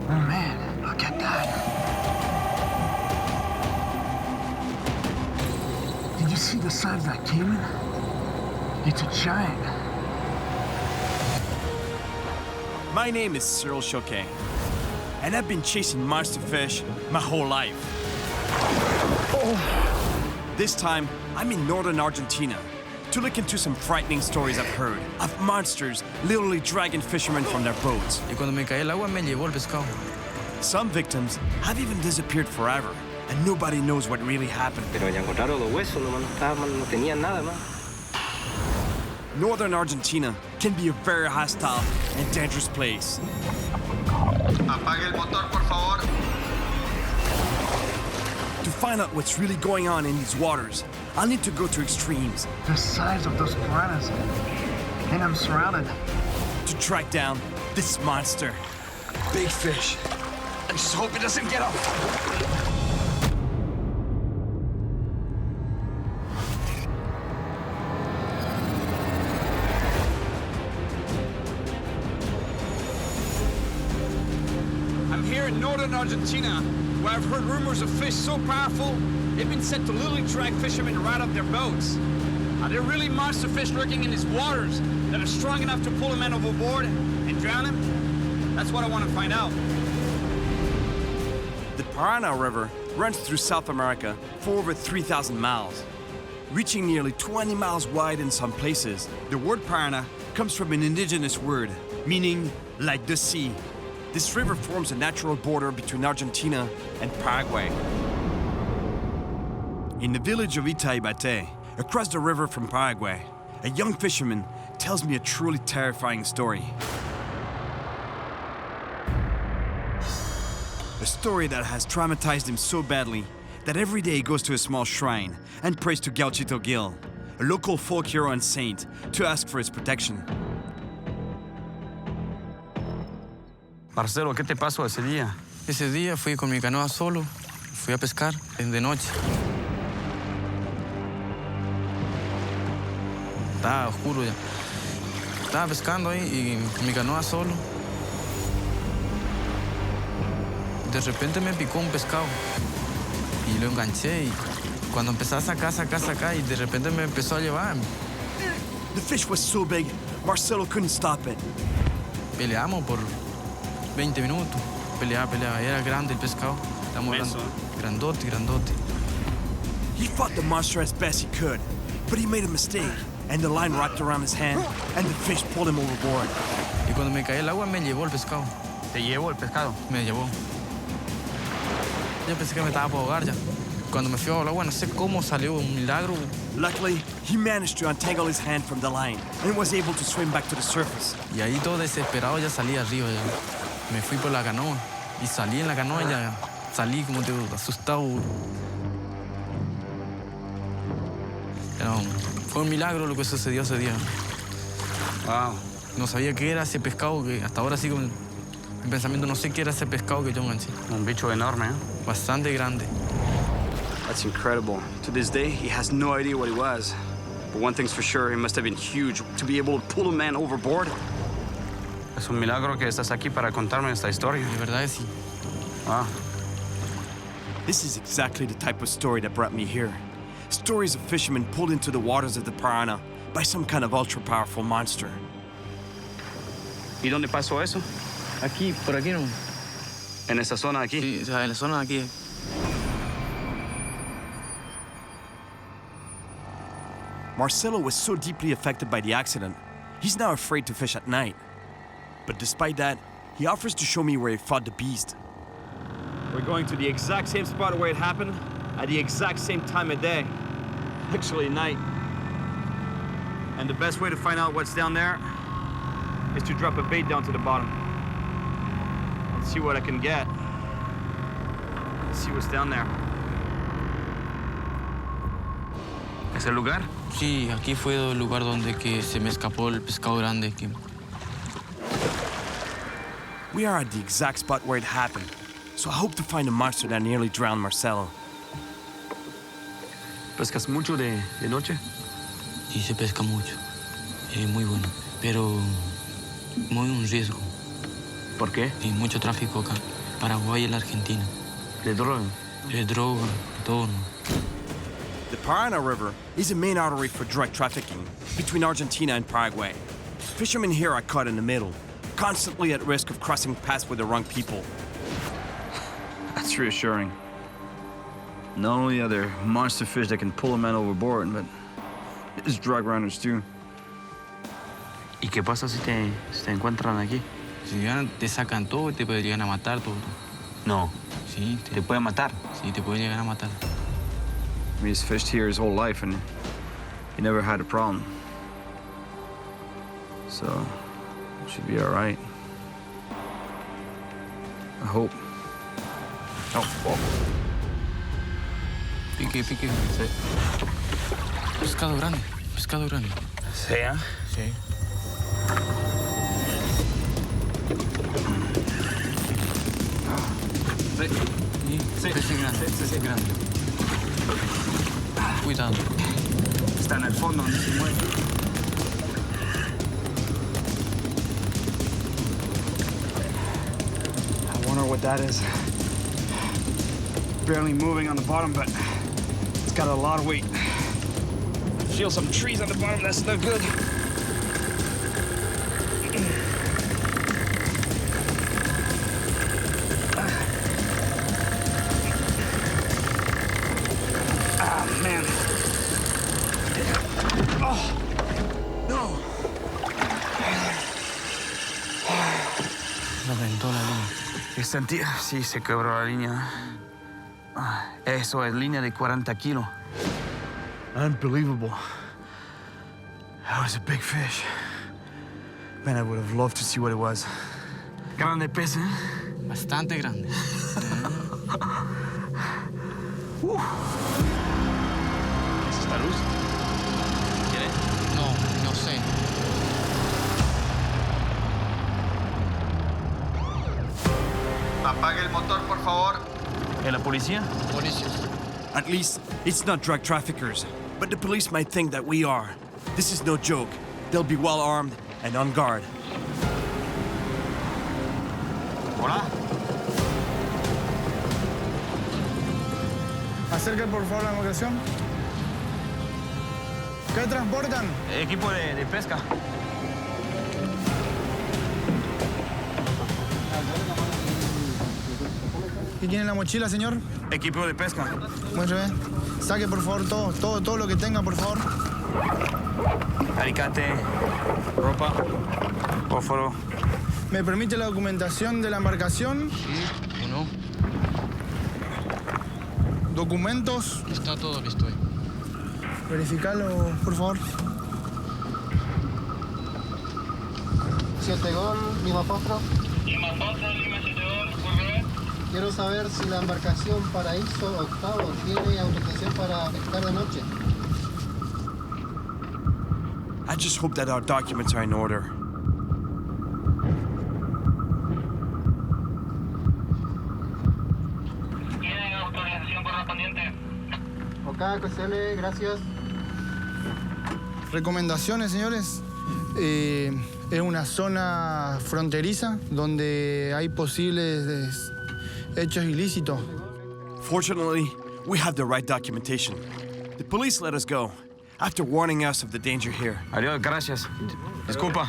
Oh man, look at that. Did you see the size of that Cayman? It's a giant. My name is Cyril Chauquet, and I've been chasing monster fish my whole life. This time, I'm in northern Argentina to look into some frightening stories I've heard of monsters literally dragging fishermen from their boats. Y cuando me caí al agua me llevó el pescado. Some victims have even disappeared forever, and nobody knows what really happened. Pero ya encontraron los huesos, no tenían nada más. Northern Argentina can be a very hostile and dangerous place. Apague el motor, por favor. To find out what's really going on in these waters, I'll need to go to extremes. The size of those piranhas. And I'm surrounded. To track down this monster. Big fish. I just hope it doesn't get up. I'm here in northern Argentina, where I've heard rumors of fish so powerful, they've been said to literally drag fishermen right off their boats. Are there really monster fish lurking in these waters that are strong enough to pull a man overboard and drown him? That's what I want to find out. The Parana River runs through South America for over 3,000 miles. Reaching nearly 20 miles wide in some places, the word Parana comes from an indigenous word, meaning like the sea. This river forms a natural border between Argentina and Paraguay. In the village of Itaibate, across the river from Paraguay, a young fisherman tells me a truly terrifying story. A story that has traumatized him so badly that every day he goes to a small shrine and prays to Gauchito Gil, a local folk hero and saint, to ask for his protection. Marcelo, ¿qué te pasó ese día? Ese día fui con mi canoa solo, fui a pescar de noche. Estaba oscuro ya. Estaba pescando ahí y mi canoa solo. De repente me picó un pescado y lo enganché y cuando empecé a sacar y de repente me empezó a llevar. The fish was so big, Marcelo couldn't stop it. Peleamos por 20 minutos. Peleaba. Era grande el pescado. Grandote. He fought the monster as best he could, but he made a mistake, and the line wrapped around his hand, and the fish pulled him overboard. Y cuando me caí al agua me llevó el pescado. ¿Te llevó el pescado? Me llevó. Yo pensé que me estaba por ahogar ya. Cuando me fui al agua, no sé cómo salió, un milagro. Luckily, he managed to untangle his hand from the line and was able to swim back to the surface. Y ahí todo desesperado ya salí arriba ya. Me fui por la canoa y salí en la canoa y ya salí como te digo, asustado. Pero fue un milagro lo que sucedió ese día. Wow. No sabía qué era ese pescado que hasta ahora sigo en pensamiento, no sé qué era ese pescado que yo enganché. Un bicho enorme, ¿eh? Bastante grande. That's incredible. To this day, he has no idea what it was. But one thing's for sure, it must have been huge to be able to pull a man overboard. Es un milagro que estás aquí para contarme esta historia. De verdad que sí. Wow. This is exactly the type of story that brought me here. Stories of fishermen pulled into the waters of the Parana by some kind of ultra-powerful monster. ¿Y dónde pasó eso? Aquí, por aquí no. En esa zona aquí. Sí, o sea, en la zona de aquí. Marcelo was so deeply affected by the accident, he's now afraid to fish at night. But despite that, he offers to show me where he fought the beast. We're going to the exact same spot where it happened, at the exact same time of day. Actually, night. And the best way to find out what's down there is to drop a bait down to the bottom and see what I can get. See what's down there. ¿Es el lugar? Sí, aquí fue el lugar donde que se me escapó el pescado grande. We are at the exact spot where it happened, so I hope to find a monster that nearly drowned Marcelo. ¿Pescas mucho de noche? Sí, se pesca mucho. Es muy bueno, pero muy un riesgo. ¿Por qué? Hay mucho tráfico acá. Paraguay y la Argentina. ¿De droga? De droga, de todo. The Parana River is a main artery for drug trafficking between Argentina and Paraguay. Fishermen here are caught in the middle, constantly at risk of crossing paths with the wrong people. That's reassuring. Not only are there monster fish that can pull a man overboard, but there's drug runners too. ¿Y qué pasa si te encuentran aquí? Si llegan, te sacan todo y te pueden llegar a matar todo. No. Sí, ¿Te pueden matar? sí, te pueden llegar a matar. I mean, he's fished here his whole life and he never had a problem. So, it should be all right. I hope. Oh. Pique. Sí. Pescado grande. Sí, ¿eh? Sí. Sí, pez grande. Cuidado. Está en el fondo donde se mueve. I wonder what that is. Barely moving on the bottom, but it's got a lot of weight. Feel some trees on the bottom, that's no good. Man. Oh, no. Reventó la línea. Sentí, sí, se quebró la línea. Eso es línea de 40 kilos. Unbelievable. That was a big fish. Man, I would have loved to see what it was. Grande pez, ¿eh? Bastante grande. ¿Es esta luz? ¿Quieres? No sé. Apague el motor, por favor. ¿Y la policía? Policías. At least, it's not drug traffickers, but the police might think that we are. This is no joke. They'll be well armed and on guard. Hola. Acerquen por favor la embarcación. ¿Qué transportan? Equipo de pesca. ¿Qué tiene en la mochila, señor? Equipo de pesca. Muy bien. Saque por favor todo lo que tenga, por favor. Alicate, ropa, fósforo. ¿Me permite la documentación de la embarcación? Sí, uno. ¿Documentos? Está todo listo ahí. Verificalo, por favor. 7 gol, Lima Fósforo. Lima Fósforo, Lima 7 gol, por favor. Quiero saber si la embarcación Paraíso Octavo tiene autorización para pescar de noche. I just hope that our documents are in order. ¿Tienen autorización correspondiente? Ok, QCL, gracias. Recomendaciones, señores. Es una zona fronteriza donde hay posibles hechos ilícitos. Fortunately, we have the right documentation. The police let us go after warning us of the danger here. Adiós, gracias. Disculpa.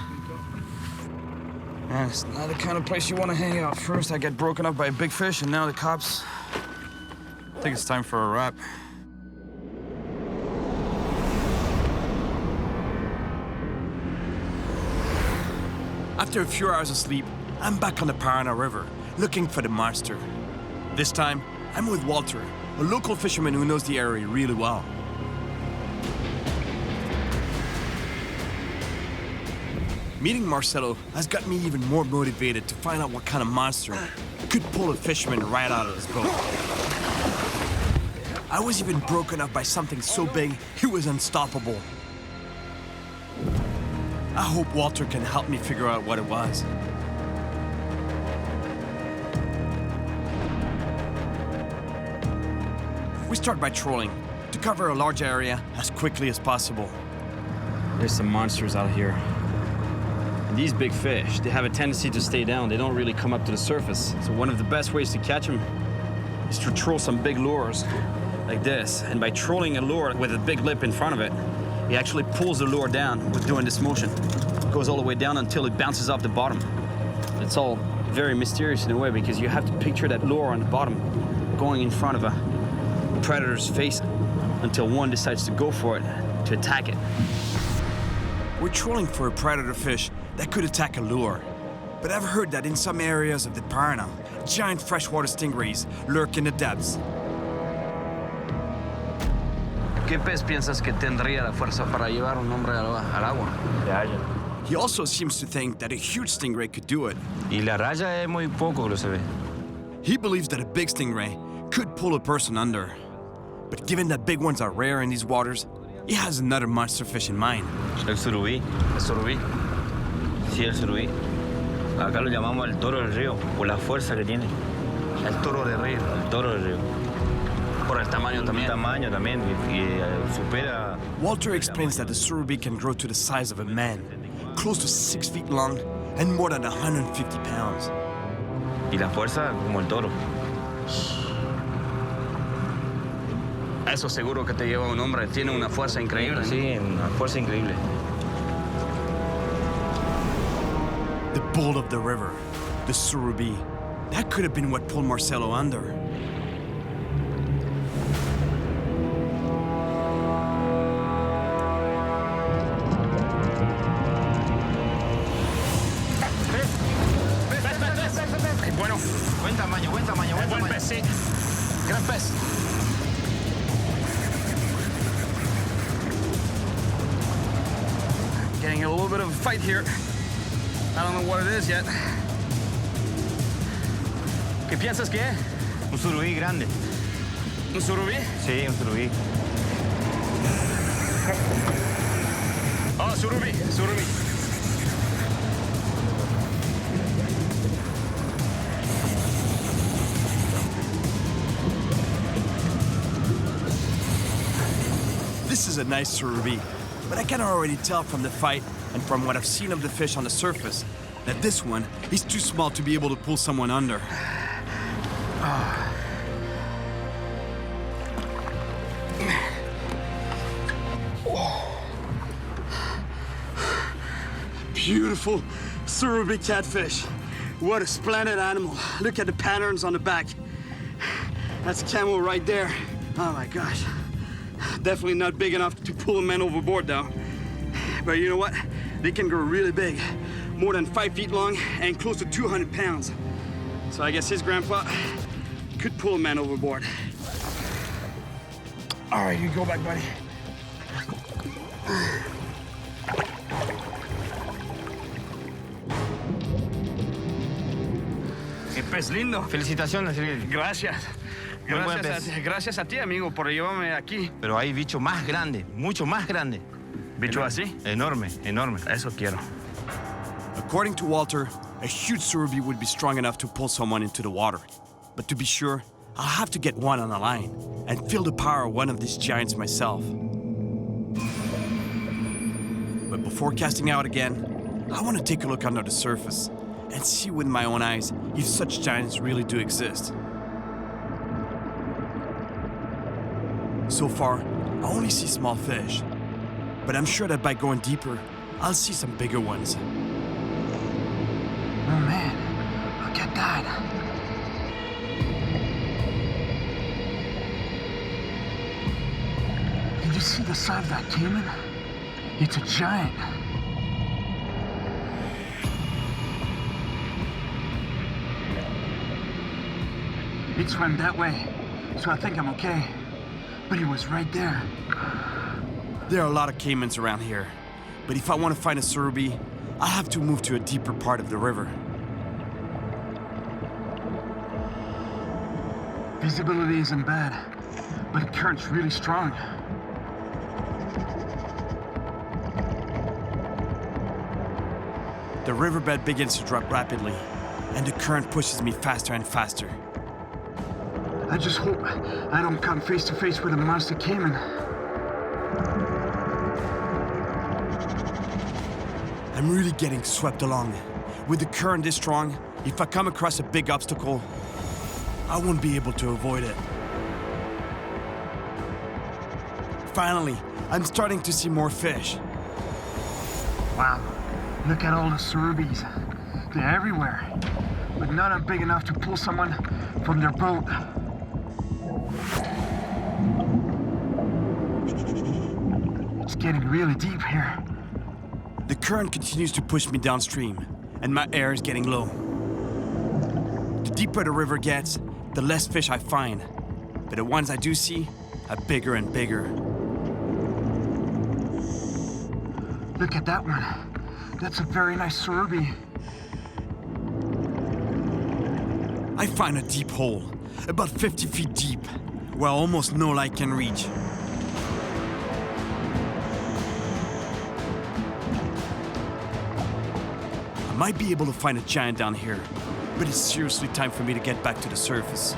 Man, it's not the kind of place you want to hang out. First, I get broken up by a big fish, and now the cops. I think it's time for a wrap. After a few hours of sleep, I'm back on the Parana River, looking for the monster. This time, I'm with Walter, a local fisherman who knows the area really well. Meeting Marcelo has got me even more motivated to find out what kind of monster could pull a fisherman right out of his boat. I was even broken up by something so big, it was unstoppable. I hope Walter can help me figure out what it was. We start by trolling to cover a large area as quickly as possible. There's some monsters out here. These big fish, they have a tendency to stay down. They don't really come up to the surface. So one of the best ways to catch them is to troll some big lures like this. And by trolling a lure with a big lip in front of it, he actually pulls the lure down with doing this motion. It goes all the way down until it bounces off the bottom. It's all very mysterious in a way because you have to picture that lure on the bottom going in front of a predator's face until one decides to go for it, to attack it. We're trolling for a predator fish that could attack a lure. But I've heard that in some areas of the Parana, giant freshwater stingrays lurk in the depths. ¿Qué pez piensas que tendría la fuerza para llevar un hombre al agua? La haya. He also seems to think that a huge stingray could do it. Y la raya es muy poco lo se ve. He believes that a big stingray could pull a person under. But given that big ones are rare in these waters, he has another monster fish in mind. El surubí. El surubí. Sí, el surubí. Acá lo llamamos el toro del río, por la fuerza que tiene. El toro de río. El toro del río. Por el tamaño también. El tamaño también, supera. Walter explains that the surubi can grow to the size of a man, close to 6 feet long and more than 150 pounds. Y la fuerza como el toro. Eso seguro que te lleva un hombre. Tiene una fuerza increíble. Sí, una fuerza increíble. The bull of the river, the surubi. That could have been what pulled Marcelo under. Bueno, buen tamaño, buen tamaño, buen tamaño. Pez, sí. Gran pez. Getting a little bit of a fight here. I don't know what it is yet. ¿Qué piensas que es? Un surubí grande. ¿Un surubí? Sí, un surubí. Oh, surubí, surubí. This is a nice surubi, but I can already tell from the fight and from what I've seen of the fish on the surface that this one is too small to be able to pull someone under. Beautiful surubi catfish. What a splendid animal. Look at the patterns on the back. That's camel right there. Oh my gosh. Definitely not big enough to pull a man overboard though. But you know what? They can grow really big. More than 5 feet long and close to 200 pounds. So I guess his grandpa could pull a man overboard. All right, you go back, buddy. Qué pez lindo. Felicitaciones, Cyril. Gracias. Muy buen pez. Gracias a ti, amigo, por llevarme aquí. Pero hay bicho más grande, mucho más grande. ¿Bicho así? Enorme, enorme. Eso quiero. According to Walter, a huge surubi would be strong enough to pull someone into the water. But to be sure, I'll have to get one on the line and feel the power of one of these giants myself. But before casting out again, I want to take a look under the surface and see with my own eyes if such giants really do exist. So far, I only see small fish, but I'm sure that by going deeper, I'll see some bigger ones. Oh man, look at that. Did you see the side of that Cayman? It's a giant. It swam that way, so I think I'm okay. But he was right there. There are a lot of caimans around here, but if I want to find a surubi, I'll have to move to a deeper part of the river. Visibility isn't bad, but the current's really strong. The riverbed begins to drop rapidly, and the current pushes me faster and faster. I just hope I don't come face to face with a monster Cayman. I'm really getting swept along. With the current this strong, if I come across a big obstacle, I won't be able to avoid it. Finally, I'm starting to see more fish. Wow, look at all the surubis. They're everywhere, but none are big enough to pull someone from their boat. It's getting really deep here. The current continues to push me downstream, and my air is getting low. The deeper the river gets, the less fish I find, but the ones I do see are bigger and bigger. Look at that one. That's a very nice surubi. I find a deep hole, about 50 feet deep, where almost no light can reach. I might be able to find a giant down here, but it's seriously time for me to get back to the surface.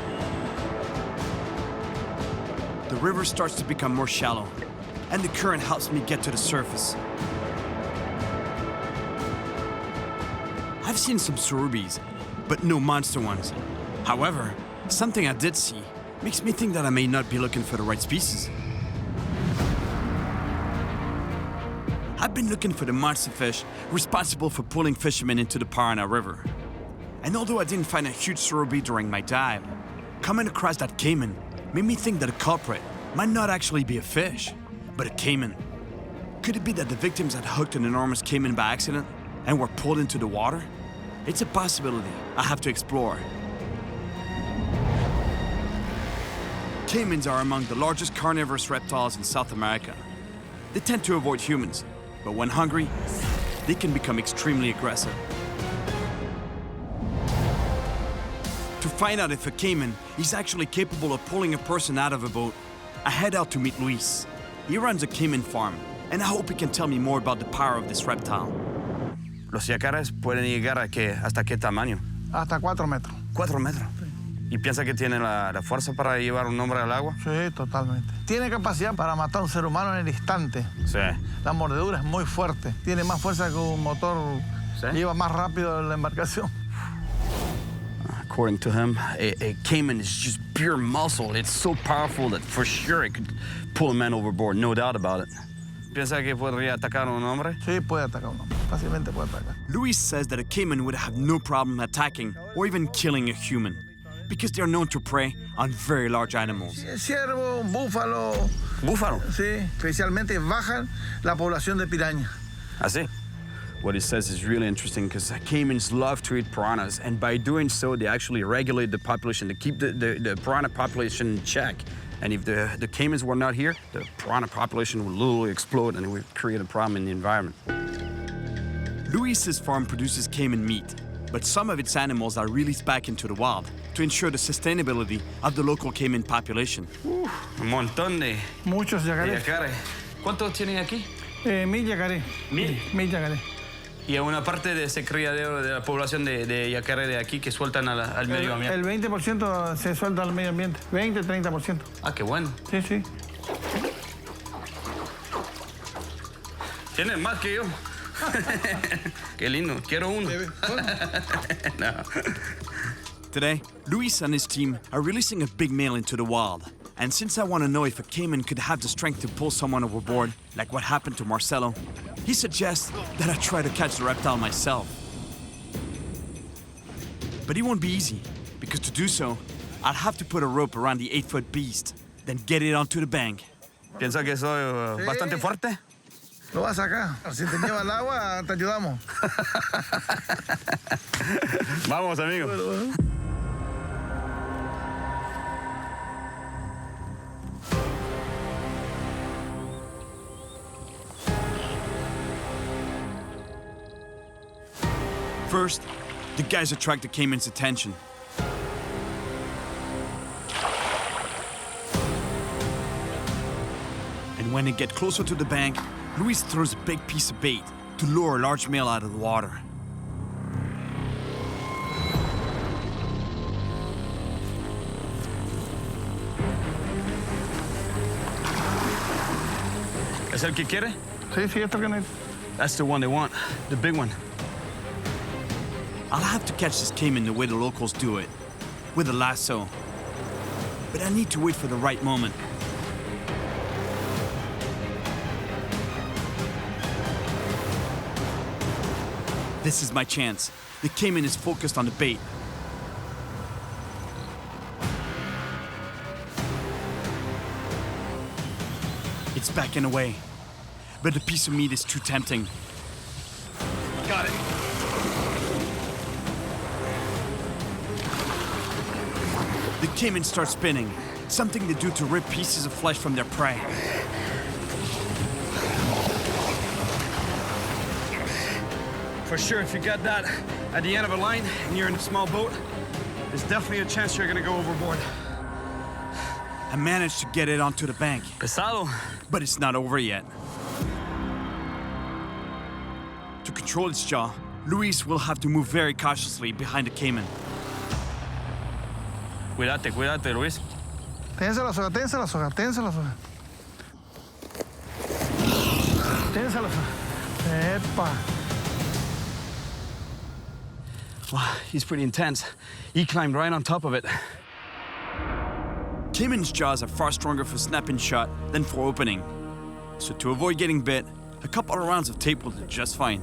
The river starts to become more shallow, and the current helps me get to the surface. I've seen some surubis, but no monster ones. However, something I did see makes me think that I may not be looking for the right species. I've been looking for the monster fish responsible for pulling fishermen into the Parana River. And although I didn't find a huge surubi during my dive, coming across that Cayman made me think that the culprit might not actually be a fish, but a Cayman. Could it be that the victims had hooked an enormous Cayman by accident and were pulled into the water? It's a possibility I have to explore. Caymans are among the largest carnivorous reptiles in South America. They tend to avoid humans, but when hungry, they can become extremely aggressive. To find out if a Cayman is actually capable of pulling a person out of a boat, I head out to meet Luis. He runs a Cayman farm, and I hope he can tell me more about the power of this reptile. Los yacares pueden llegar ¿hasta qué tamaño? Hasta 4 metros. 4 metros. ¿Y piensa que tiene la fuerza para llevar un hombre al agua? Sí, totalmente. Tiene capacidad para matar a un ser humano en el instante. Sí. La mordedura es muy fuerte. Tiene más fuerza que un motor. ¿Sí? Lleva más rápido la embarcación. According to him, a Cayman is just pure muscle. It's so powerful that for sure it could pull a man overboard, no doubt about it. ¿Piensa que podría atacar a un hombre? Sí, puede atacar a un hombre. Fácilmente puede atacar. Luis says that a Cayman would have no problem attacking or even killing a human, because they are known to prey on very large animals. Ciervo, búfalo. ¿Búfalo? Sí, especialmente bajan la población de piraña. ¿Así? What he says is really interesting because Caymans love to eat piranhas, and by doing so, they actually regulate the population. They keep the piranha population in check. And if the Caymans were not here, the piranha population would literally explode and it would create a problem in the environment. Luis's farm produces Cayman meat, but some of its animals are released back into the wild to ensure the sustainability of the local Cayman population. Un montón de Muchos yacarés. yacares. ¿Cuántos tienen aquí? 1000 yacarés. 1000. 1000 yacarés. Y a una parte de ese criadero de la población de yacaré de aquí que sueltan al medio ambiente. El 20% se suelta al medio ambiente. 20-30%. Ah, qué bueno. Sí, sí. Tienes más que yo. Qué lindo. Quiero uno. No. Today, Luis and his team are releasing a big male into the wild. And since I want to know if a Cayman could have the strength to pull someone overboard, like what happened to Marcelo, he suggests that I try to catch the reptile myself. But it won't be easy, because to do so, I'll have to put a rope around the 8-foot beast, then get it onto the bank. ¿Piensa que soy bastante fuerte? Lo vas a sacar. Si te lleva al agua, te ayudamos. Vamos, amigo. First, the guys attract the Cayman's attention. And when they get closer to the bank, Luis throws a big piece of bait to lure a large male out of the water. ¿Es el que quiere? Sí, sí, esto que necesito. That's the one they want, the big one. I'll have to catch this caiman the way the locals do it, with a lasso. But I need to wait for the right moment. This is my chance. The caiman is focused on the bait. It's backing away, but the piece of meat is too tempting. Got it. The caiman starts spinning, something they do to rip pieces of flesh from their prey. For sure, if you got that at the end of a line and you're in a small boat, there's definitely a chance you're gonna go overboard. I managed to get it onto the bank. Pesado. But it's not over yet. To control its jaw, Luis will have to move very cautiously behind the caiman. Cuídate, Luis. Tensa la soga, tensa la soga, tensa la soga. Tensa la soga. Epa. Wow, he's pretty intense. He climbed right on top of it. Caiman's jaws are far stronger for snapping shut than for opening. So to avoid getting bit, a couple of rounds of tape will do just fine.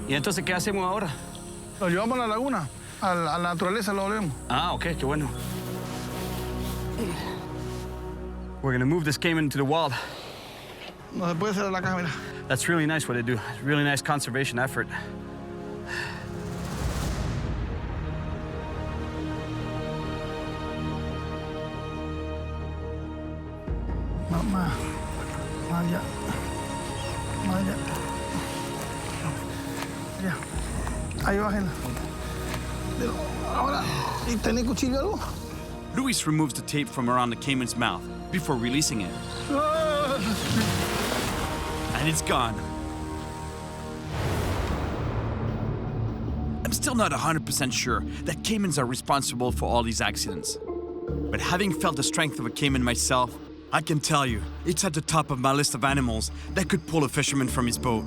¿Y entonces qué hacemos ahora? Lo llevamos a la laguna. A la naturaleza lo volvemos. Ah, okay, qué bueno. We're gonna move this caiman into the wild. No se puede hacer la caja, mira. That's really nice what they do. Really nice conservation effort. Más allá. Más allá. Ya. Ahí bájenla. Ahora, ¿y tenés cuchillo algo? Luis removes the tape from around the caiman's mouth before releasing it. And it's gone. I'm still not 100% sure that caimans are responsible for all these accidents. But having felt the strength of a caiman myself, I can tell you, it's at the top of my list of animals that could pull a fisherman from his boat.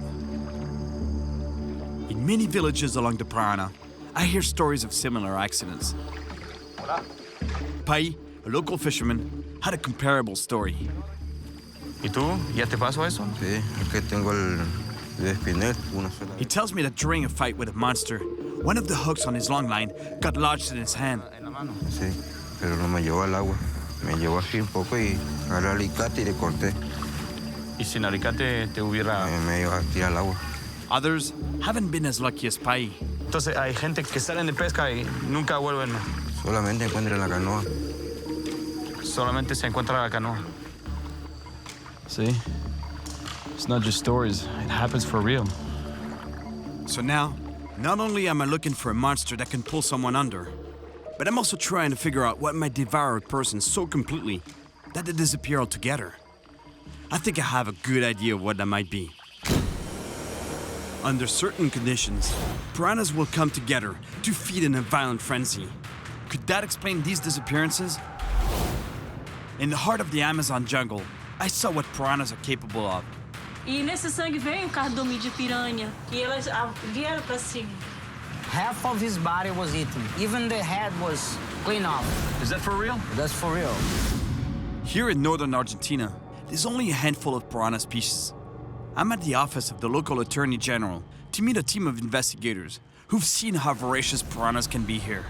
In many villages along the Parana, I hear stories of similar accidents. Pai, a local fisherman, had a comparable story. ¿Y tú? ¿Ya te pasó eso? Sí, es que tengo el espinel, una sola. He tells me that during a fight with a monster, one of the hooks on his long line got lodged in his hand. Sí, pero no me llevó al agua. Me llevó así un poco y agarré el alicate y le corté. ¿Y sin alicate te hubiera...? Me iba a tirar al agua. Others haven't been as lucky as Pai. Entonces hay gente que salen de pesca y nunca vuelven. Solamente encuentro la canoa. Solamente se encuentra la canoa. See? It's not just stories. It happens for real. So now, not only am I looking for a monster that can pull someone under, but I'm also trying to figure out what might devour a person so completely that they disappear altogether. I think I have a good idea of what that might be. Under certain conditions, piranhas will come together to feed in a violent frenzy. Could that explain these disappearances? In the heart of the Amazon jungle, I saw what piranhas are capable of. E nesse sangue veio cardume de piranha. E elas vieram para cima. Half of his body was eaten. Even the head was clean off. Is that for real? That's for real. Here in northern Argentina, there's only a handful of piranha species. I'm at the office of the local attorney general to meet a team of investigators who've seen how voracious piranhas can be here.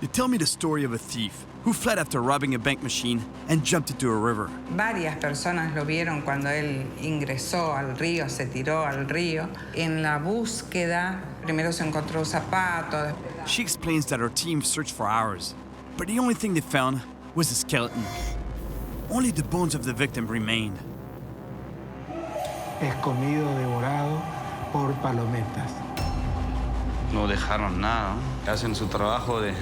They tell me the story of a thief who fled after robbing a bank machine and jumped into a river. Varias personas lo vieron cuando él ingresó al río, se tiró al río. En la búsqueda, primero se encontró un zapato. She explains that her team searched for hours, but the only thing they found was a skeleton. Only the bones of the victim remained. Es comido, devorado por palometas. No dejaron nada. Hacen su trabajo de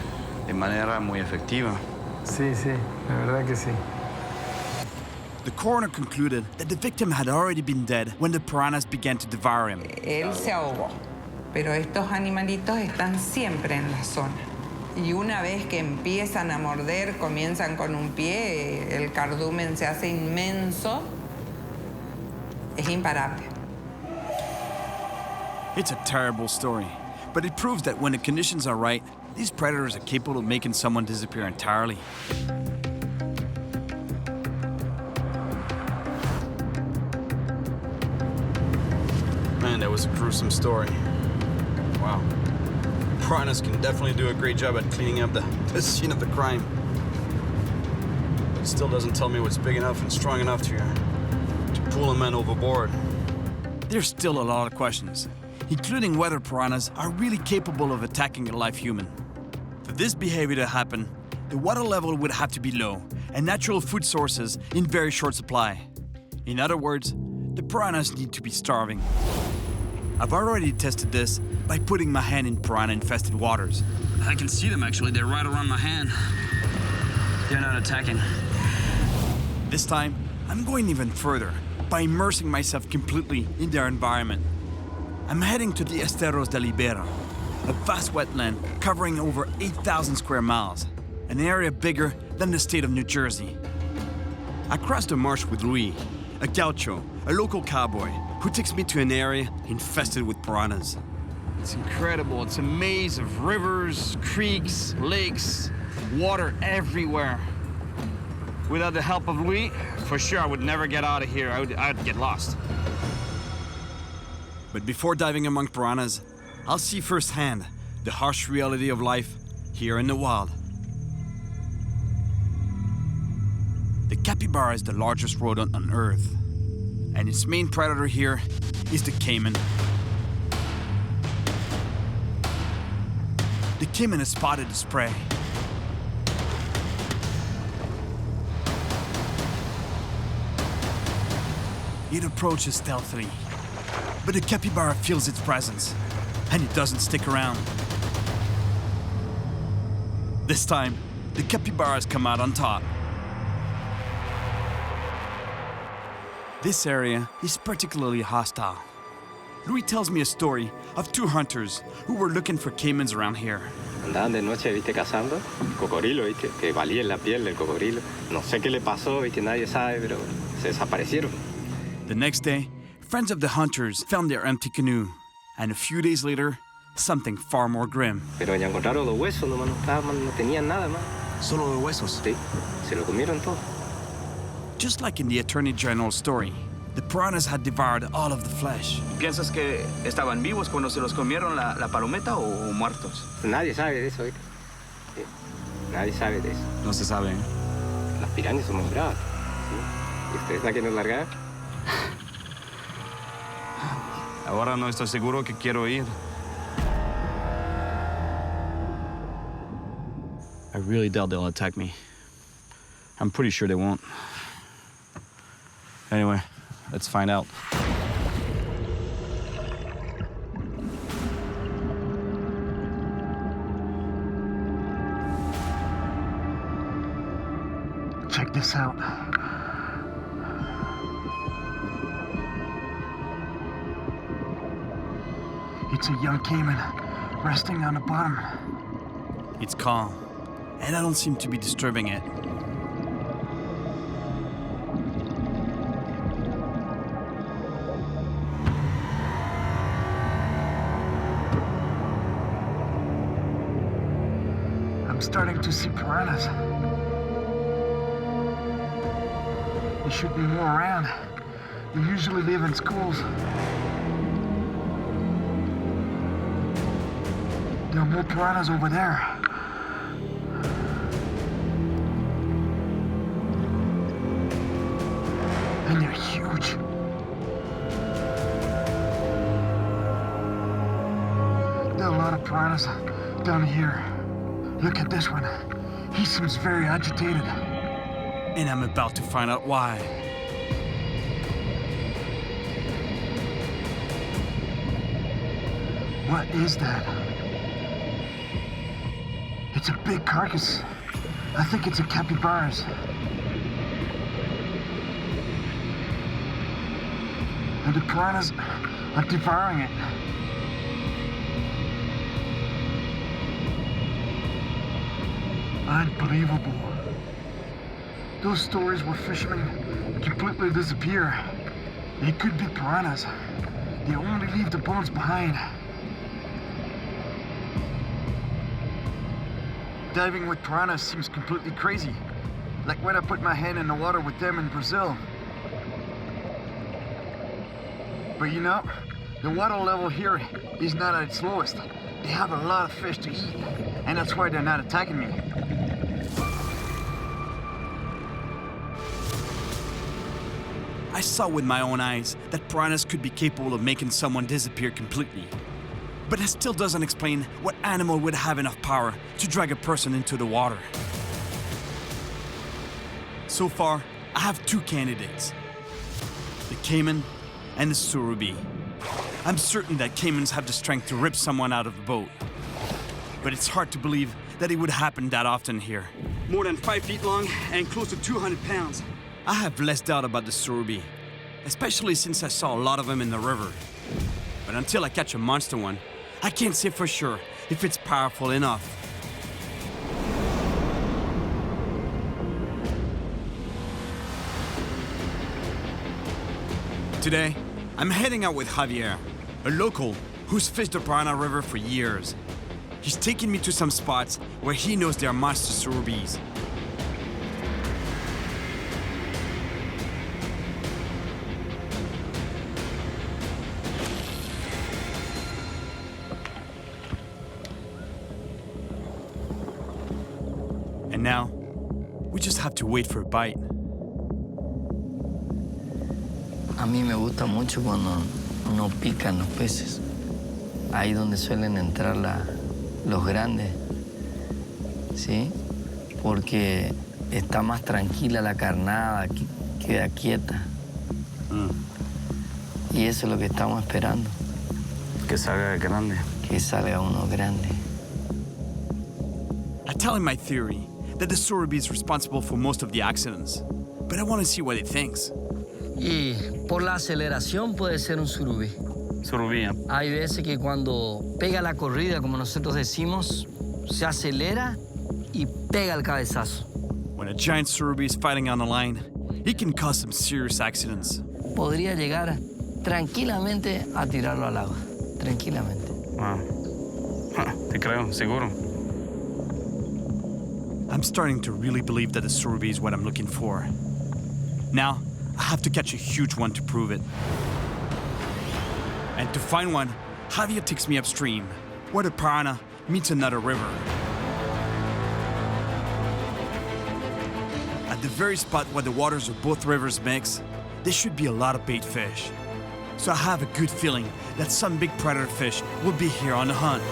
manera muy efectiva. Sí, sí, la verdad que sí. The coroner concluded that the victim had already been dead when the piranhas began to devour him. Él se ahogó, pero estos animalitos están siempre en la zona. Y una vez que empiezan a morder, comienzan con un pie, el cardumen se hace inmenso Es imparable. It's a terrible story, but it proves that when the conditions are right, these predators are capable of making someone disappear entirely. Man, that was a gruesome story. Wow. Piranhas can definitely do a great job at cleaning up the scene of the crime. But it still doesn't tell me what's big enough and strong enough to pull a man overboard. There's still a lot of questions, including whether piranhas are really capable of attacking a live human. For this behavior to happen, the water level would have to be low and natural food sources in very short supply. In other words, the piranhas need to be starving. I've already tested this by putting my hand in piranha-infested waters. I can see them actually, they're right around my hand. They're not attacking. This time, I'm going even further by immersing myself completely in their environment. I'm heading to the Esteros de Libera, a vast wetland covering over 8,000 square miles, an area bigger than the state of New Jersey. I crossed the marsh with Luis, a gaucho, a local cowboy, who takes me to an area infested with piranhas. It's incredible. It's a maze of rivers, creeks, lakes, water everywhere. Without the help of Luis, for sure I would never get out of here. I'd get lost. But before diving among piranhas, I'll see firsthand the harsh reality of life here in the wild. The capybara is the largest rodent on Earth, and its main predator here is the cayman. The cayman has spotted its prey. It approaches stealthily, but the capybara feels its presence, and it doesn't stick around. This time, the capybara has come out on top. This area is particularly hostile. Luis tells me a story of two hunters who were looking for caimans around here. Andaban de noche, viste, cazando cocodrilo, viste, que valía la piel del cocodrilo. No sé qué le pasó, viste, nadie sabe, pero se desaparecieron. The next day, friends of the hunters found their empty canoe, and a few days later, something far more grim. Pero ya encontraron los huesos, nomás no tenían nada más. Solo los huesos. Sí, se lo comieron todo. Just like in the Attorney General's story, the piranhas had devoured all of the flesh. ¿Piensas que estaban vivos cuando se los comieron la palometa o muertos? Nadie sabe de eso, ¿viste? Sí. Nadie sabe de eso. No se sabe, ¿eh? Las piranhas son muy bravas. ¿Sí? ¿Y ustedes la quieren largar? Ahora no estoy seguro que quiero ir. I really doubt they'll attack me. I'm pretty sure they won't. Anyway, let's find out. Check this out. It's a young caiman resting on the bottom. It's calm, and I don't seem to be disturbing it. I'm starting to see piranhas. There should be more around. They usually live in schools. There are more piranhas over there. And they're huge. There are a lot of piranhas down here. Look at this one. He seems very agitated. And I'm about to find out why. What is that? It's a big carcass. I think it's a capybara's. And the piranhas are devouring it. Unbelievable. Those stories where fishermen completely disappear. It could be piranhas. They only leave the bones behind. Diving with piranhas seems completely crazy. Like when I put my hand in the water with them in Brazil. But you know, the water level here is not at its lowest. They have a lot of fish to eat, and that's why they're not attacking me. I saw with my own eyes that piranhas could be capable of making someone disappear completely. But that still doesn't explain what animal would have enough power to drag a person into the water. So far, I have two candidates, the Cayman and the surubi. I'm certain that Caymans have the strength to rip someone out of the boat. But it's hard to believe that it would happen that often here. More than 5 feet long and close to 200 pounds. I have less doubt about the surubi, especially since I saw a lot of them in the river. But until I catch a monster one, I can't say for sure if it's powerful enough. Today, I'm heading out with Javier, a local who's fished the Parana River for years. He's taking me to some spots where he knows there are monster surubis. And now, we just have to wait for a bite. A mí me gusta mucho cuando no pican los peces. Ahí donde suelen entrar los grandes, ¿sí? Porque está más tranquila la carnada, queda quieta. Y eso es lo que estamos esperando. Que salga grande. Que salga uno grande. I tell him my theory, that the surubi is responsible for most of the accidents. But I want to see what he thinks. Y por la aceleración puede ser un surubí. Surubí. Hay veces que cuando pega la corrida, como nosotros decimos, se acelera y pega el cabezazo. When a giant surubi is fighting on the line, it can cause some serious accidents. Podría llegar tranquilamente a tirarlo al agua. Tranquilamente. Wow. Te creo, seguro. I'm starting to really believe that the surubi is what I'm looking for. Now, I have to catch a huge one to prove it. And to find one, Javier takes me upstream, where the Parana meets another river. At the very spot where the waters of both rivers mix, there should be a lot of bait fish. So I have a good feeling that some big predator fish will be here on the hunt.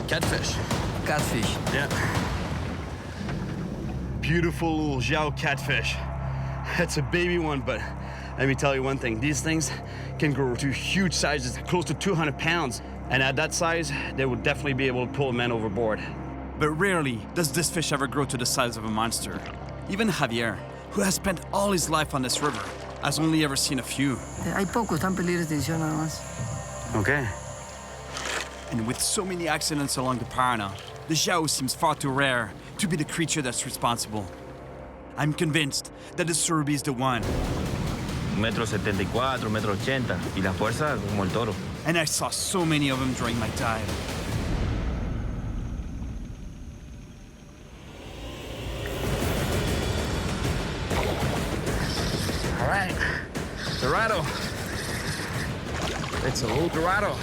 Catfish. Catfish. Yeah. Beautiful little Zhao catfish. It's a baby one, but let me tell you one thing. These things can grow to huge sizes, close to 200 pounds. And at that size, they would definitely be able to pull a man overboard. But rarely does this fish ever grow to the size of a monster. Even Javier, who has spent all his life on this river, has only ever seen a few. Hay pocos, están en peligro de extinción nada más. Okay. And with so many accidents along the Parana, the Zhao seems far too rare to be the creature that's responsible. I'm convinced that the surubi is the one. 1.74 m, 1.80 m, y la fuerza como el toro. And I saw so many of them during my dive. All right, Dorado. It's a little Dorado.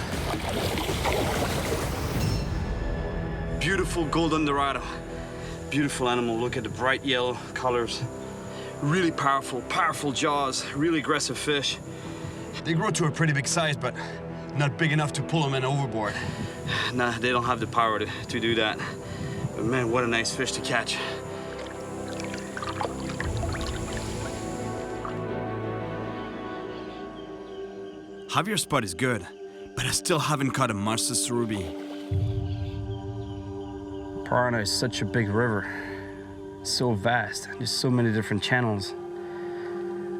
Beautiful golden Dorado. Beautiful animal. Look at the bright yellow colors. Really powerful jaws. Really aggressive fish. They grow to a pretty big size, but not big enough to pull them in overboard. Nah, they don't have the power to do that. But man, what a nice fish to catch. Javier's spot is good, but I still haven't caught a monster surubi. Parana is such a big river. It's so vast. There's so many different channels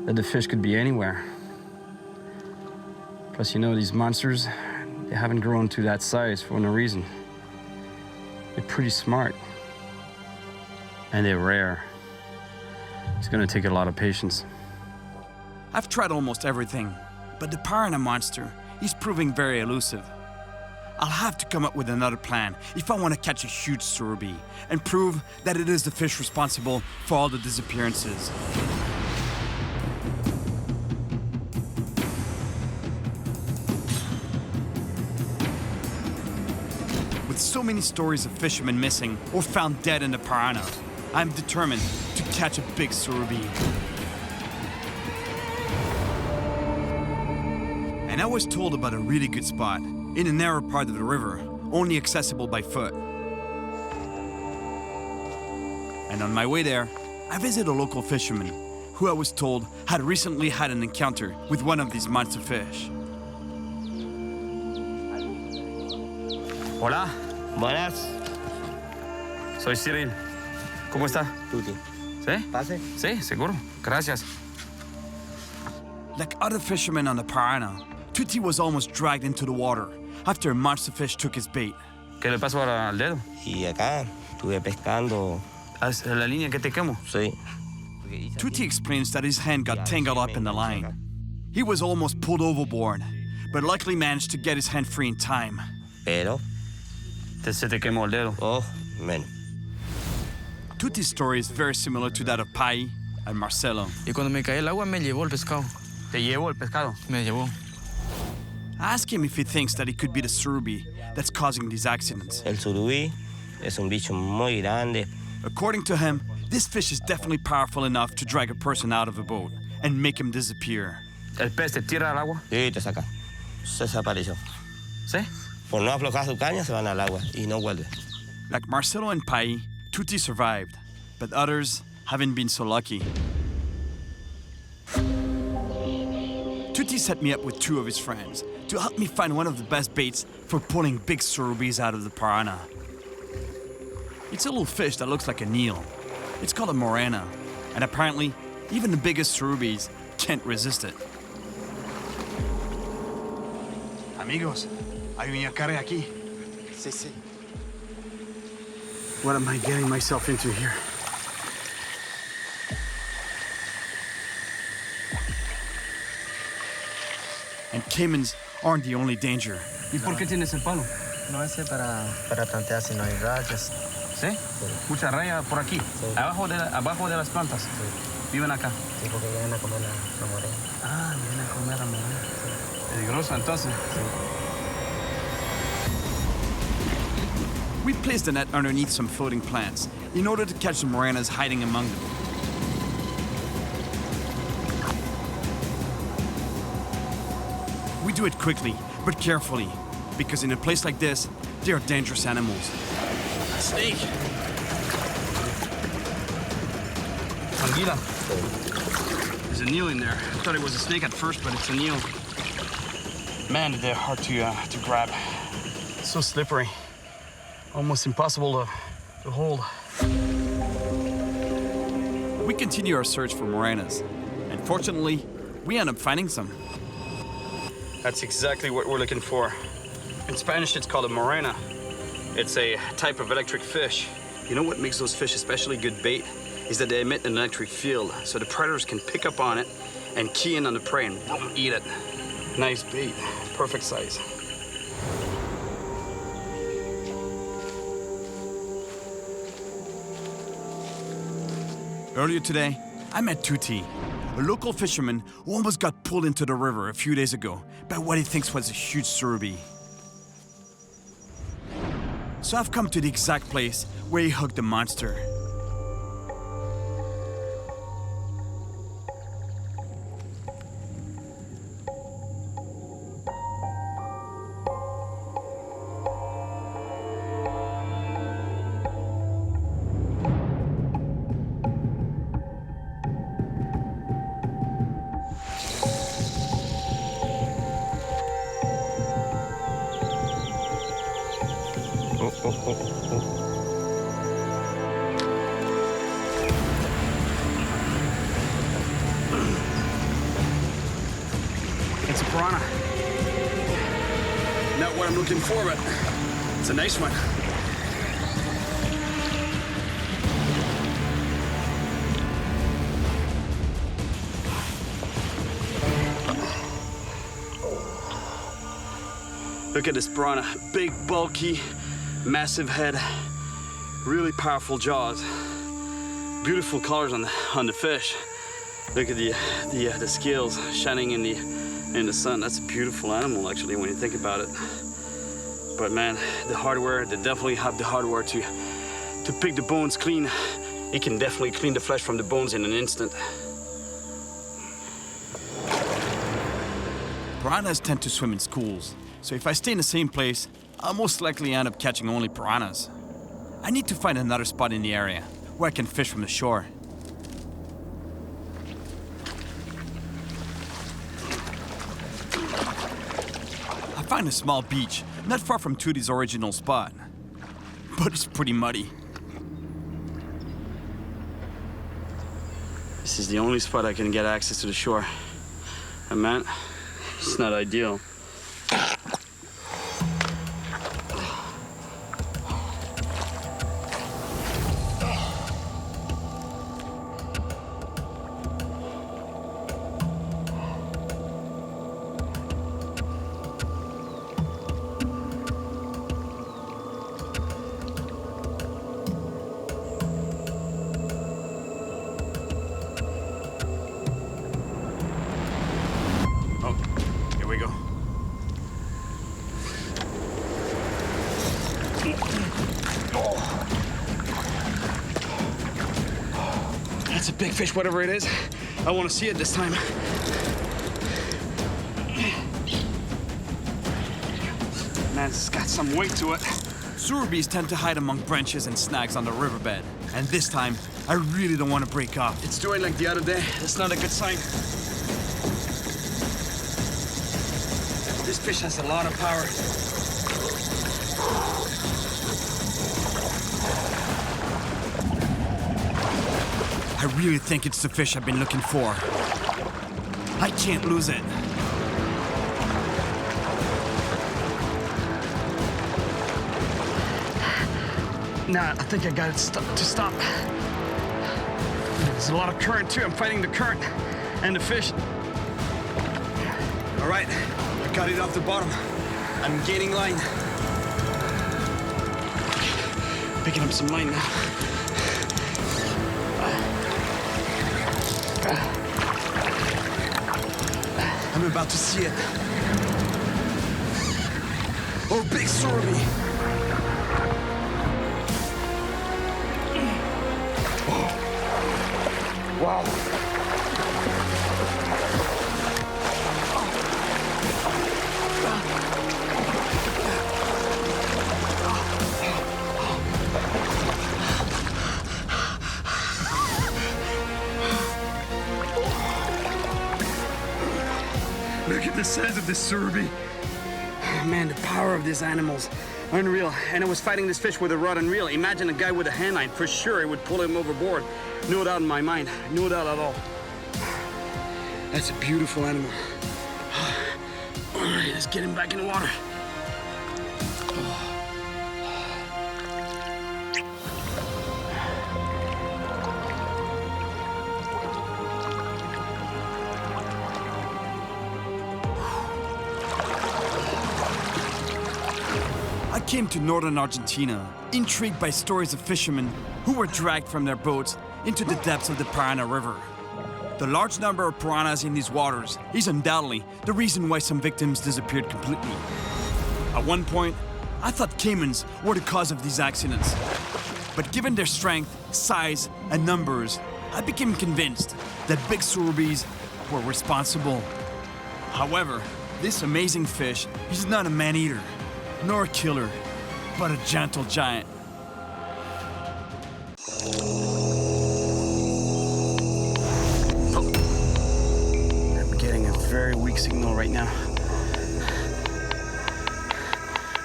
that the fish could be anywhere. Plus, you know, these monsters, they haven't grown to that size for no reason. They're pretty smart. And they're rare. It's gonna take a lot of patience. I've tried almost everything, but the Piranha monster is proving very elusive. I'll have to come up with another plan if I want to catch a huge surubi and prove that it is the fish responsible for all the disappearances. With so many stories of fishermen missing or found dead in the Parana, I'm determined to catch a big surubi. And I was told about a really good spot in a narrow part of the river, only accessible by foot. And on my way there, I visited a local fisherman who I was told had recently had an encounter with one of these monster fish. Hola. Buenas. Soy Cyril. ¿Cómo está? Tuti. ¿Sí? Pase. Sí, seguro. Gracias. Like other fishermen on the Parana, Tuti was almost dragged into the water after a monster fish took his bait. ¿Qué le pasó al dedo? Y acá estuve pescando. ¿Es la línea que te quemo? Sí. Tuti explains that his hand got tangled up in the line. He was almost pulled overboard, but luckily managed to get his hand free in time. Pero. Se te quemó el dedo. Oh, man. Tuti's story is very similar to that of Pai and Marcelo. Y cuando me caí el agua, me llevó el pescado. ¿Te llevó el pescado? Me llevó. I asked him if he thinks that it could be the surubi that's causing these accidents. El surubí es un bicho muy grande. According to him, this fish is definitely powerful enough to drag a person out of a boat and make him disappear. ¿El pez te tira al agua? Sí, te saca. Se desapareció. ¿Sí? Por no aflojar su caña, se van al agua y no vuelve. Like Marcelo and Pai, Tuti survived, but others haven't been so lucky. Tuti set me up with two of his friends to help me find one of the best baits for pulling big surubis out of the Parana. It's a little fish that looks like an eel. It's called a morena, and apparently, even the biggest surubis can't resist it. Amigos, hay un yacaré aquí. Sí, sí. What am I getting myself into here? And caimans aren't the only danger. ¿Y por qué tienes el palo? No, ese para tantear si no hay rayas. ¿Sí? Mucha raya por aquí. Sí. Abajo de las plantas. Sí. Viven acá. Sí, porque vienen a comer la morena. Ah, vienen a comer la morena. Sí. Peligrosa entonces. Sí. We placed the net underneath some floating plants in order to catch the morenas hiding among them. We do it quickly, but carefully, because in a place like this, they are dangerous animals. A snake! Anguila. There's an eel in there. I thought it was a snake at first, but it's an eel. Man, they're hard to grab. So slippery. Almost impossible to hold. We continue our search for morenas, and fortunately, we end up finding some. That's exactly what we're looking for. In Spanish, it's called a morena. It's a type of electric fish. You know what makes those fish especially good bait? Is that they emit an electric field, so the predators can pick up on it and key in on the prey and boom, eat it. Nice bait, perfect size. Earlier today, I met Tuti, a local fisherman who almost got pulled into the river a few days ago by what he thinks was a huge surubi. So I've come to the exact place where he hooked the monster. It's a piranha. what I'm looking for, but it's a nice one. Look at this piranha. Big, bulky, massive head, really powerful jaws. Beautiful colors on the fish. Look at the scales shining in the sun. That's a beautiful animal, actually, when you think about it. But man, the hardware, they definitely have the hardware to pick the bones clean. It can definitely clean the flesh from the bones in an instant. Piranhas tend to swim in schools, so if I stay in the same place, I'll most likely end up catching only piranhas. I need to find another spot in the area where I can fish from the shore. I find a small beach not far from Tootie's original spot, but it's pretty muddy. This is the only spot I can get access to the shore. And man, it's not ideal. That's a big fish, whatever it is. I want to see it this time. Man, it's got some weight to it. Surubis tend to hide among branches and snags on the riverbed. And this time, I really don't want to break off. It's doing like the other day. That's not a good sign. This fish has a lot of power. I really think it's the fish I've been looking for. I can't lose it. Nah, I think I got it to stop. There's a lot of current too. I'm fighting the current and the fish. All right, I got it off the bottom. I'm gaining line. Picking up some line now. I'm about to see it. Oh, big surubi. Wow. Look at the size of this surubi. Man, the power of these animals. Unreal. And I was fighting this fish with a rod and reel. Imagine a guy with a hand line. For sure, it would pull him overboard. No doubt in my mind. No doubt at all. That's a beautiful animal. All right, let's get him back in the water. I came to northern Argentina, intrigued by stories of fishermen who were dragged from their boats into the depths of the Parana River. The large number of piranhas in these waters is undoubtedly the reason why some victims disappeared completely. At one point, I thought caimans were the cause of these accidents. But given their strength, size, and numbers, I became convinced that big surubis were responsible. However, this amazing fish is not a man-eater, nor a killer, but a gentle giant. I'm getting a very weak signal right now.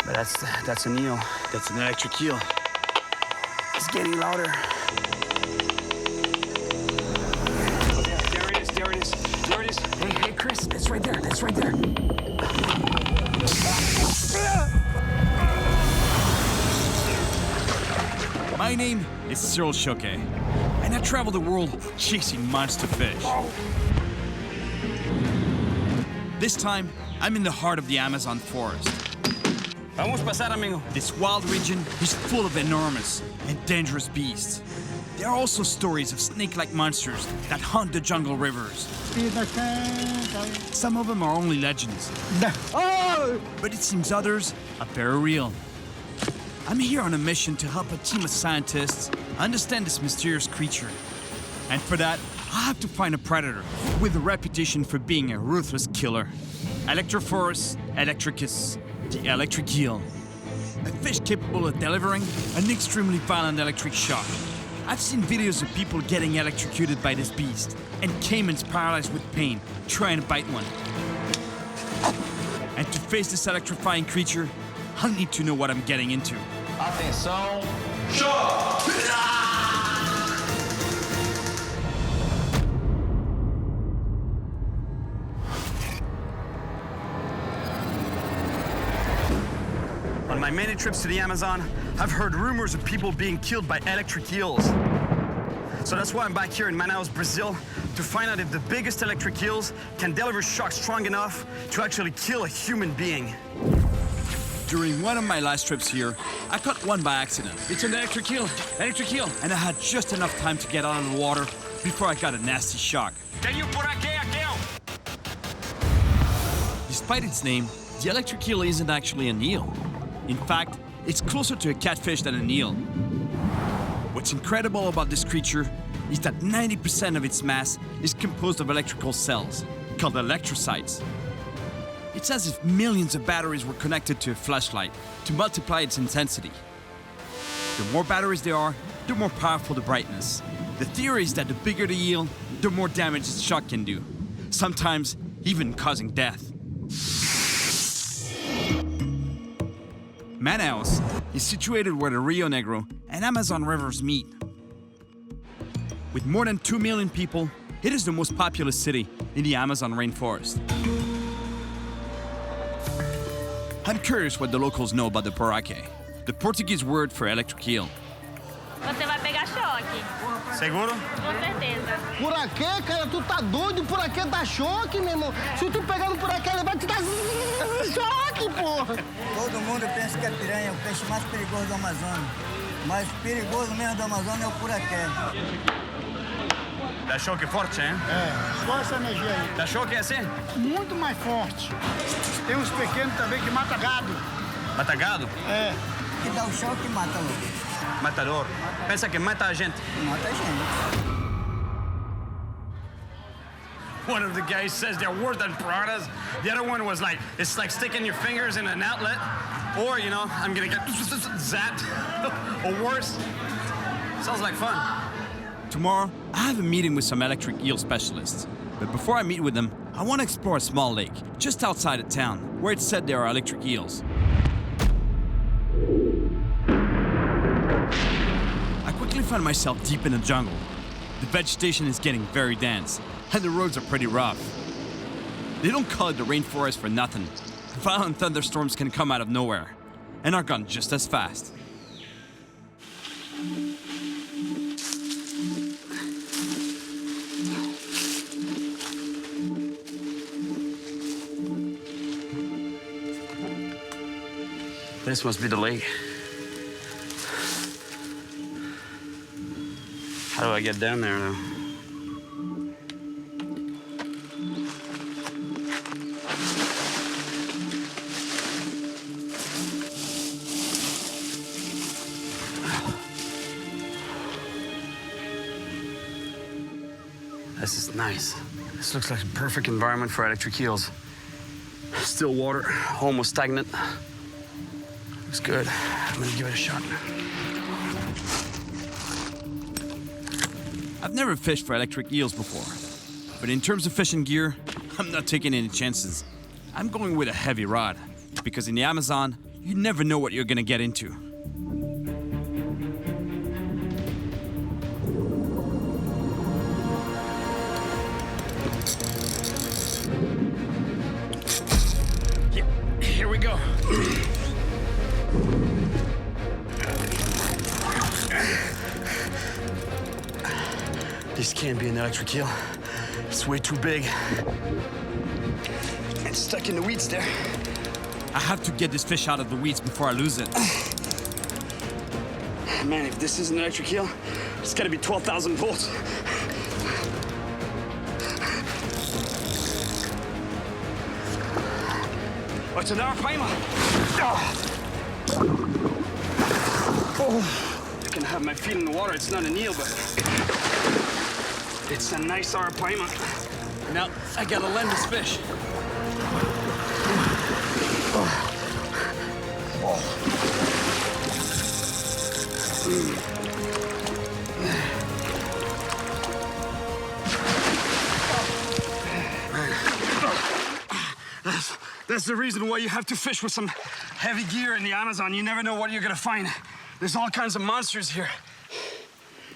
But that's an eel. That's an electric eel. It's getting louder. There it is, there it is, there it is. Hey, Chris, it's right there. It's right there. My name is Cyril Chauquet, and I travel the world chasing monster fish. This time, I'm in the heart of the Amazon forest. Vamos pasar, amigo. This wild region is full of enormous and dangerous beasts. There are also stories of snake-like monsters that haunt the jungle rivers. Some of them are only legends, but it seems others are very real. I'm here on a mission to help a team of scientists understand this mysterious creature. And for that, I have to find a predator with a reputation for being a ruthless killer. Electrophorus electricus, the electric eel. A fish capable of delivering an extremely violent electric shock. I've seen videos of people getting electrocuted by this beast, and caimans paralyzed with pain, trying to bite one. And to face this electrifying creature, I need to know what I'm getting into. Atenção, show! On my many trips to the Amazon, I've heard rumors of people being killed by electric eels. So that's why I'm back here in Manaus, Brazil, to find out if the biggest electric eels can deliver shocks strong enough to actually kill a human being. During one of my last trips here, I caught one by accident. It's an electric eel, And I had just enough time to get out of the water before I got a nasty shock. Despite its name, the electric eel isn't actually an eel. In fact, it's closer to a catfish than an eel. What's incredible about this creature is that 90% of its mass is composed of electrical cells, called electrocytes. It's as if millions of batteries were connected to a flashlight to multiply its intensity. The more batteries there are, the more powerful the brightness. The theory is that the bigger the eel, the more damage its shock can do, sometimes even causing death. Manaus is situated where the Rio Negro and Amazon rivers meet. With more than 2 million people, it is the most populous city in the Amazon rainforest. I'm curious what the locals know about the poraque, the Portuguese word for electric eel. Você vai pegar choque. Seguro? Com certeza. Poraquê, cara? Tu tá doido? Poraquê dá choque, meu irmão. Se tu pegar no poraquê, ele vai te dar choque, porra. Todo mundo pensa que a piranha é o peixe mais perigoso do Amazonas. Mas perigoso mesmo do Amazonas é o poraquê. Dá choque forte, hein? É, só essa energia aí. Dá choque assim? Muito mais forte. Tem uns pequenos também que mata gado. Mata gado? É. Que dá o choque e mata logo. Matador. Pensa que mata a gente. Mata a gente. One of the guys says they're worse than piranhas. The other one was like, it's like sticking your fingers in an outlet. Or, you know, I'm gonna get zapped. Or worse. Sounds like fun. Tomorrow, I have a meeting with some electric eel specialists. But before I meet with them, I want to explore a small lake just outside of town, where it's said there are electric eels. I quickly find myself deep in the jungle. The vegetation is getting very dense, and the roads are pretty rough. They don't call it the rainforest for nothing. Violent thunderstorms can come out of nowhere, and are gone just as fast. This must be the lake. How do I get down there now? This is nice. This looks like a perfect environment for electric eels. Still water, almost stagnant. Looks good. I'm gonna give it a shot. I've never fished for electric eels before, but in terms of fishing gear, I'm not taking any chances. I'm going with a heavy rod, because in the Amazon, you never know what you're gonna get into. This can't be an electric eel. It's way too big. It's stuck in the weeds there. I have to get this fish out of the weeds before I lose it. Man, if this is an electric eel, it's gotta be 12,000 volts. Oh, it's an arapaima. Oh, I can have my feet in the water. It's not an eel, but it's a nice arapaima. Now, I gotta land this fish. That's the reason why you have to fish with some heavy gear in the Amazon. You never know what you're gonna find. There's all kinds of monsters here.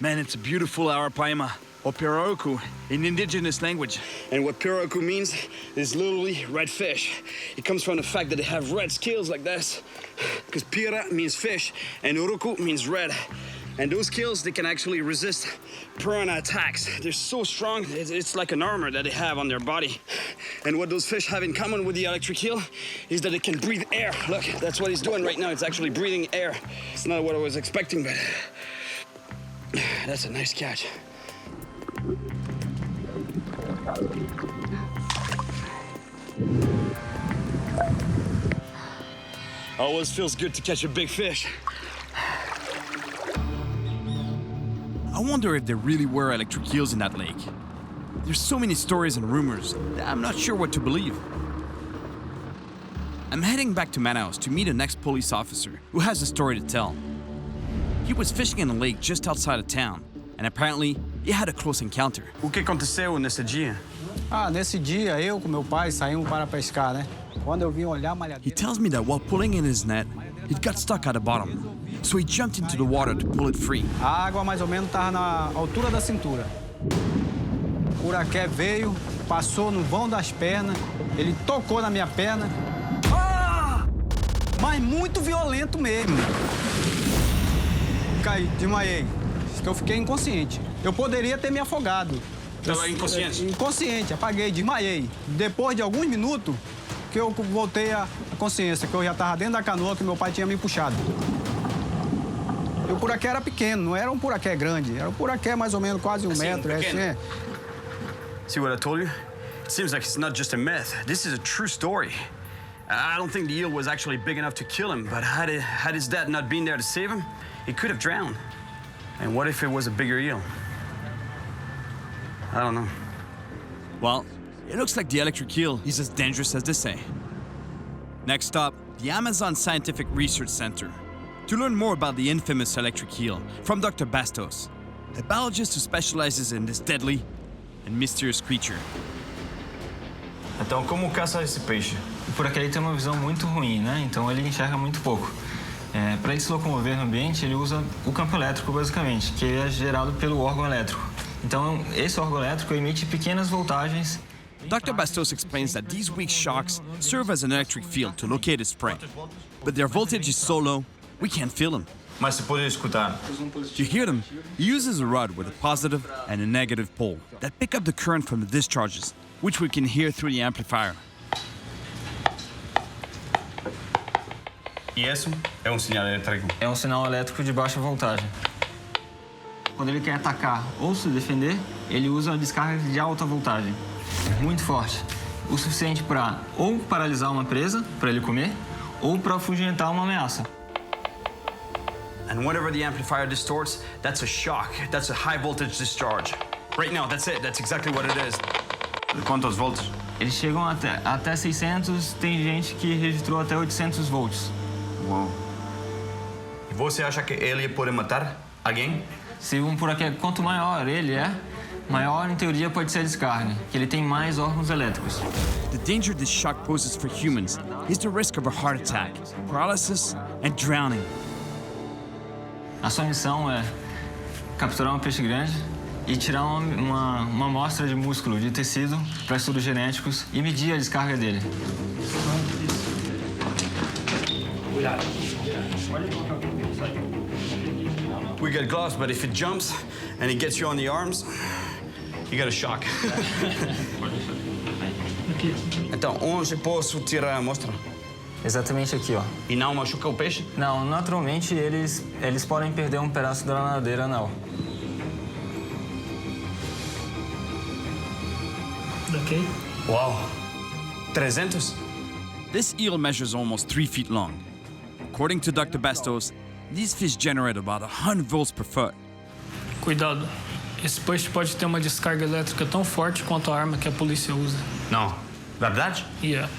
Man, it's a beautiful arapaima, or piraoku, in indigenous language. And what piraoku means is literally red fish. It comes from the fact that they have red scales like this. Because pira means fish, and uruku means red. And those scales, they can actually resist piranha attacks. They're so strong, it's like an armor that they have on their body. And what those fish have in common with the electric eel is that it can breathe air. Look, that's what he's doing right now. It's actually breathing air. It's not what I was expecting, but that's a nice catch. Always feels good to catch a big fish. I wonder if there really were electric eels in that lake. There's so many stories and rumors that I'm not sure what to believe. I'm heading back to Manaus to meet an ex-police officer who has a story to tell. He was fishing in a lake just outside of town, and apparently he had a close encounter. O que aconteceu nesse dia? Nesse dia eu com meu pai saímos para pescar, né? Quando eu vim olhar a malhadeira. He tells me that while pulling in his net, it got stuck at the bottom. So he jumped into the water to pull it free. A água mais ou menos estava na altura da cintura. O curaqué veio, passou no vão das pernas, ele tocou na minha perna. Mas muito violento mesmo. Caí, desmaiei. Eu fiquei inconsciente. Eu poderia ter me afogado. Estava inconsciente? Inconsciente, apaguei, desmaiei. Depois de alguns minutos, que eu voltei à consciência, que eu já estava dentro da canoa que meu pai tinha me puxado. E o puraqué era pequeno, não era um puraqué grande, era um puraqué mais ou menos quase um metro. Assim. See what I told you? It seems like it's not just a myth. This is a true story. I don't think the eel was actually big enough to kill him, but had his dad not been there to save him, he could have drowned. And what if it was a bigger eel? I don't know. Well, it looks like the electric eel is as dangerous as they say. Next stop, the Amazon Scientific Research Center. To learn more about the infamous electric eel from Dr. Bastos, a biologist who specializes in this deadly and mysterious creature. Então, como caça esse peixe? Por aqui ele tem uma visão muito ruim, né? Então ele enxerga muito pouco. Para ele se locomover no ambiente, ele usa o campo elétrico, basicamente, que é gerado pelo órgão elétrico. Então, esse órgão elétrico emite pequenas voltagens. Dr. Bastos explains that these weak shocks serve as an electric field to locate its prey. But their voltage is so low, we can't feel them. Mas se pode escutar. To hear them, he uses a rod with a positive and a negative pole that pick up the current from the discharges, which we can hear through the amplifier. E isso é sinal elétrico? É sinal elétrico de baixa voltagem. Quando ele quer atacar ou se defender, ele usa uma descarga de alta voltagem, muito forte, o suficiente para ou paralisar uma presa, para ele comer, ou para afugentar uma ameaça. And whatever the amplifier distorts, that's a shock. That's a high voltage discharge. Right now, that's it. That's exactly what it is. Quantos volts? Eles chegam até 600, tem gente que registrou até 800 volts. Uau. E você acha que ele pode matar alguém? Se por aqui, quanto maior ele é, maior em teoria pode ser a descarga, que ele tem mais órgãos elétricos. The danger this shock poses for humans is the risk of a heart attack, paralysis, and drowning. A sua missão é capturar um peixe grande e tirar uma amostra de músculo, de tecido, para estudos genéticos e medir a descarga dele. We get gloves, but if it jumps and it gets you on the arms, You got a shock. Então, onde posso tirar a amostra? Exatamente aqui, ó. E não machuca o peixe? Não, naturalmente eles podem perder um pedaço da nadadeira, não. Okay. Wow. 300? This eel measures almost 3 feet long. According to Dr. Bastos, these fish generate about 100 volts per foot. Cuidado. Esse peixe pode ter uma descarga elétrica tão forte quanto a arma que a polícia usa. Não. Verdade? Yeah.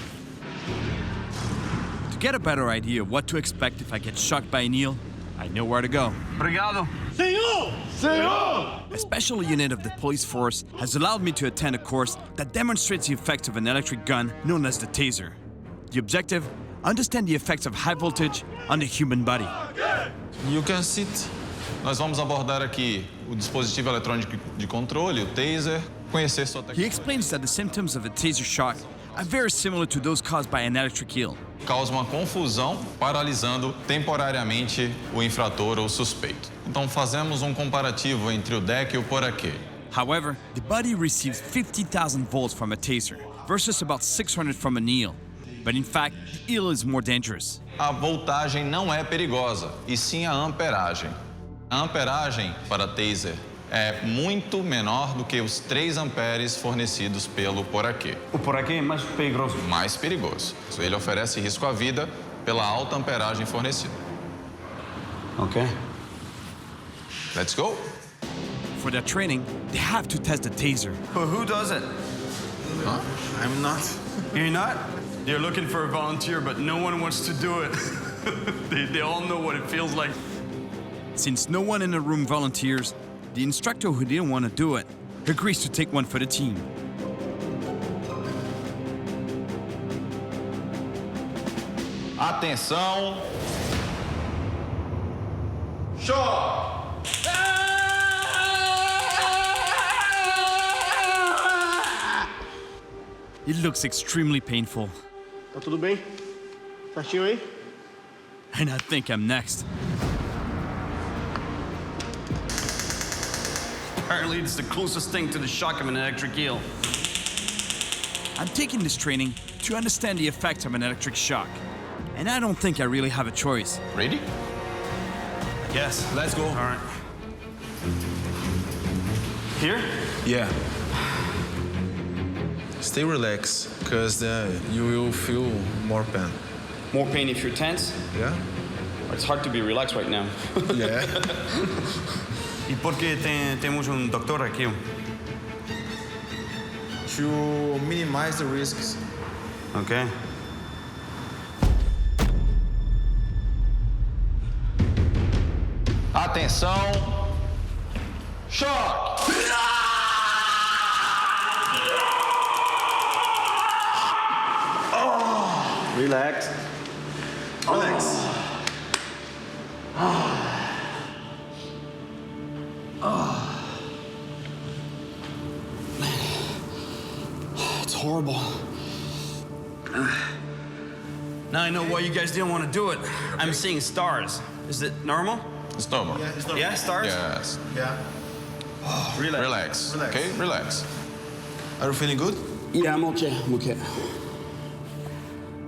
To get a better idea of what to expect if I get shocked by an eel, I know where to go. Obrigado. Senhor! Senhor! A special unit of the police force has allowed me to attend a course that demonstrates the effects of an electric gun known as the taser. The objective? Understand the effects of high voltage on the human body. You can sit. Nós vamos abordar aqui o dispositivo eletrônico de controle, o taser, conhecer sua He técnica. explains that the symptoms of a taser shock are very similar to those caused by an electric eel. Causa uma confusão, paralisando temporariamente o infrator ou suspeito. Então fazemos um comparativo entre o deck e o poraquê. However, the body receives 50,000 volts from a taser versus about 600 from an eel. But in fact, the eel is more dangerous. A voltagem não é perigosa, e sim a amperagem. A amperagem para taser é muito menor do que os 3 amperes fornecidos pelo poraquê. O poraquê é mais perigoso? Mais perigoso. Ele oferece risco à vida pela alta amperagem fornecida. Okay. Let's go. For their training, they have to test the taser. But who does it? Huh? I'm not. You're not? They're looking for a volunteer, but no one wants to do it. they all know what it feels like. Since no one in the room volunteers, the instructor who didn't want to do it agrees to take one for the team. Atenção. Show! It looks extremely painful. Tá tudo bem? Certinho aí? And I think I'm next. Apparently, it's the closest thing to the shock of an electric eel. I'm taking this training to understand the effects of an electric shock. And I don't think I really have a choice. Ready? Yes. Let's go. All right. Here? Yeah. Stay relaxed, because you will feel more pain. More pain if you're tense? Yeah? It's hard to be relaxed right now. Yeah. ¿Y por qué temos doctor aqui? To minimize the risks. Okay. Atenção. Choque! Relax. Relax. It's horrible. Now I know why you guys didn't want to do it. I'm seeing stars. Is it normal? It's normal. Yeah, it's normal. Yeah, stars? Yes. Yeah. Relax. Relax. Okay, relax. Are you feeling good? Yeah, I'm okay. I'm okay.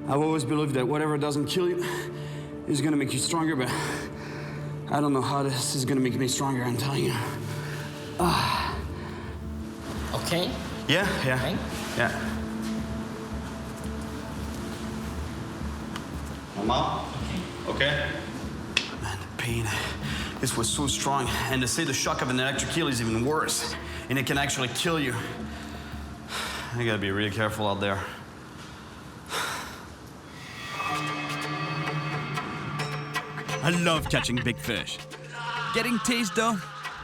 I've always believed that whatever doesn't kill you is gonna make you stronger, but I don't know how this is gonna make me stronger, I'm telling you. Okay? Yeah. Okay. Yeah. Mama? Okay? Man, the pain. This was so strong. And to say the shock of an electric eel is even worse. And it can actually kill you. I gotta be really careful out there. I love catching big fish. Getting tased though,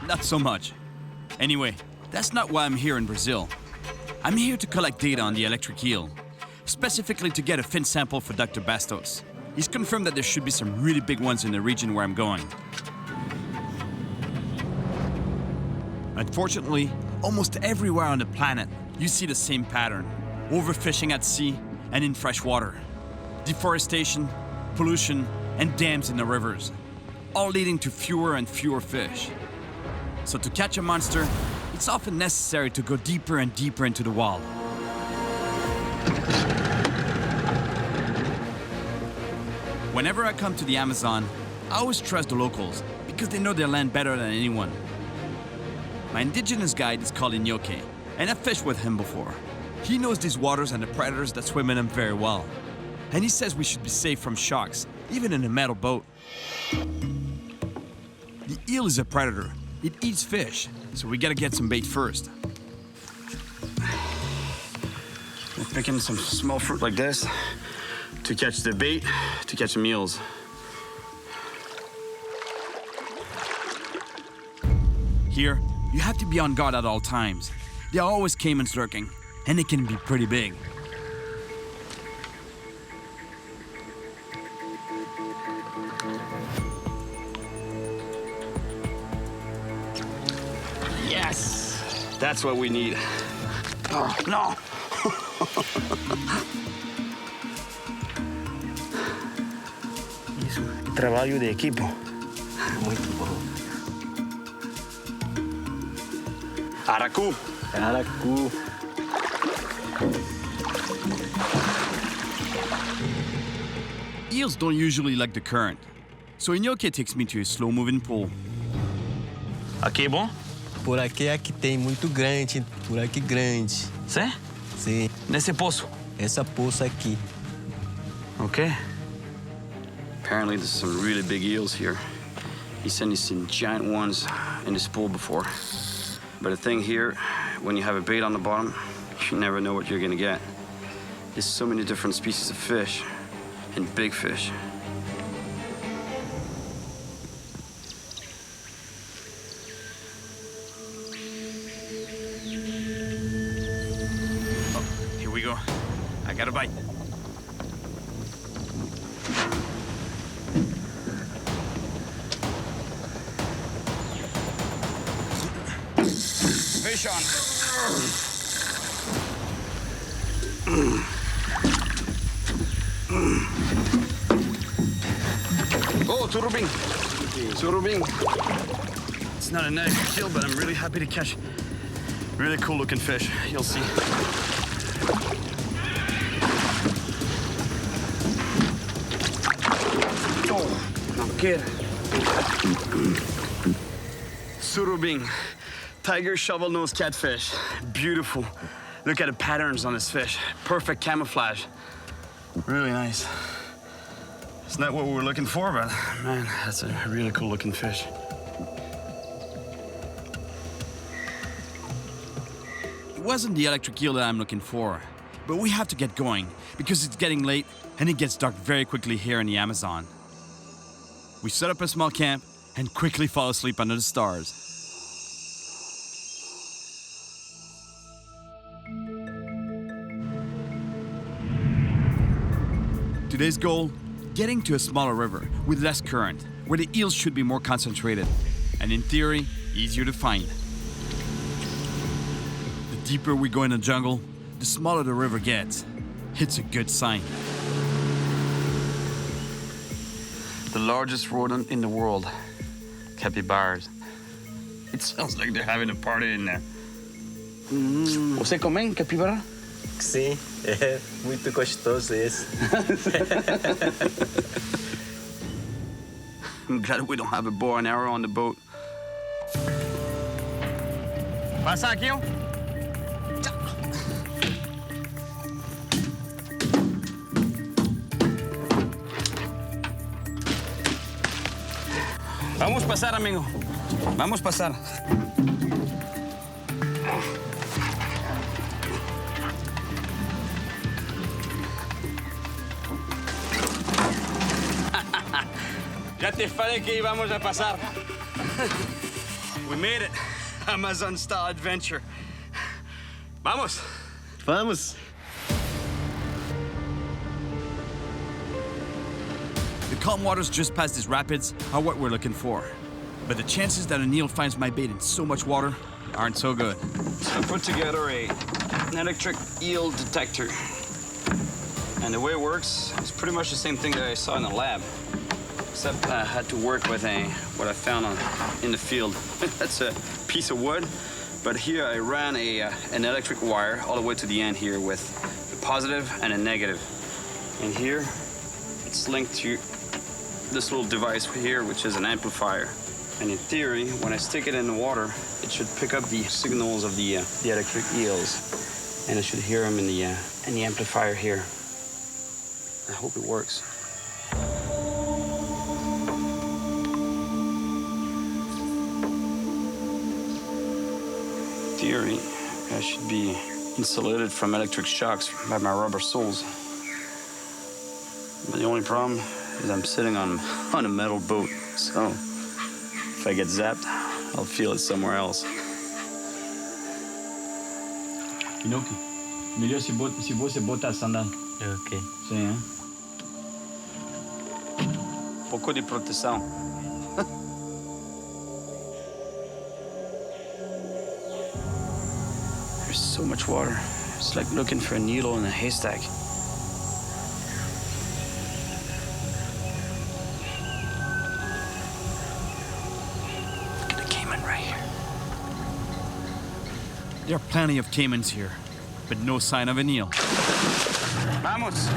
not so much. Anyway, that's not why I'm here in Brazil. I'm here to collect data on the electric eel, specifically to get a fin sample for Dr. Bastos. He's confirmed that there should be some really big ones in the region where I'm going. Unfortunately, almost everywhere on the planet, you see the same pattern. Overfishing at sea and in fresh water. Deforestation, pollution, and dams in the rivers, all leading to fewer and fewer fish. So to catch a monster, it's often necessary to go deeper and deeper into the wild. Whenever I come to the Amazon, I always trust the locals because they know their land better than anyone. My indigenous guide is called Chauquet, and I've fished with him before. He knows these waters and the predators that swim in them very well. And he says we should be safe from sharks, even in a metal boat. The eel is a predator. It eats fish, so we gotta get some bait first. We're picking some small fruit like this to catch the bait, to catch some eels. Here, you have to be on guard at all times. There are always caimans lurking, and they can be pretty big. Yes! That's what we need. Oh, no! Es un trabajo de equipo. Muito bom. Aracu. Aracu. Eels don't usually like the current, so Chauquet takes me to a slow-moving pool. Aqui é bom? Por aqui é que tem muito grande, por aqui grande. Sim? Sim. Nesse poço? Essa poça aqui. Okay. Apparently there's some really big eels here. He said he's seen giant ones in this pool before. But the thing here, when you have a bait on the bottom, you never know what you're gonna get. There's so many different species of fish and big fish. Oh, here we go. I got a bite. Fish on. Oh, surubi. Surubi. It's not a nice kill, but I'm really happy to catch really cool looking fish. You'll see. Oh, no kid. Surubi. Tiger shovel-nosed catfish. Beautiful. Look at the patterns on this fish. Perfect camouflage. Really nice. It's not what we were looking for, but man, that's a really cool looking fish. It wasn't the electric eel that I'm looking for, but we have to get going because it's getting late and it gets dark very quickly here in the Amazon. We set up a small camp and quickly fall asleep under the stars. Today's goal, getting to a smaller river with less current, where the eels should be more concentrated, and in theory, easier to find. The deeper we go in the jungle, the smaller the river gets. It's a good sign. The largest rodent in the world, capybaras. It sounds like they're having a party in there. ¿Você come capibara? Sim, é muito gostoso esse. I'm glad we don't have a bow and arrow on the boat. Passa aqui, ó. Vamos pasar, amigo. Vamos pasar. Ya te falei que íbamos a pasar. We made it. Amazon-style adventure. Vamos. Vamos. The calm waters just past these rapids are what we're looking for. But the chances that an eel finds my bait in so much water aren't so good. So I put together an electric eel detector. And the way it works is pretty much the same thing that I saw in the lab. Except I had to work with what I found in the field. That's a piece of wood, But here I ran an electric wire all the way to the end here with a positive and a negative. And here it's linked to this little device here, which is an amplifier. And in theory, when I stick it in the water, it should pick up the signals of the electric eels. And I should hear them in the amplifier here. I hope it works. In theory, I should be insulated from electric shocks by my rubber soles. But the only problem is I'm sitting on a metal boat, so if I get zapped, I'll feel it somewhere else. Inoki, melhor se você botar sandália. Ok. Sim, hein? Pouco de proteção. There's so much water. It's like looking for a needle in a haystack. There are plenty of caimans here, but no sign of an eel. Vamos!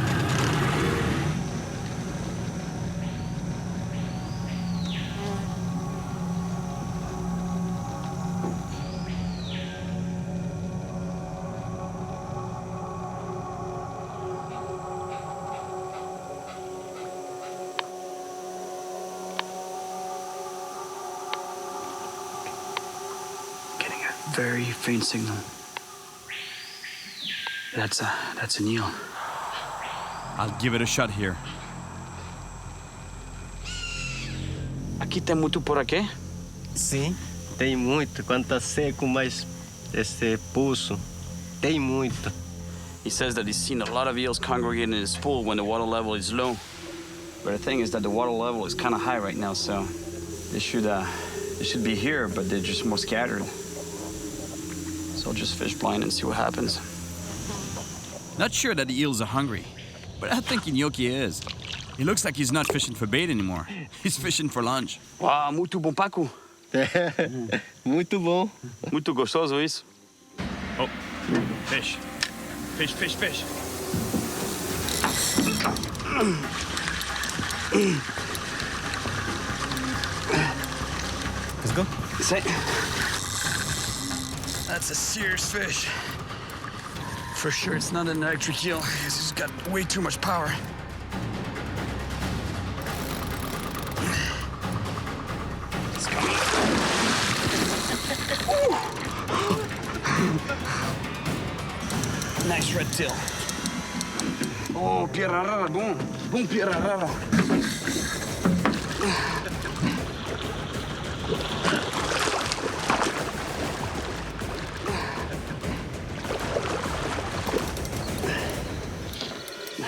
Very faint signal. That's an eel. I'll give it a shot here. Aqui tem muito por aqui? Sim, tem muito. Quando tá seco, mais pulso, tem muito. He says that he's seen a lot of eels congregating in his pool when the water level is low. But the thing is that the water level is kind of high right now, so they should be here, but they're just more scattered. So I'll just fish blind and see what happens. Not sure that the eels are hungry, but I think Inoki is. He looks like he's not fishing for bait anymore. He's fishing for lunch. Wow, muito bom, Paco. Muito bom. Muito gostoso isso. Oh, fish. Fish, fish, fish. Let's go. Say. That's a serious fish. For sure, it's not an electric eel. It's just got way too much power. Let's go. Nice red tail. Oh, piranha, bom. Bom piranha.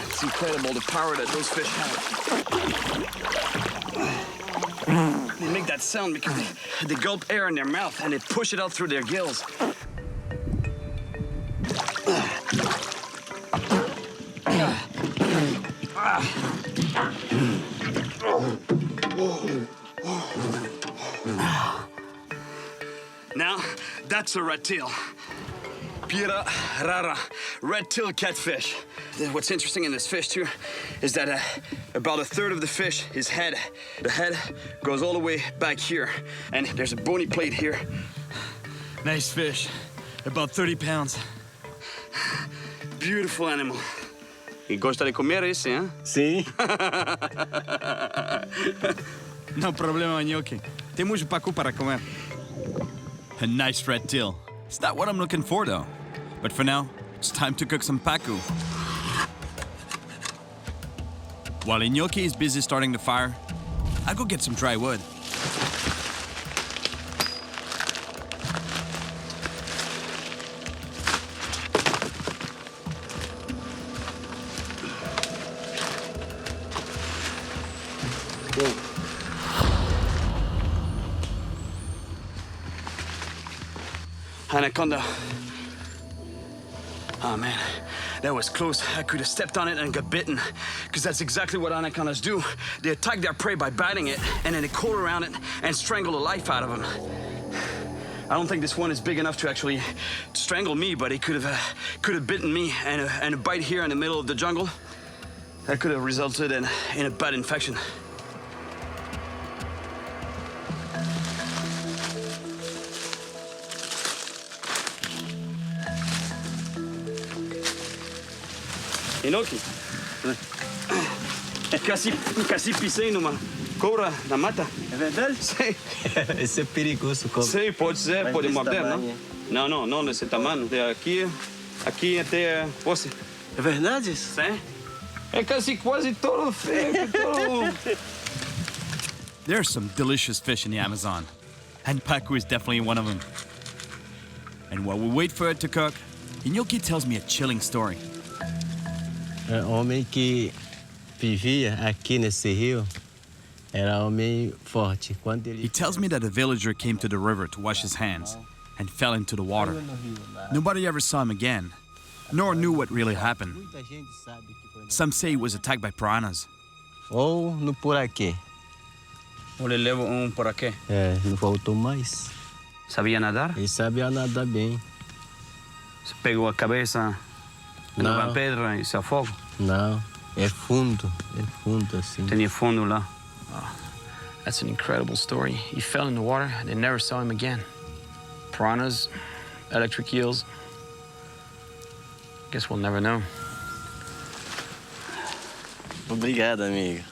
It's incredible the power that those fish have. They make that sound because they gulp air in their mouth and they push it out through their gills. Now, that's a red tail. Piranha, red-tailed catfish. What's interesting in this fish, too, is that about a third of the fish, the head goes all the way back here, and there's a bony plate here. Nice fish, about 30 pounds. Beautiful animal. E gosta de comer esse, hein? Sim. No problema, Inoki. Temos pacu para comer. A nice red tail. It's not what I'm looking for, though. But for now, it's time to cook some pacu. While Inoki is busy starting the fire, I'll go get some dry wood. Anaconda. Oh man, that was close. I could have stepped on it and got bitten, because that's exactly what anacondas do. They attack their prey by biting it, and then they coil around it and strangle the life out of them. I don't think this one is big enough to actually strangle me, but it could have bitten me, and a bite here in the middle of the jungle, that could have resulted in a bad infection. Inoki, casi pisei numa cobra na mata. É verdade? Sei. Esse é perigoso, cobra. Sei, pode ser, Mas pode desse morder, tamanho, não? Não desse tamanho. Aqui até você. É verdade? Sim. É quase todo feio, todo... There are some delicious fish in the Amazon, and pacu is definitely one of them. And while we wait for it to cook, Inoki tells me a chilling story. O homem que vivia aqui nesse rio era homem forte. Quando ele... He tells me that a villager came to the river to wash his hands and fell into the water. Nobody ever saw him again, nor knew what really happened. Some say he was attacked by piranhas. Ou no poraquê. Ou ele levou poraquê. É, não voltou mais. Sabia nadar? Ele sabia nadar bem. Você pegou a cabeça numa pedra e se afogou? Não, é fundo assim. Tinha fundo lá. Oh, that's an incredible story. He fell in the water and they never saw him again. Piranhas, electric eels. Guess we'll never know. Obrigado, amigo.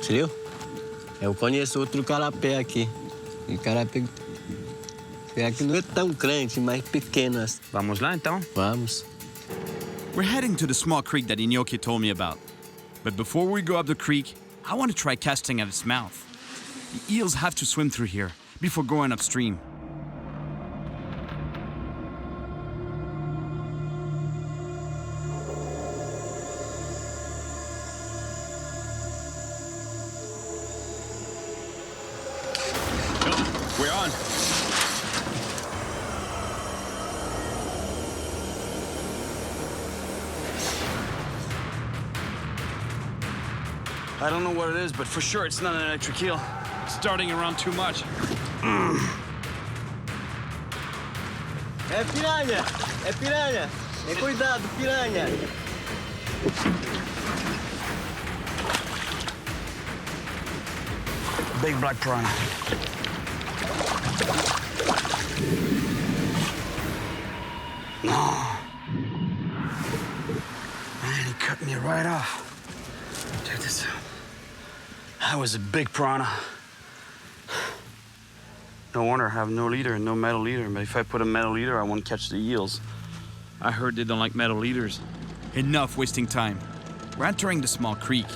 Cyril, eu conheço outro carapé aqui. E carapé aqui não é tão grande, mas pequeno. Vamos lá, então? Vamos. We're heading to the small creek that Inoki told me about. But before we go up the creek, I want to try casting at its mouth. The eels have to swim through here before going upstream. We're on. I don't know what it is, but for sure it's not an electric eel. It's starting around too much. É piranha! É piranha! É cuidado, piranha! Big black piranha. No. Man, he cut me right off. Check this out. That was a big piranha. No wonder I have no leader, no metal leader. But if I put a metal leader, I won't catch the eels. I heard they don't like metal leaders. Enough wasting time. We're entering the small creek.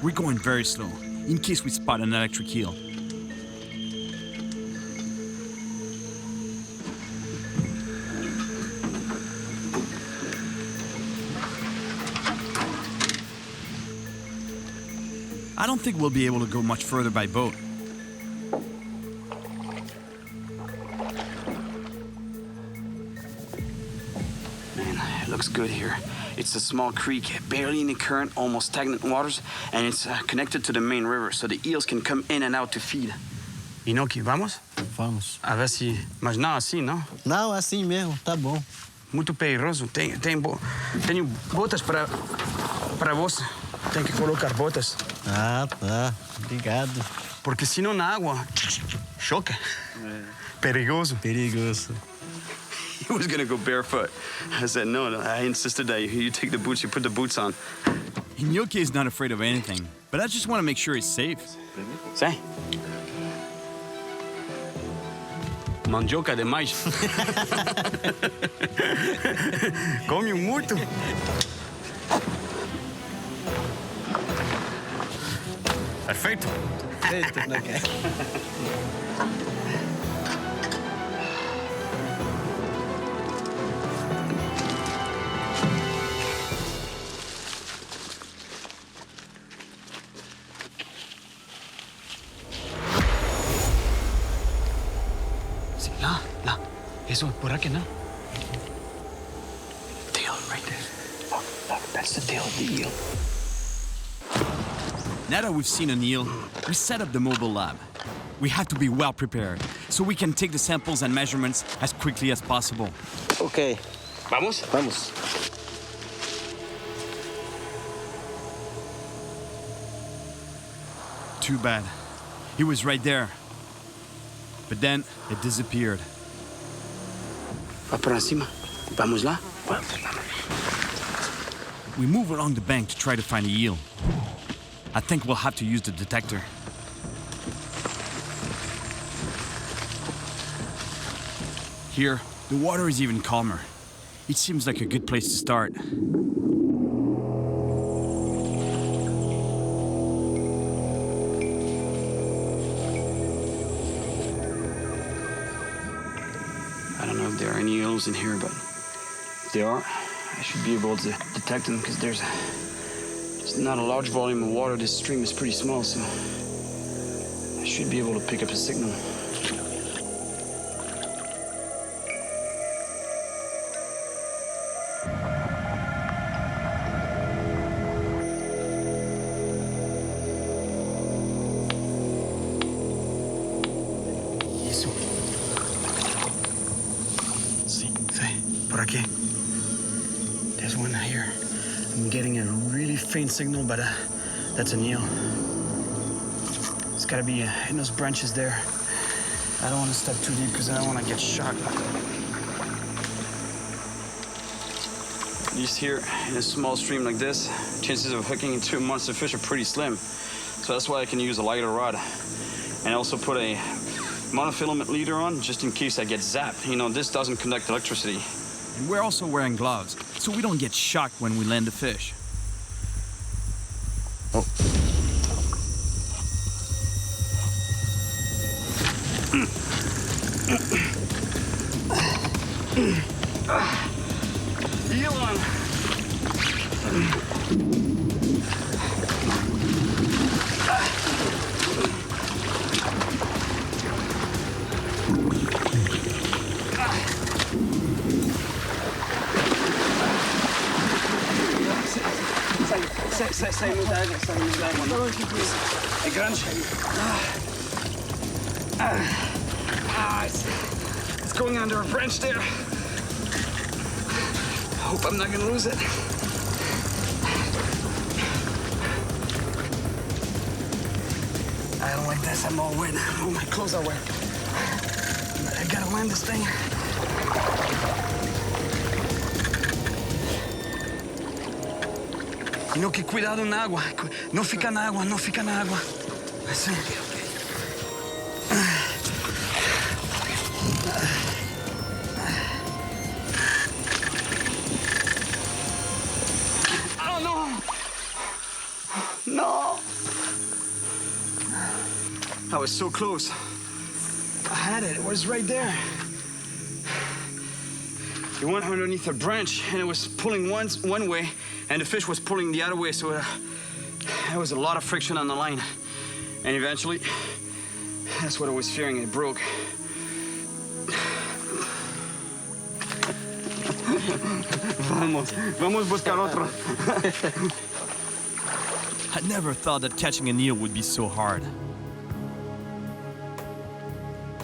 We're going very slow, in case we spot an electric eel. I don't think we'll be able to go much further by boat. Man, it looks good here. It's a small creek, barely any current, almost stagnant waters, and it's connected to the main river, so the eels can come in and out to feed. Inoki, vamos? Vamos. A ver se... Mas não assim, não? Não, assim mesmo, tá bom. Muito perigoso. Tenho botas para você. Tem que colocar botas. Ah, tá. Obrigado. Porque senão na água... Choca. Perigoso. Perigoso. He was gonna go barefoot. I said, no, I insisted that you take the boots, you put the boots on. Inoki is not afraid of anything, but I just want to make sure he's safe. Sim. Mandioca demais. Come muito. Perfeito. Perfeito, né, cara? Sí, lá. Eso, por aquí, no? Tail right there. Look, that's the tail of the eel. Now that we've seen an eel, we set up the mobile lab. We have to be well prepared, so we can take the samples and measurements as quickly as possible. Okay. Vamos? Vamos. Too bad. He was right there. But then it disappeared. Va para encima. Vamos lá. We move along the bank to try to find a eel. I think we'll have to use the detector. Here, the water is even calmer. It seems like a good place to start. I don't know if there are any eels in here, but if there are, I should be able to detect them because there's not a large volume of water. This stream is pretty small, so I should be able to pick up a signal. Por aquí. There's one here. I'm getting a really faint signal, but that's an eel. It's gotta be in those branches there. I don't want to step too deep because I don't want to get shocked. At least here, in a small stream like this, chances of hooking into a monster fish are pretty slim. So that's why I can use a lighter rod. And also put a monofilament leader on, just in case I get zapped. You know, this doesn't conduct electricity. And we're also wearing gloves, so we don't get shocked when we land the fish. Oh. Eel on. Sai muita água. É grande. It's going under a branch there. I hope I'm not gonna lose it. I don't like this. I'm all wet. All my clothes are wet. I gotta land this thing. No, que cuidado na água. Não fica na água, não fica na água. Assim. Oh, no! No! I was so close. I had it. It was right there. It went underneath a branch, and it was pulling one way, and the fish was pulling the other way, so there was a lot of friction on the line. And eventually, that's what I was fearing, it broke. Vamos buscar otro. I never thought that catching an eel would be so hard.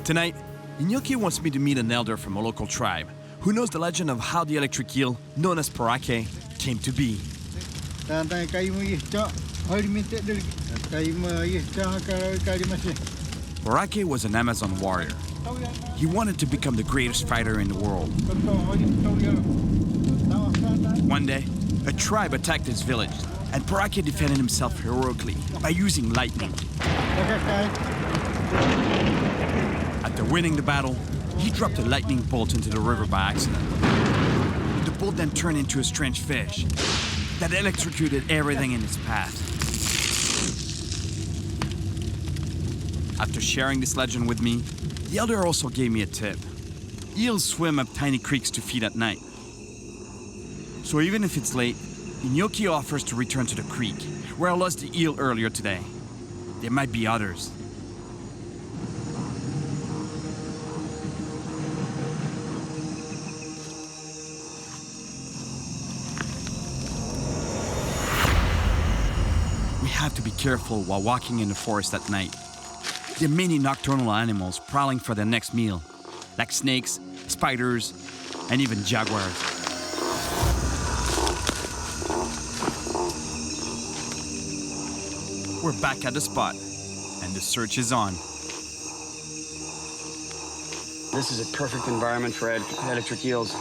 Tonight, Iñaki wants me to meet an elder from a local tribe who knows the legend of how the electric eel, known as Parana, came to be. Parana was an Amazon warrior. He wanted to become the greatest fighter in the world. One day, a tribe attacked his village, and Parana defended himself heroically by using lightning. After winning the battle, he dropped a lightning bolt into the river by accident. The bolt then turned into a strange fish that electrocuted everything in its path. After sharing this legend with me, the elder also gave me a tip. Eels swim up tiny creeks to feed at night. So even if it's late, Iñaki offers to return to the creek, where I lost the eel earlier today. There might be others. We have to be careful while walking in the forest at night. There are many nocturnal animals prowling for their next meal, like snakes, spiders, and even jaguars. We're back at the spot, and the search is on. This is a perfect environment for electric eels,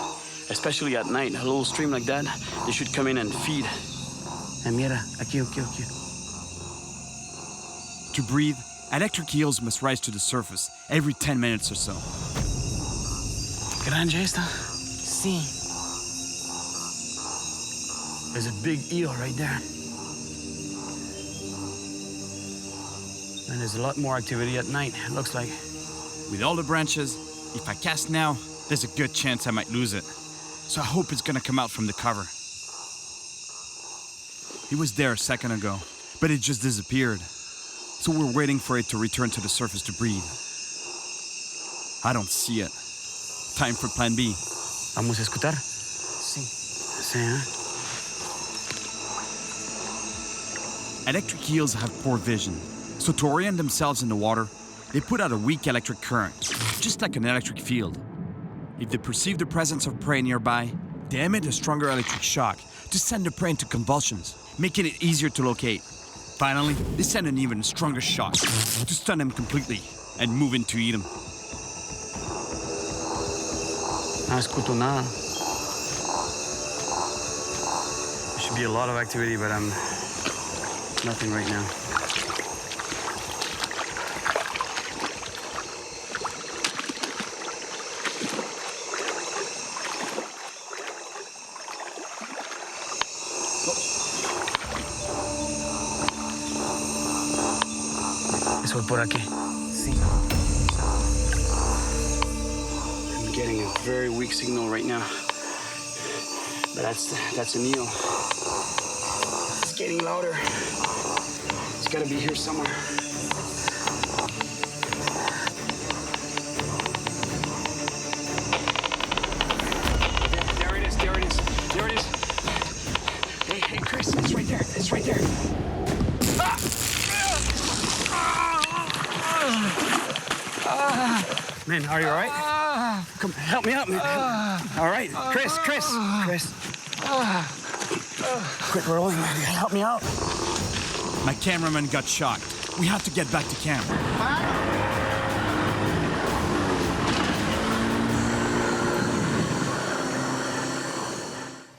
especially at night. A little stream like that, they should come in and feed. Mira, aquí. To breathe, electric eels must rise to the surface every 10 minutes or so. Grande esta? Sí. There's a big eel right there. And there's a lot more activity at night, it looks like. With all the branches, if I cast now, there's a good chance I might lose it. So I hope it's gonna come out from the cover. It was there a second ago, but it just disappeared. So we're waiting for it to return to the surface to breathe. I don't see it. Time for plan B. Vamos a escuchar? Sí. Sí, huh? Electric eels have poor vision, so to orient themselves in the water, they put out a weak electric current, just like an electric field. If they perceive the presence of prey nearby, they emit a stronger electric shock to send the prey into convulsions, making it easier to locate. Finally, they send an even stronger shock to stun them completely and move in to eat them. No escucho nada. There should be a lot of activity, but nothing right now. Eso por aquí. Sí. I'm getting a very weak signal right now. But that's an eel. It's getting louder. It's gotta be here somewhere. There it is. Hey, Chris, it's right there. It's right there. Man, are you all right? Come, help me out, man. All right, Chris. Quit rolling, man. Help me out. My cameraman got shocked. We have to get back to camp.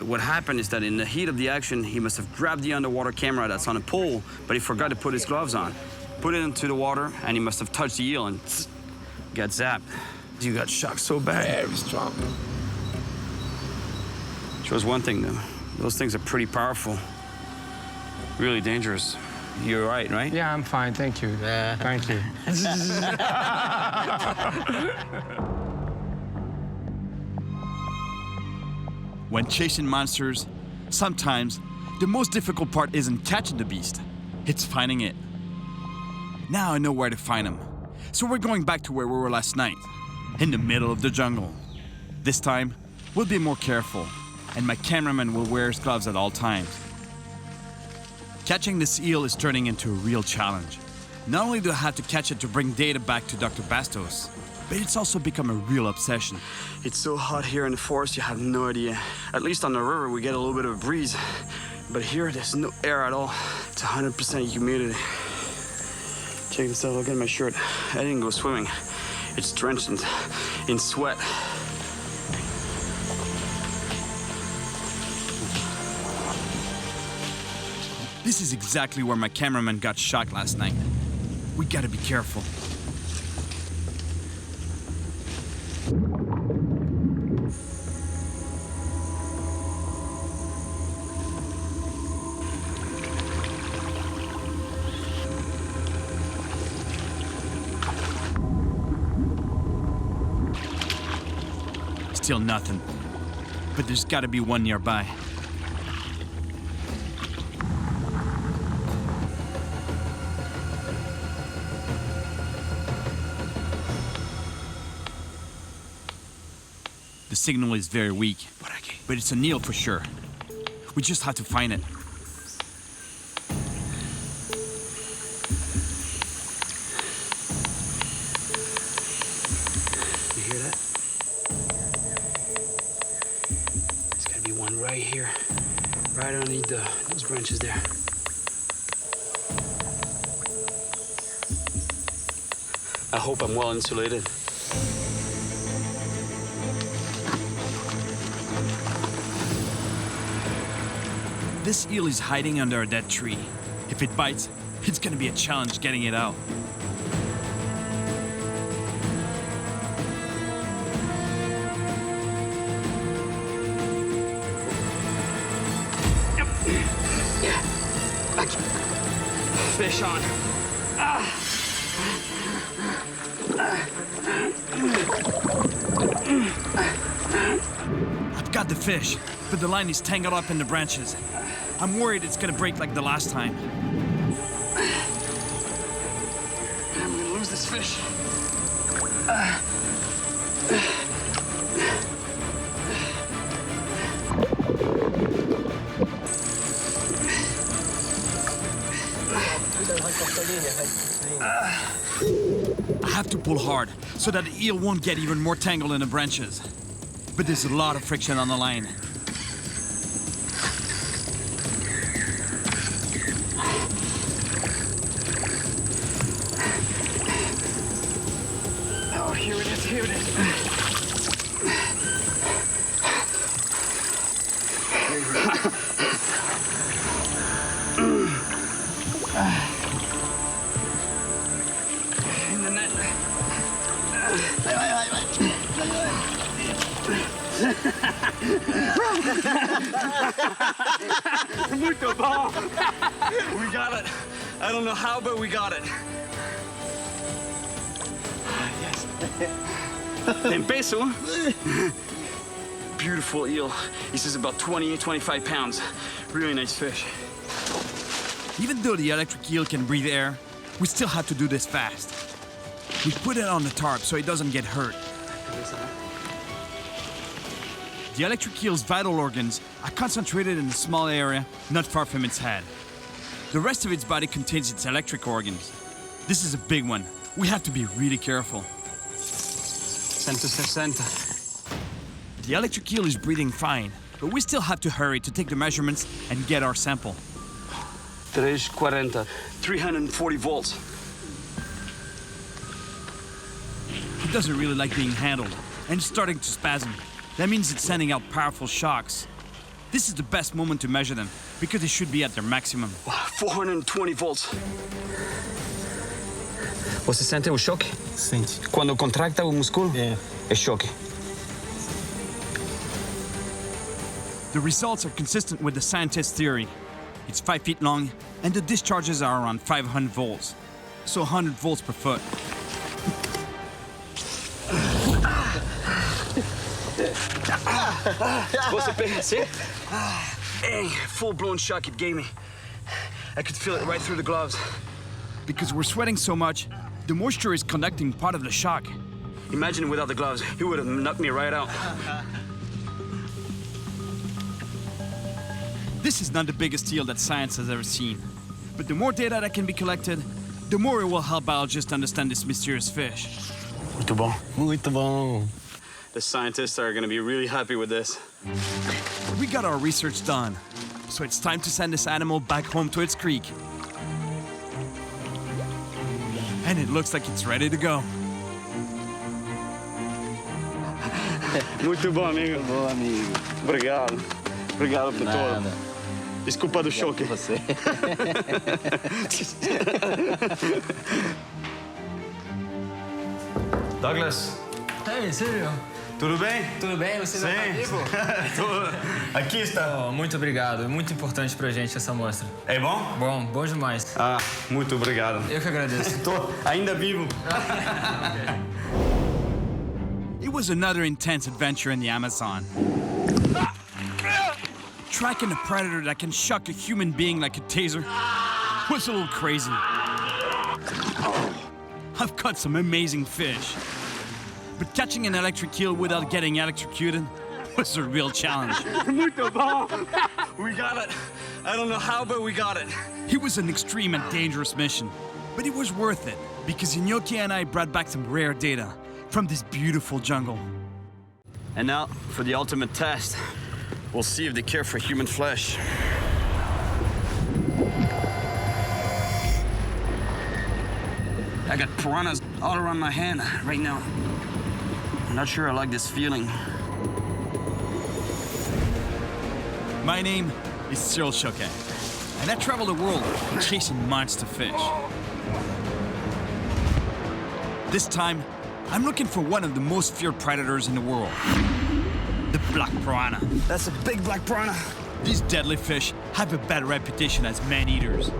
What happened is that in the heat of the action, he must have grabbed the underwater camera that's on a pole, but he forgot to put his gloves on. Put it into the water, and he must have touched the eel and got zapped. You got shocked so bad. Very strong. Shows one thing, though. Those things are pretty powerful. Really dangerous. You're all right? Yeah, I'm fine, thank you. Thank you. When chasing monsters, sometimes the most difficult part isn't catching the beast, it's finding it. Now I know where to find him. So we're going back to where we were last night, in the middle of the jungle. This time, we'll be more careful, and my cameraman will wear his gloves at all times. Catching this eel is turning into a real challenge. Not only do I have to catch it to bring data back to Dr. Bastos, but it's also become a real obsession. It's so hot here in the forest, you have no idea. At least on the river, we get a little bit of a breeze. But here, there's no air at all. It's 100% humidity. Check this out, look at my shirt. I didn't go swimming. It's drenched in sweat. This is exactly where my cameraman got shocked last night. We gotta be careful. Still nothing. But there's gotta be one nearby. The signal is very weak, but it's an eel for sure. We just have to find it. need those branches there. I hope I'm well insulated. This eel is hiding under a dead tree. If it bites, it's gonna be a challenge getting it out. Fish on. I've got the fish, but the line is tangled up in the branches. I'm worried it's gonna break like the last time. I'm gonna lose this fish. I have to pull hard so that the eel won't get even more tangled in the branches. But there's a lot of friction on the line. Oh, here it is, here it is. In the net. Muito bom. We got it. I don't know how, but we got it. Yes. Tem peso. Beautiful eel. He says about 20, 25 pounds. Really nice fish. Even though the electric eel can breathe air, we still have to do this fast. We put it on the tarp so it doesn't get hurt. The electric eel's vital organs are concentrated in a small area not far from its head. The rest of its body contains its electric organs. This is a big one. We have to be really careful. 160. The electric eel is breathing fine, but we still have to hurry to take the measurements and get our sample. 340. 340 volts. It doesn't really like being handled, and it's starting to spasm. That means it's sending out powerful shocks. This is the best moment to measure them, because they should be at their maximum. 420 volts. Você sente o choque? Sente. Quando contracta o músculo? É choque. The results are consistent with the scientist's theory. It's 5 feet long, and the discharges are around 500 volts. So 100 volts per foot. Você pega, see? Hey, full-blown shock it gave me. I could feel it right through the gloves. Because we're sweating so much, the moisture is conducting part of the shock. Imagine without the gloves, he would have knocked me right out. This is not the biggest eel that science has ever seen. But the more data that can be collected, the more it will help biologists understand this mysterious fish. Muito bom. Muito bom. The scientists are gonna be really happy with this. We got our research done, so it's time to send this animal back home to its creek. And it looks like it's ready to go. Muito bom, amigo. Bom, amigo. Obrigado. Obrigado por tudo. Desculpa do choque. Você. Douglas. Ei, Cyril. Tudo bem? Tudo bem? Você já tá vivo? Aqui está. Oh, muito obrigado. É muito importante pra gente essa mostra. É bom? Bom, bom demais. Ah, muito obrigado. Eu que agradeço. Tô ainda vivo. It was another intense adventure in the Amazon. Tracking a predator that can shock a human being like a taser was a little crazy. I've caught some amazing fish. But catching an electric eel without getting electrocuted was a real challenge. Muito bom. We got it. I don't know how, but we got it. It was an extreme and dangerous mission, but it was worth it because Inoki and I brought back some rare data from this beautiful jungle. And now for the ultimate test. We'll see if they care for human flesh. I got piranhas all around my hand right now. I'm not sure I like this feeling. My name is Cyril Chauquet, and I travel the world chasing monster fish. This time, I'm looking for one of the most feared predators in the world, the black piranha. That's a big black piranha. These deadly fish have a bad reputation as man-eaters,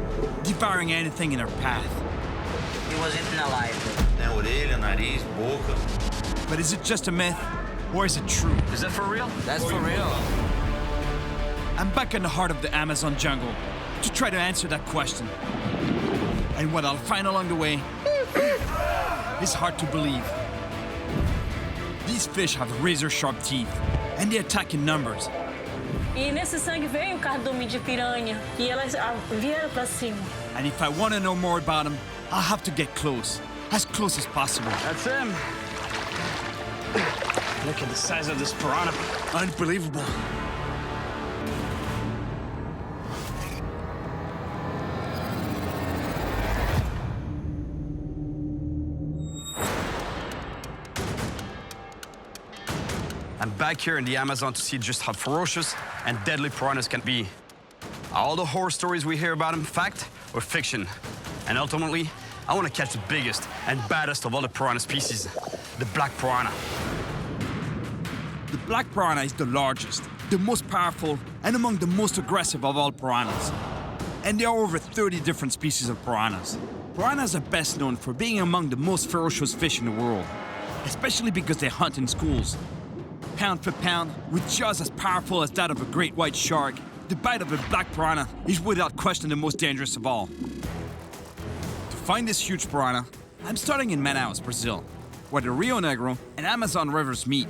devouring anything in their path. He was eaten alive. Orelha, nariz, boca. But is it just a myth, or is it true? Is that for real? That's for real. I'm back in the heart of the Amazon jungle to try to answer that question. And what I'll find along the way is hard to believe. These fish have razor-sharp teeth, and they attack in numbers. E nesse sangue veio o cardume de piranha e elas vieram para cima. And if I want to know more about them, I'll have to get close as possible. That's him. Look at the size of this piranha. Unbelievable. I'm back here in the Amazon to see just how ferocious and deadly piranhas can be. All the horror stories we hear about them, fact or fiction. And ultimately, I want to catch the biggest and baddest of all the piranha species, the black piranha. The black piranha is the largest, the most powerful, and among the most aggressive of all piranhas. And there are over 30 different species of piranhas. Piranhas are best known for being among the most ferocious fish in the world, especially because they hunt in schools. Pound for pound, with jaws as powerful as that of a great white shark, the bite of a black piranha is without question the most dangerous of all. To find this huge piranha, I'm starting in Manaus, Brazil, where the Rio Negro and Amazon rivers meet.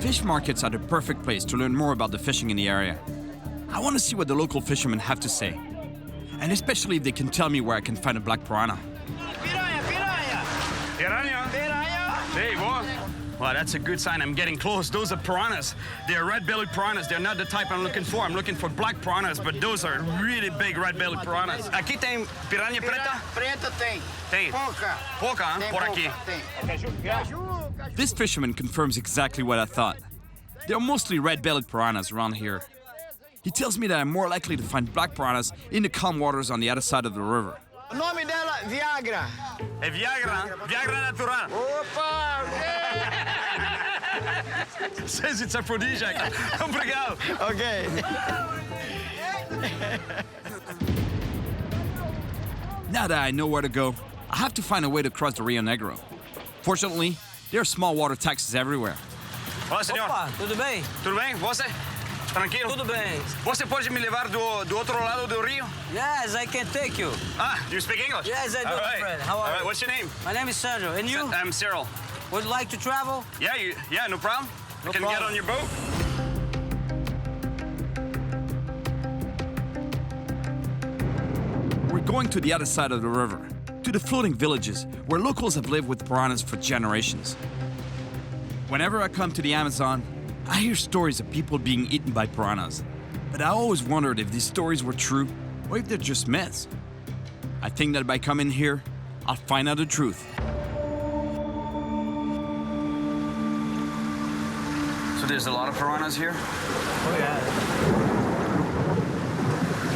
Fish markets are the perfect place to learn more about the fishing in the area. I want to see what the local fishermen have to say, and especially if they can tell me where I can find a black piranha. Piranha? Hey, boy. Well, that's a good sign. I'm getting close. Those are piranhas. They're red-bellied piranhas. They're not the type I'm looking for. I'm looking for black piranhas, but those are really big red-bellied piranhas. Aqui tem piranha preta? Preta tem. Tem. Pouca. Pouca, hein? Tem Por pouca, aqui. tem. This fisherman confirms exactly what I thought. There are mostly red-bellied piranhas around here. He tells me that I'm more likely to find black piranhas in the calm waters on the other side of the river. O nome dela, Viagra. É Viagra? Viagra natural. Opa! Says it's aphrodisiac. Obrigado. Okay. Now that I know where to go, I have to find a way to cross the Rio Negro. Fortunately, there are small water taxis everywhere. Olá, senhor. Opa, tudo bem? Tudo bem? Você? Tranquilo? Tudo bem. Você pode me levar do outro lado do rio? Yes, I can take you. Ah, you speak English? Yes, I do, All my right. friend. How are All right, you? what's your name? My name is Sandro. And you? I'm Cyril. Would you like to travel? Yeah, no problem. No I can problem. get on your boat. We're going to the other side of the river, to the floating villages where locals have lived with piranhas for generations. Whenever I come to the Amazon, I hear stories of people being eaten by piranhas, but I always wondered if these stories were true or if they're just myths. I think that by coming here, I'll find out the truth. So there's a lot of piranhas here? Oh, yeah.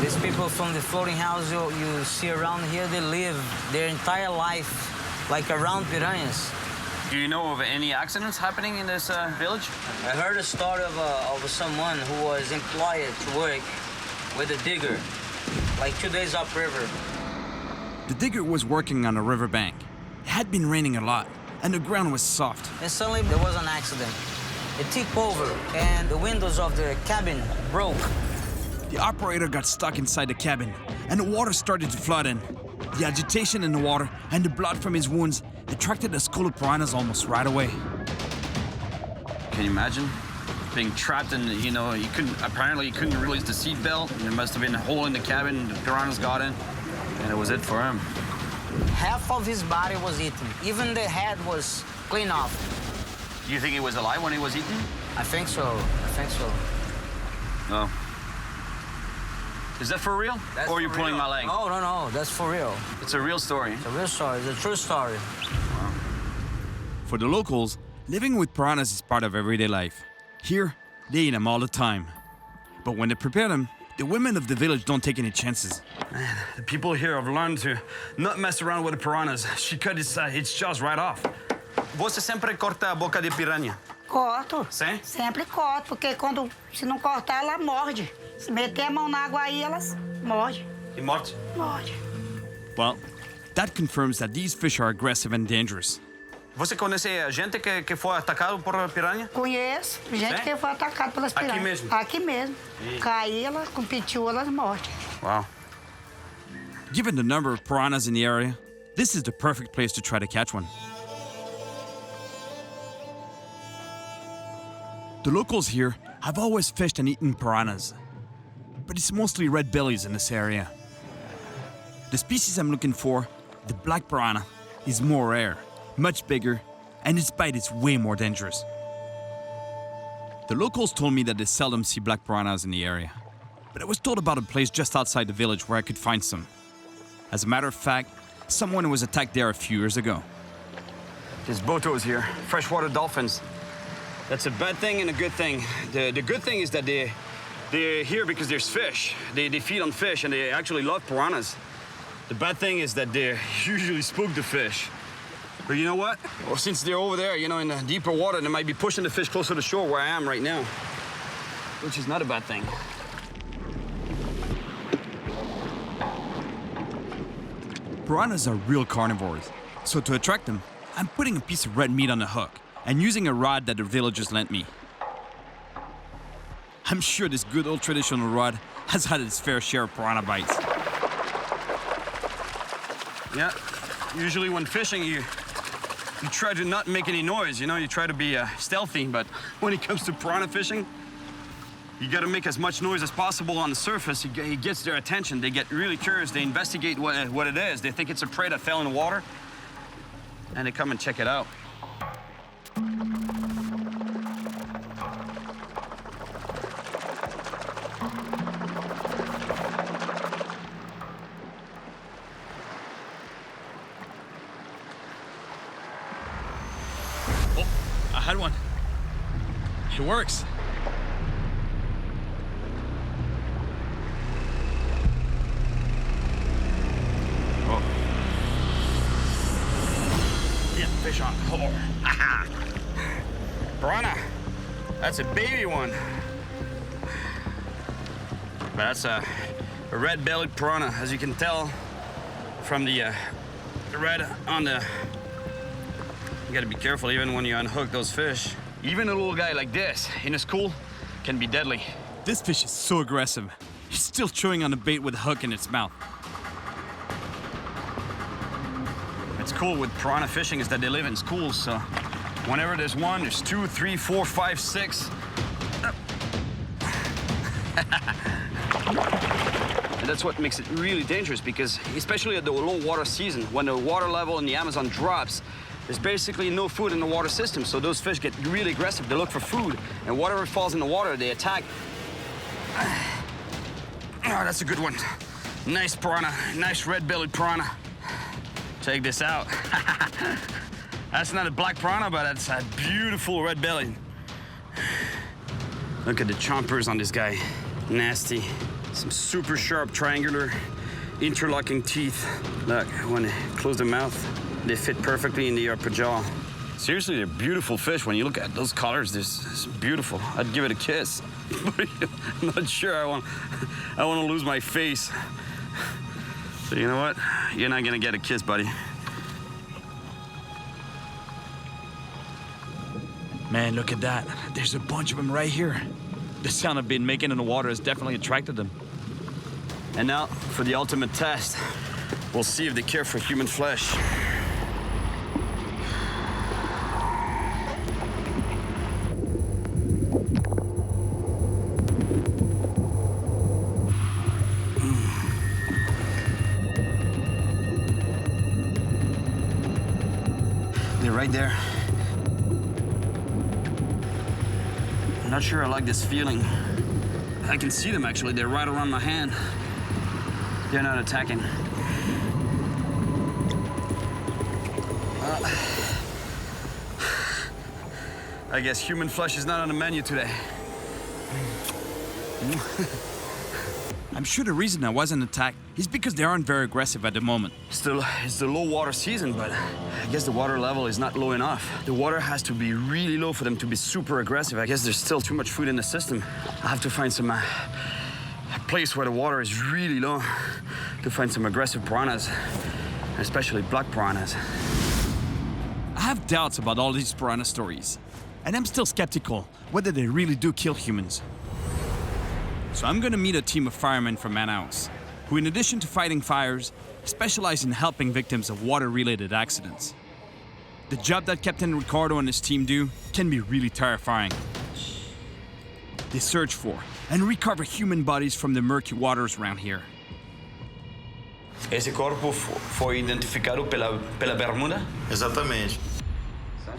These people from the floating house you see around here, they live their entire life like around piranhas. Do you know of any accidents happening in this village? I heard a story of someone who was employed to work with a digger, like 2 days upriver. The digger was working on a riverbank. It had been raining a lot, and the ground was soft. And suddenly there was an accident. It tipped over, and the windows of the cabin broke. The operator got stuck inside the cabin, and the water started to flood in. The agitation in the water and the blood from his wounds attracted a school of piranhas almost right away. Can you imagine being trapped in, you couldn't release the seat belt. There must have been a hole in the cabin, the piranhas got in, and it was it for him. Half of his body was eaten. Even the head was clean off. Do you think he was alive when he was eaten? I think so. Oh. Is that for real? That's or are you for pulling real. my leg? No, that's for real. It's a real story. It's a real story. It's a true story. For the locals, living with piranhas is part of everyday life. Here, they eat them all the time. But when they prepare them, the women of the village don't take any chances. Man, the people here have learned to not mess around with the piranhas. She cut its jaws right off. Você sempre corta a boca de piranha? Corto. Sim? Sempre corto, porque se não cortar, ela morde. Se meter a mão na água aí, elas morde. E morte? Morde. Well, that confirms that these fish are aggressive and dangerous. Você conhece gente que foi atacado por piranha? Conheço gente Sim? que foi atacada pelas piranhas. Aqui mesmo? Aqui mesmo. Cai ela, com pitiu, elas mordem. Wow. Given the number of piranhas in the area, this is the perfect place to try to catch one. The locals here have always fished and eaten piranhas, but it's mostly red bellies in this area. The species I'm looking for, the black piranha, is more rare, much bigger, and its bite is way more dangerous. The locals told me that they seldom see black piranhas in the area, but I was told about a place just outside the village where I could find some. As a matter of fact, someone was attacked there a few years ago. There's botos here, freshwater dolphins. That's a bad thing and a good thing. The good thing is that they're here because there's fish. They feed on fish and they actually love piranhas. The bad thing is that they usually spook the fish. But you know what? Well, since they're over there, you know, in the deeper water, they might be pushing the fish closer to shore where I am right now, which is not a bad thing. Piranhas are real carnivores, so to attract them, I'm putting a piece of red meat on the hook and using a rod that the villagers lent me. I'm sure this good old traditional rod has had its fair share of piranha bites. Yeah, usually when fishing, you try to not make any noise, you know, you try to be stealthy, but when it comes to piranha fishing, you gotta make as much noise as possible on the surface. It gets their attention. They get really curious. They investigate what it is. They think it's a prey that fell in the water, and they come and check it out. Oh, I had one. It works. Fish on. Oh. Piranha. That's a baby one. But that's a red-bellied piranha, as you can tell from the red on the. You gotta be careful even when you unhook those fish. Even a little guy like this in a school can be deadly. This fish is so aggressive. It's still chewing on the bait with a hook in its mouth. What's cool with piranha fishing is that they live in schools, so whenever there's one, there's 2, 3, 4, 5, 6. And that's what makes it really dangerous because, especially at the low water season, when the water level in the Amazon drops, there's basically no food in the water system, so those fish get really aggressive. They look for food, and whatever falls in the water, they attack. Oh, that's a good one. Nice piranha, nice red-bellied piranha. Check this out. That's not a black piranha, but that's a beautiful red belly. Look at the chompers on this guy. Nasty. Some super sharp, triangular, interlocking teeth. Look, when they close their mouth, they fit perfectly in the upper jaw. Seriously, they're beautiful fish. When you look at those colors, it's beautiful. I'd give it a kiss. But I'm not sure I want to lose my face. So you know what? You're not gonna get a kiss, buddy. Man, look at that. There's a bunch of them right here. The sound I've been making in the water has definitely attracted them. And now, for the ultimate test, we'll see if they care for human flesh. Right there. I'm not sure I like this feeling. I can see them actually, they're right around my hand. They're not attacking. I guess human flesh is not on the menu today. I'm sure the reason I wasn't attacked is because they aren't very aggressive at the moment. Still, it's the low water season, but I guess the water level is not low enough. The water has to be really low for them to be super aggressive. I guess there's still too much food in the system. I have to find some a place where the water is really low to find some aggressive piranhas, especially black piranhas. I have doubts about all these piranha stories, and I'm still skeptical whether they really do kill humans. So I'm gonna meet a team of firemen from Manaus, who in addition to fighting fires, specialize in helping victims of water-related accidents. The job that Captain Ricardo and his team do can be really terrifying. They search for and recover human bodies from the murky waters around here. Esse corpo foi identificado pela bermuda? Exatamente.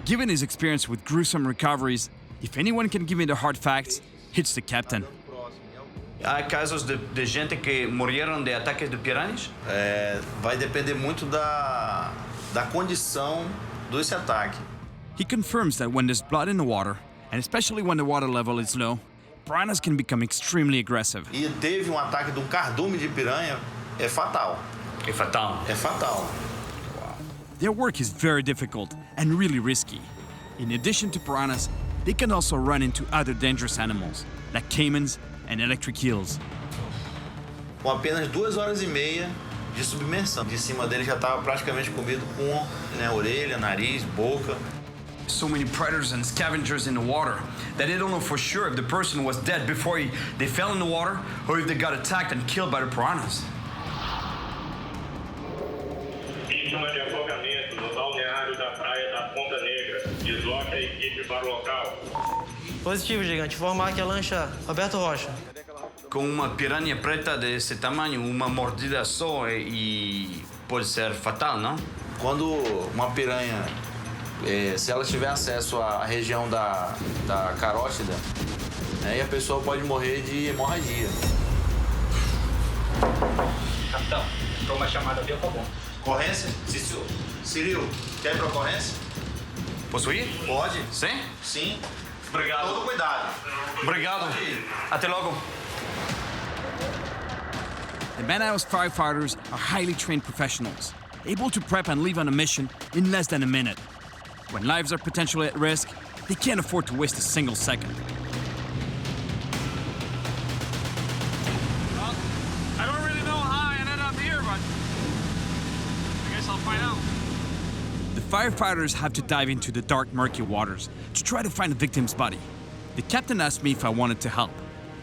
Given his experience with gruesome recoveries, if anyone can give me the hard facts, it's the captain. Há casos de gente que morreram de ataques de piranhas? Vai depender muito da condição desse ataque. He confirms that when there's blood in the water, and especially when the water level is low, piranhas can become extremely aggressive. E teve ataque de cardume de piranha, é fatal. É fatal. É fatal. Their work is very difficult and really risky. In addition to piranhas, they can also run into other dangerous animals, like caimans and electric eels. Com apenas 2 horas e meia de submersão. De cima dele já estava praticamente comido com orelha, nariz, boca. So many predators and scavengers in the water that they don't know for sure if the person was dead before they fell in the water or if they got attacked and killed by the piranhas. Vítima de afogamento no balneário da praia da Ponta Negra. Desloca a equipe para o local. Positivo, gigante. Formar aqui a lancha Roberto Rocha. Com uma piranha preta desse tamanho, uma mordida só e pode ser fatal, não? Quando uma piranha, se ela tiver acesso à região da carótida, aí a pessoa pode morrer de hemorragia. Capitão, entrou uma chamada via comum. Ocorrência? Cyril, quer ir para ocorrência? Posso ir? Pode. Sim? Sim. Obrigado. Todo cuidado. Obrigado. Até logo. The Manaus firefighters are highly trained professionals, able to prep and leave on a mission in less than a minute. When lives are potentially at risk, they can't afford to waste a single second. Well, I don't really know how I ended up here, but I guess I'll find out. The firefighters have to dive into the dark, murky waters to try to find the victim's body. The captain asked me if I wanted to help,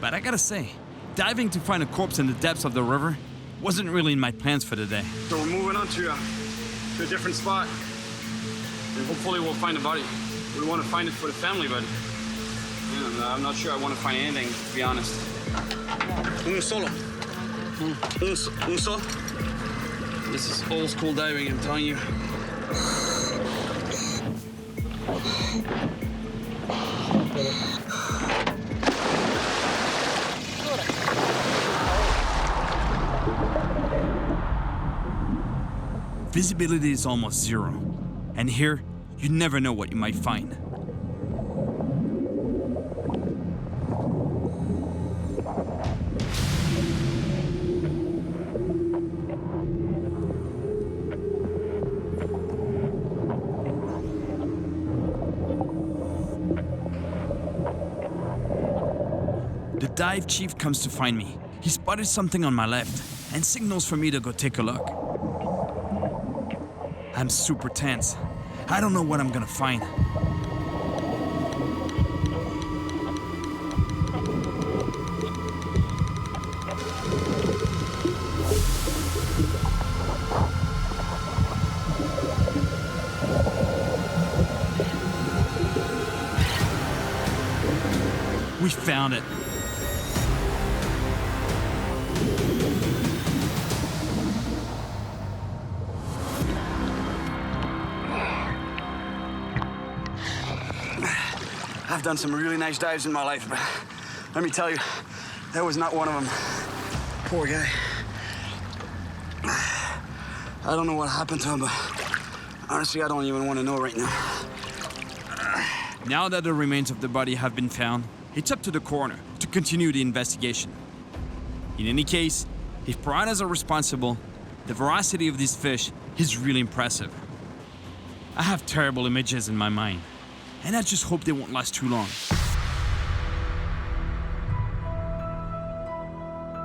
but I gotta say, diving to find a corpse in the depths of the river wasn't really in my plans for the day. So we're moving on to a different spot, and hopefully we'll find the body. We want to find it for the family, but I'm not sure I want to find anything, to be honest. Un solo. Un solo. This is old school diving, I'm telling you. Visibility is almost zero, and here, you never know what you might find. The dive chief comes to find me. He spotted something on my left and signals for me to go take a look. I'm super tense. I don't know what I'm gonna find. We found it. I've done some really nice dives in my life, but let me tell you, that was not one of them. Poor guy. I don't know what happened to him, but honestly, I don't even want to know right now. Now that the remains of the body have been found, it's up to the coroner to continue the investigation. In any case, if piranhas are responsible, the veracity of these fish is really impressive. I have terrible images in my mind, and I just hope they won't last too long.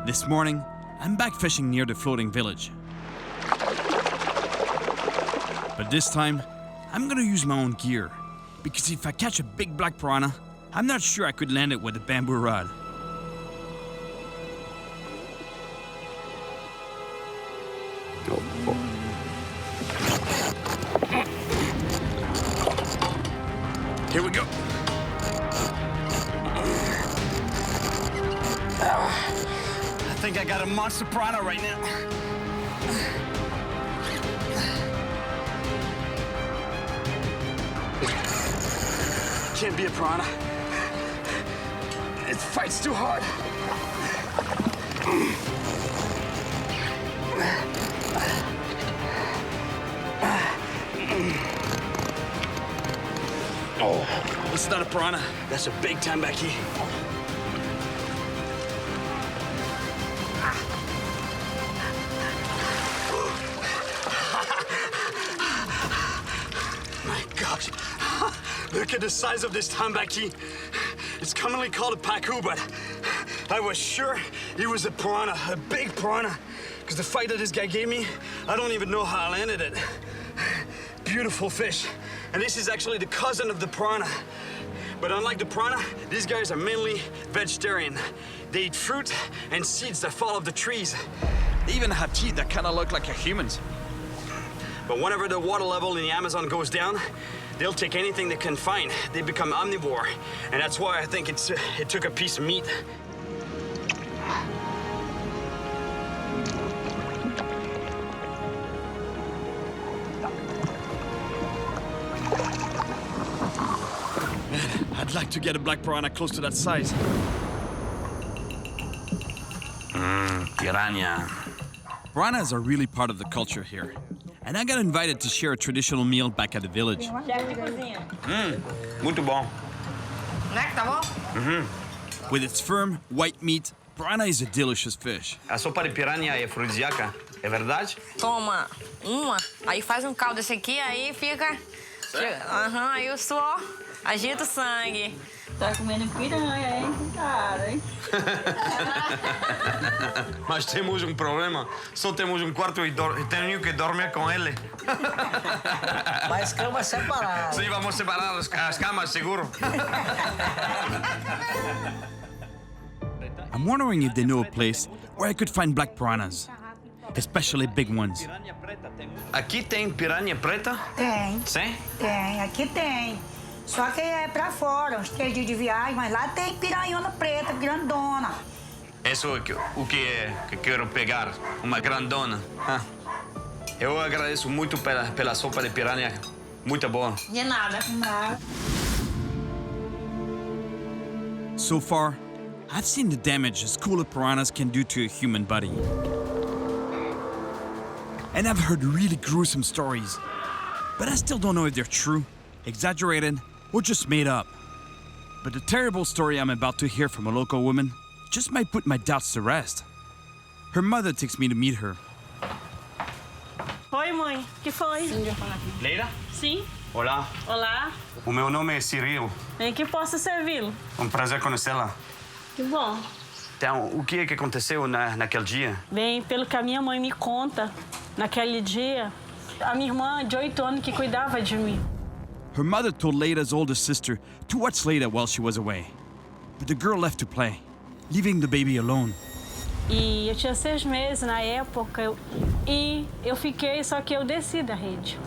This morning, I'm back fishing near the floating village. But this time, I'm gonna use my own gear, because if I catch a big black piranha, I'm not sure I could land it with a bamboo rod. Here we go. I think I got a monster piranha right now. Can't be a piranha. It fights too hard. Oh, it's not a piranha. That's a big tambaqui. My gosh. Look at the size of this tambaqui. It's commonly called a pacu, but I was sure it was a piranha, a big piranha. Because the fight that this guy gave me, I don't even know how I landed it. Beautiful fish. And this is actually the cousin of the piranha. But unlike the piranha, these guys are mainly vegetarian. They eat fruit and seeds that fall off the trees. They even have teeth that kind of look like a human's. But whenever the water level in the Amazon goes down, they'll take anything they can find. They become omnivore. And that's why I think it took a piece of meat. I'd like to get a black piranha close to that size. Piranha. Piranhas are really part of the culture here. And I got invited to share a traditional meal back at the village. Muito bom. With its firm, white meat, piranha is a delicious fish. A sopa de piranha é afrodisíaca, é verdade? Toma uma, aí faz um caldo desse aqui, aí fica... Aham, aí o suor agita o sangue. Tá comendo piranha, hein? Cara, hein? Mas temos um problema. Só temos um quarto e tenho que dormir com ele. Mas camas separadas. Sim, vamos separar as camas, seguro. I'm wondering if they know a place where I could find black piranhas, especially big ones. Aqui tem piranha preta? Tem. Sim? Tem, aqui tem. Só que é pra fora, uns 3 dias de viagem, mas lá tem piranhona preta, grandona. Isso é o que é que quero pegar, uma grandona. Eu agradeço muito pela sopa de piranha, muito boa. De nada. Nada. So far, I've seen the damage a school of piranhas can do to a human body. And I've heard really gruesome stories. But I still don't know if they're true, exaggerated, or just made up. But the terrible story I'm about to hear from a local woman just might put my doubts to rest. Her mother takes me to meet her. Oi, mãe. Que foi? Leila? Sim. Olá. Olá. O meu nome é Cyril. Em que posso servi-lo? Prazer conhecê-la. Que bom. Então, o que é que aconteceu naquele dia? Bem, pelo que a minha mãe me conta, naquele dia, a minha irmã de 8 anos que cuidava de mim. Her mother told Leila's older sister to watch Leila while she was away. But the girl left to play, leaving the baby alone. E eu tinha 6 meses na época e eu fiquei, só que eu desci da rede.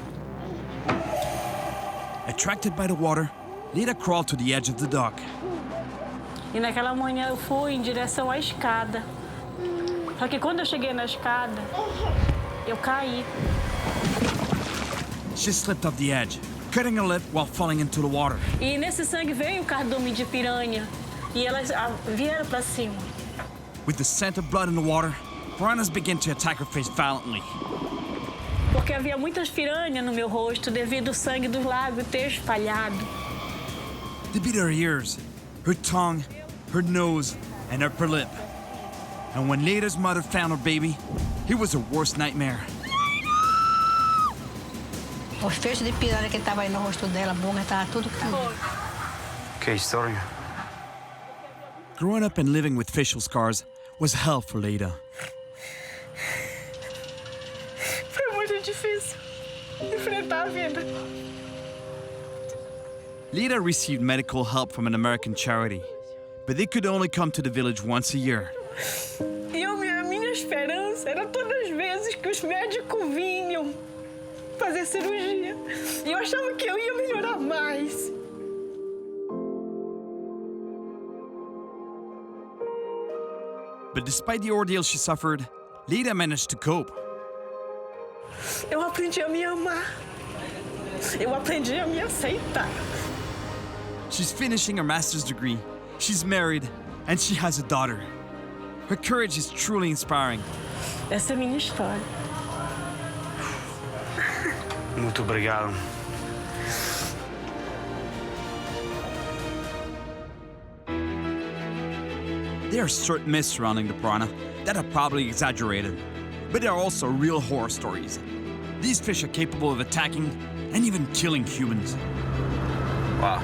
Attracted by the water, Leila crawled to the edge of the dock. E naquela manhã eu fui em direção à escada. Só que quando eu cheguei na escada, eu caí. She slipped off the edge, cutting her lip while falling into the water. E nesse sangue veio um cardume de piranha. E elas vieram para cima. With the scent of blood in the water, piranhas began to attack her face violently. porque havia muitas piranhas no meu rosto devido ao sangue dos lagos ter espalhado. They bit her ears, her tongue, her nose, and upper lip. And when Leida's mother found her baby, it was her worst nightmare. Os feixes de piranha que estavam aí no rosto dela, a boca estava tudo. Okay, story. Growing up and living with facial scars was hell for Leida. Foi muito difícil enfrentar a vida. Leida received medical help from an American charity, but they could only come to the village once a year. E a minha esperança era todas as vezes que os médicos vinham fazer cirurgia. E eu achava que eu ia melhorar mais. But despite the ordeal she suffered, Leida managed to cope. Eu aprendi a me amar. Eu aprendi a me aceitar. She's finishing her master's degree, she's married, and she has a daughter. Her courage is truly inspiring. Essa é a minha história. Muito obrigado. There are certain myths surrounding the piranha that are probably exaggerated, but there are also real horror stories. These fish are capable of attacking and even killing humans. Wow.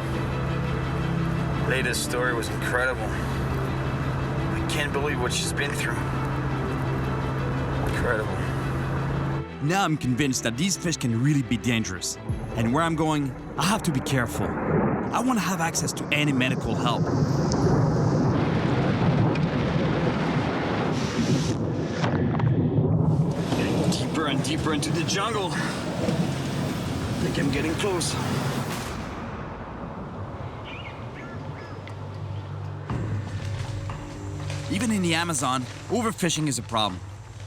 Leida's story was incredible. I can't believe what she's been through. Incredible. Now I'm convinced that these fish can really be dangerous. And where I'm going, I have to be careful. I want to have access to any medical help. Getting deeper and deeper into the jungle. I think I'm getting close. Even in the Amazon, overfishing is a problem.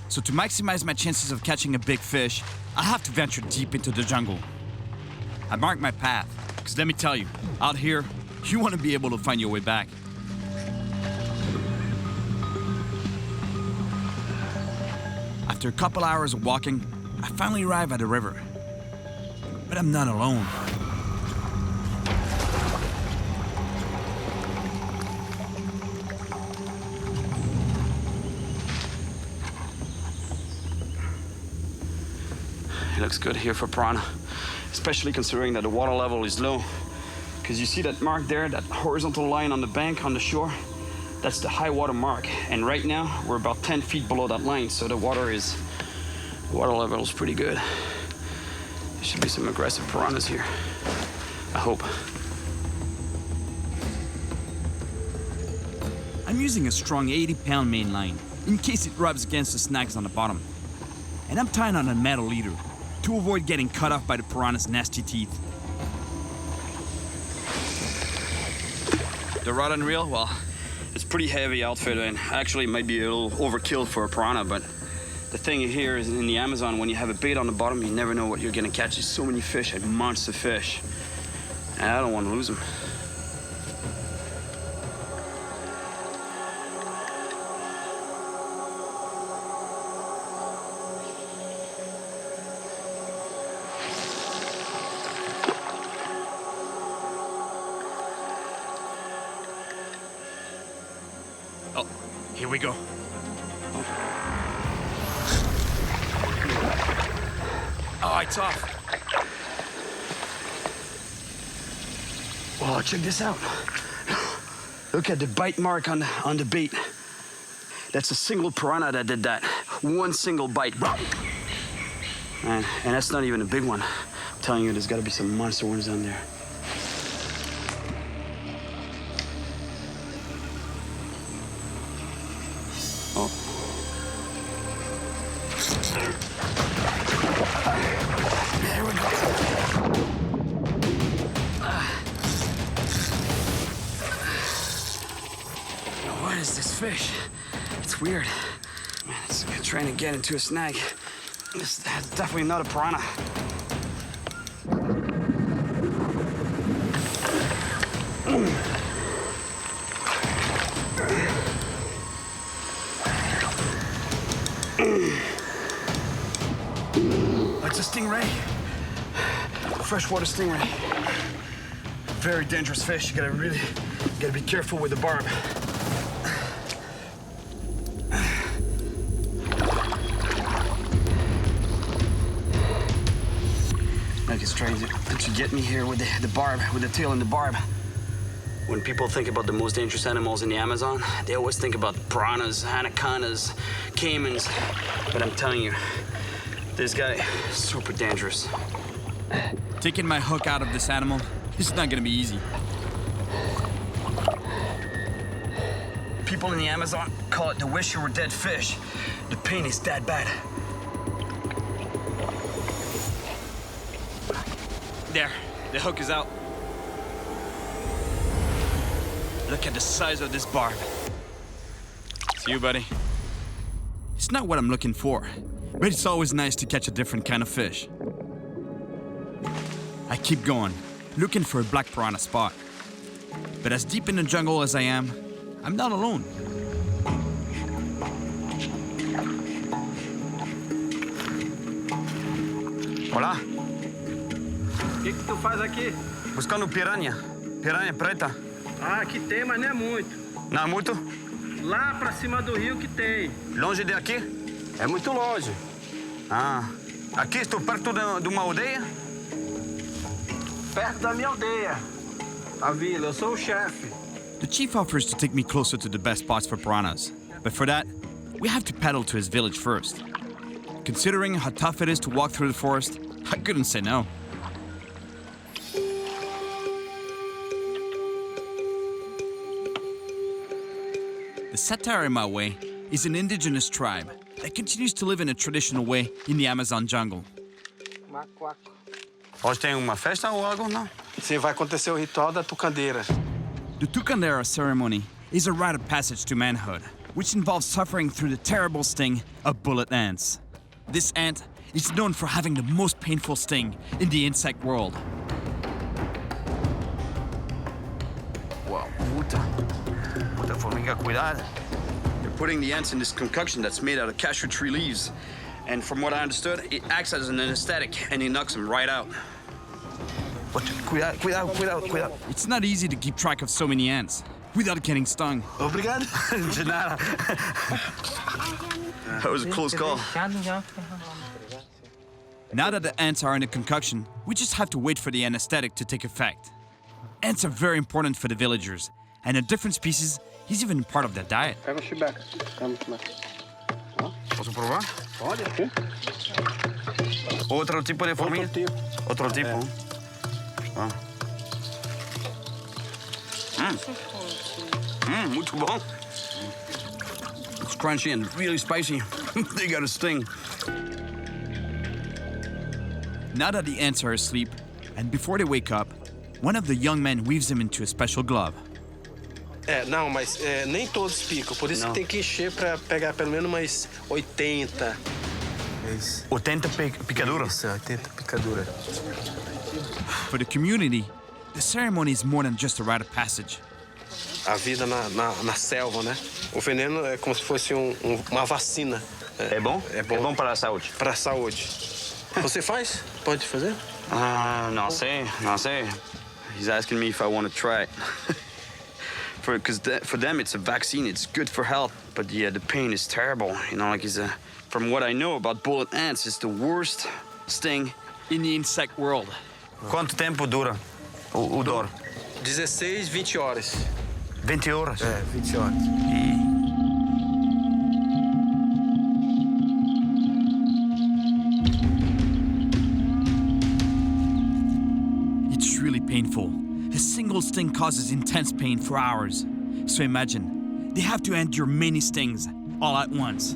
So to maximize my chances of catching a big fish, I have to venture deep into the jungle. I marked my path, because let me tell you, out here, you want to be able to find your way back. After a couple hours of walking, I finally arrive at the river. But I'm not alone. It looks good here for piranha, especially considering that the water level is low. Because you see that mark there, that horizontal line on the bank, on the shore? That's the high water mark. And right now, we're about 10 feet below that line, so the water level is pretty good. There should be some aggressive piranhas here. I hope. I'm using a strong 80-pound main line, in case it rubs against the snags on the bottom. And I'm tying on a metal leader, to avoid getting cut off by the piranha's nasty teeth. The rod and reel, well, it's pretty heavy outfit, and actually it might be a little overkill for a piranha, but the thing here is in the Amazon, when you have a bait on the bottom, you never know what you're gonna catch. There's so many fish, like monster fish, and I don't want to lose them. Here we go. Oh, it's off. Oh, check this out. Look at the bite mark on the bait. That's a single piranha that did that. One single bite. And that's not even a big one. I'm telling you, there's got to be some monster ones down there. Oh. There we go. What is this fish? It's weird. Man, it's trying to get into a snag. That's definitely not a piranha. It's a stingray. Freshwater stingray. Very dangerous fish. You gotta be careful with the barb. Like it's trying to get me here with the barb, with the tail and the barb. When people think about the most dangerous animals in the Amazon, they always think about piranhas, anacondas, caimans. But I'm telling you, this guy is super dangerous. Taking my hook out of this animal is not gonna be easy. People in the Amazon call it the wish you were dead fish. The pain is that bad. There, the hook is out. Look at the size of this barb. See you, buddy. It's not what I'm looking for, but it's always nice to catch a different kind of fish. I keep going, looking for a black piranha spot. But as deep in the jungle as I am, I'm not alone. Olá. O que tu faz aqui? Buscando piranha. Piranha preta. Ah, aqui tem, mas não é muito. Não é muito? Lá pra cima do rio que tem. Longe daqui? É muito longe. Ah. Aqui estou perto de uma aldeia? Perto da minha aldeia. A vila, eu sou o chefe. The chief offers to take me closer to the best spots for piranhas. But for that, we have to paddle to his village first. Considering how tough it is to walk through the forest, I couldn't say no. The Satire in my way is an indigenous tribe that continues to live in a traditional way in the Amazon jungle. Hoje tem uma festa ou algo, não? Sim, vai acontecer o ritual da tucandeira. The Tucandera ceremony is a rite of passage to manhood, which involves suffering through the terrible sting of bullet ants. This ant is known for having the most painful sting in the insect world. Wow, puta formiga, cuidado. They're putting the ants in this concoction that's made out of cashew tree leaves. And from what I understood, it acts as an anesthetic and it knocks them right out. But cuidado. It's not easy to keep track of so many ants without getting stung. Obrigado. De nada. That was a close call. Now that the ants are in a concoction, we just have to wait for the anesthetic to take effect. Ants are very important for the villagers, and a different species is even part of their diet. Pega o chibeca. Posso provar? Pode. Outro tipo de formiga? Outro tipo. Ah. Muito bom. It's crunchy and really spicy. They got a sting. Now that the ants are asleep, and before they wake up, one of the young men weaves them into a special glove. Não, mas nem todos picam, por isso que tem que encher pra pegar pelo menos umas 80. 80 picaduras? Isso, 80 picaduras. For the community, the ceremony is more than just a rite of passage. A vida na selva, né? O veneno é como se fosse uma vacina. É bom? É bom. É bom para a saúde? Para a saúde. Você faz? Pode fazer? Não sei. He's asking me if I want to try it. Because for them it's a vaccine, it's good for health. But yeah, the pain is terrible. You know, like from what I know about bullet ants, it's the worst sting in the insect world. Quanto tempo dura o dor? 16, 20 horas. 20 horas? 20 horas. It's really painful. A single sting causes intense pain for hours. So imagine, they have to endure many stings all at once.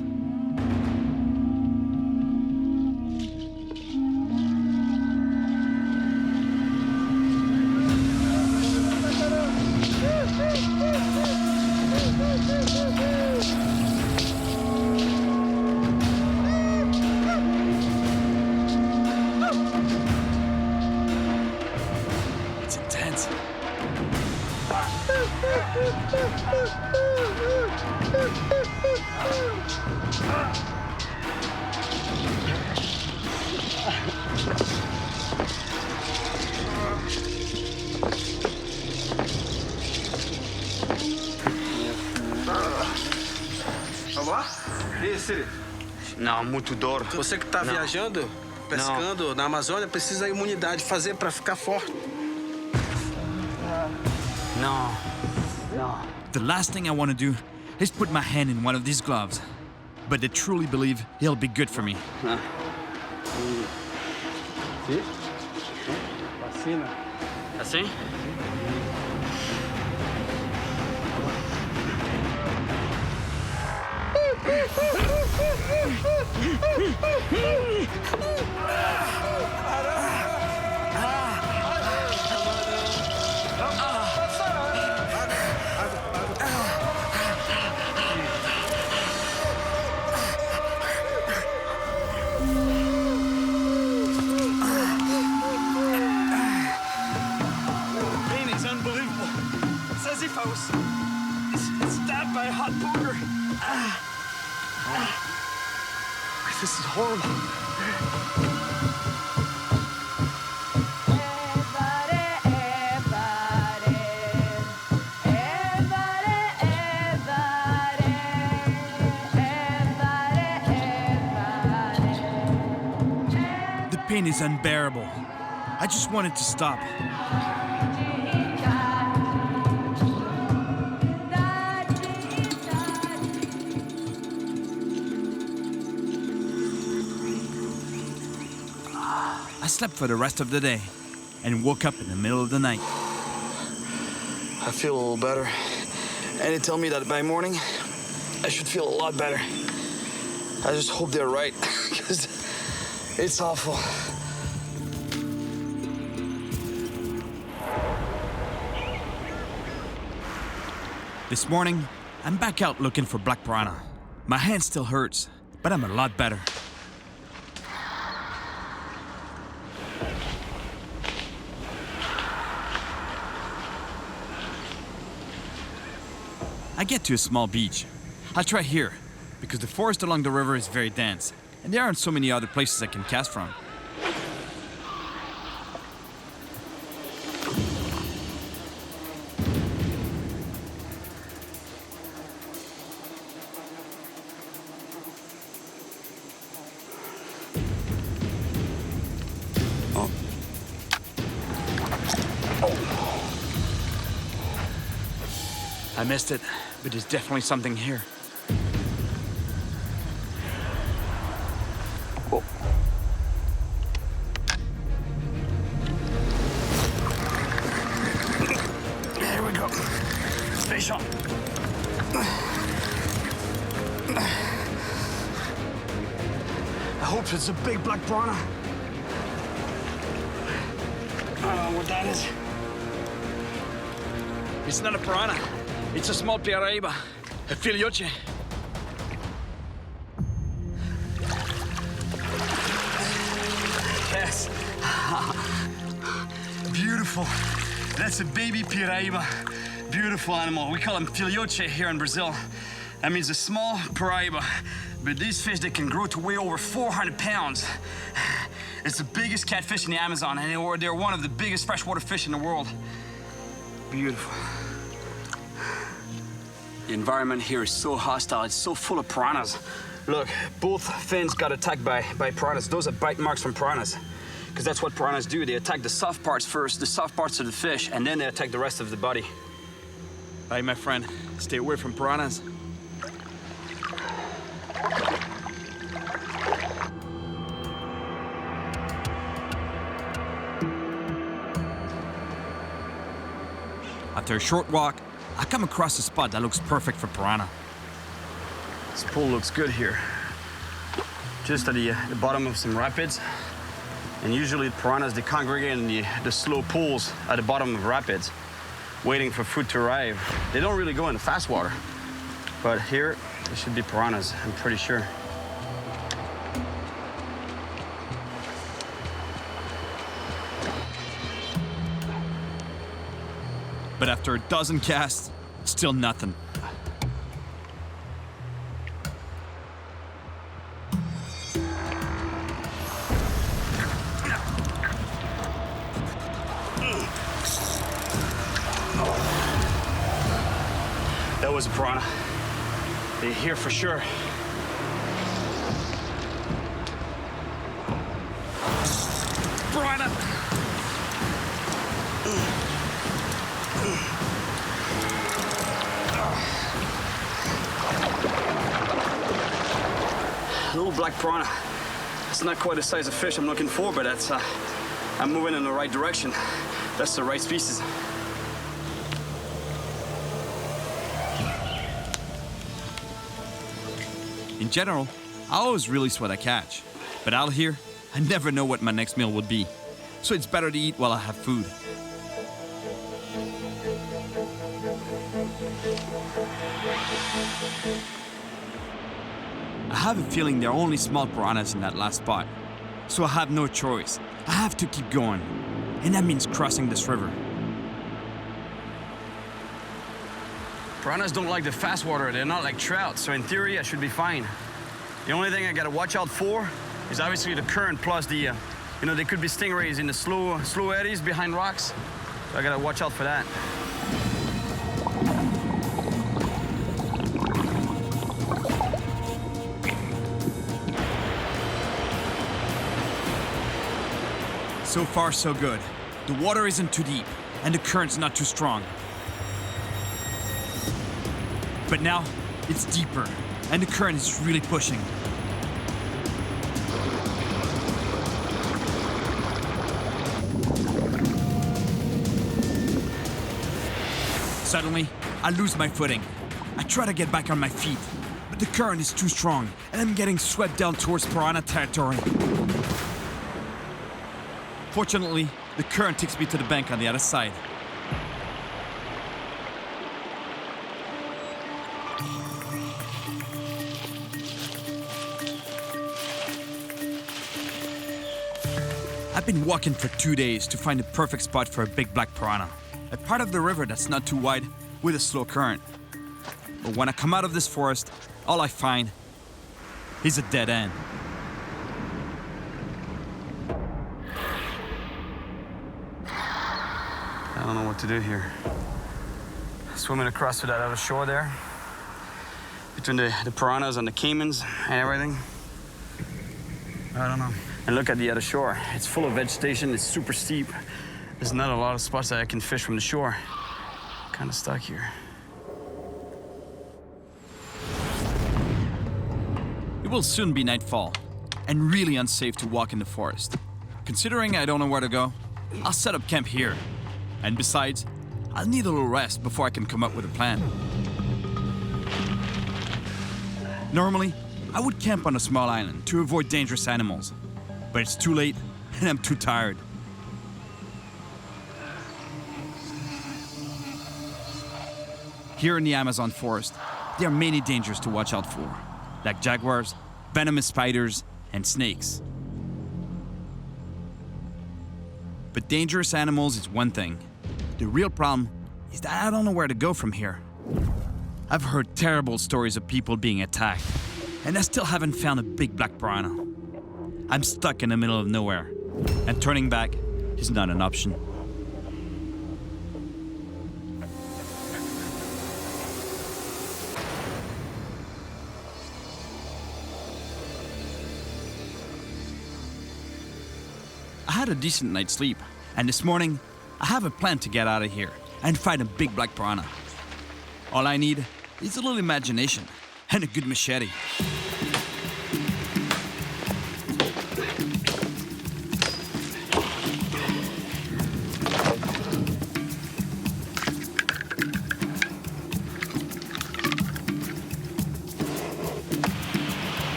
It's intense. Esse. Não, muito duro. Você que tá viajando, pescando na Amazônia, precisa de imunidade fazer para ficar forte. No. The last thing I want to do is put my hand in one of these gloves. But I truly believe he'll be good for me. Sim? Vacina. Assim? By a hot poker. This is horrible. The pain is unbearable. I just want it to stop. I slept for the rest of the day and woke up in the middle of the night. I feel a little better. And they tell me that by morning, I should feel a lot better. I just hope they're right, because it's awful. This morning, I'm back out looking for black piranha. My hand still hurts, but I'm a lot better. I get to a small beach. I'll try here, because the forest along the river is very dense, and there aren't so many other places I can cast from. I missed it, but there's definitely something here. Whoa. There we go. Fish on. I hope it's a big black piranha. I don't know what that is. It's not a piranha. It's a small Piranha, a filioche. Yes. Beautiful. That's a baby Piranha. Beautiful animal. We call them filioche here in Brazil. That means a small Piranha. But these fish, they can grow to weigh over 400 pounds. It's the biggest catfish in the Amazon, and they're one of the biggest freshwater fish in the world. Beautiful. The environment here is so hostile. It's so full of piranhas. Look, both fins got attacked by piranhas. Those are bite marks from piranhas. Because that's what piranhas do. They attack the soft parts first, the soft parts of the fish, and then they attack the rest of the body. Bye, my friend. Stay away from piranhas. After a short walk, I come across a spot that looks perfect for piranha. This pool looks good here. Just at the bottom of some rapids. And usually the piranhas, they congregate in the slow pools at the bottom of rapids, waiting for food to arrive. They don't really go in the fast water. But here, there should be piranhas, I'm pretty sure. But after a dozen casts, still nothing. That was a piranha. They're here for sure. piranha! Little black piranha. It's not quite the size of fish I'm looking for, but that's, I'm moving in the right direction. That's the right species. In general, I always release what I catch. But out here, I never know what my next meal would be. So it's better to eat while I have food. I have a feeling there are only small piranhas in that last spot. So I have no choice. I have to keep going. And that means crossing this river. Piranhas don't like the fast water. They're not like trout, so in theory, I should be fine. The only thing I gotta watch out for is obviously the current plus the, you know, there could be stingrays in the slow eddies behind rocks. So I gotta watch out for that. So far, so good. The water isn't too deep, and the current's not too strong. But now, it's deeper, and the current is really pushing. Suddenly, I lose my footing. I try to get back on my feet, but the current is too strong, and I'm getting swept down towards piranha territory. Fortunately, the current takes me to the bank on the other side. I've been walking for 2 days to find the perfect spot for a big black piranha. A part of the river that's not too wide with a slow current. But when I come out of this forest, all I find is a dead end. I don't know what to do here. Swimming across to that other shore there, between the piranhas and the caimans and everything. I don't know. And look at the other shore. It's full of vegetation, it's super steep. There's not a lot of spots that I can fish from the shore. I'm kind of stuck here. It will soon be nightfall, and really unsafe to walk in the forest. Considering I don't know where to go, I'll set up camp here. And besides, I'll need a little rest before I can come up with a plan. Normally, I would camp on a small island to avoid dangerous animals. But it's too late, and I'm too tired. Here in the Amazon forest, there are many dangers to watch out for, like jaguars, venomous spiders, and snakes. But dangerous animals is one thing. The real problem is that I don't know where to go from here. I've heard terrible stories of people being attacked, and I still haven't found a big black piranha. I'm stuck in the middle of nowhere, and turning back is not an option. I had a decent night's sleep, and this morning, I have a plan to get out of here and find a big black piranha. All I need is a little imagination and a good machete.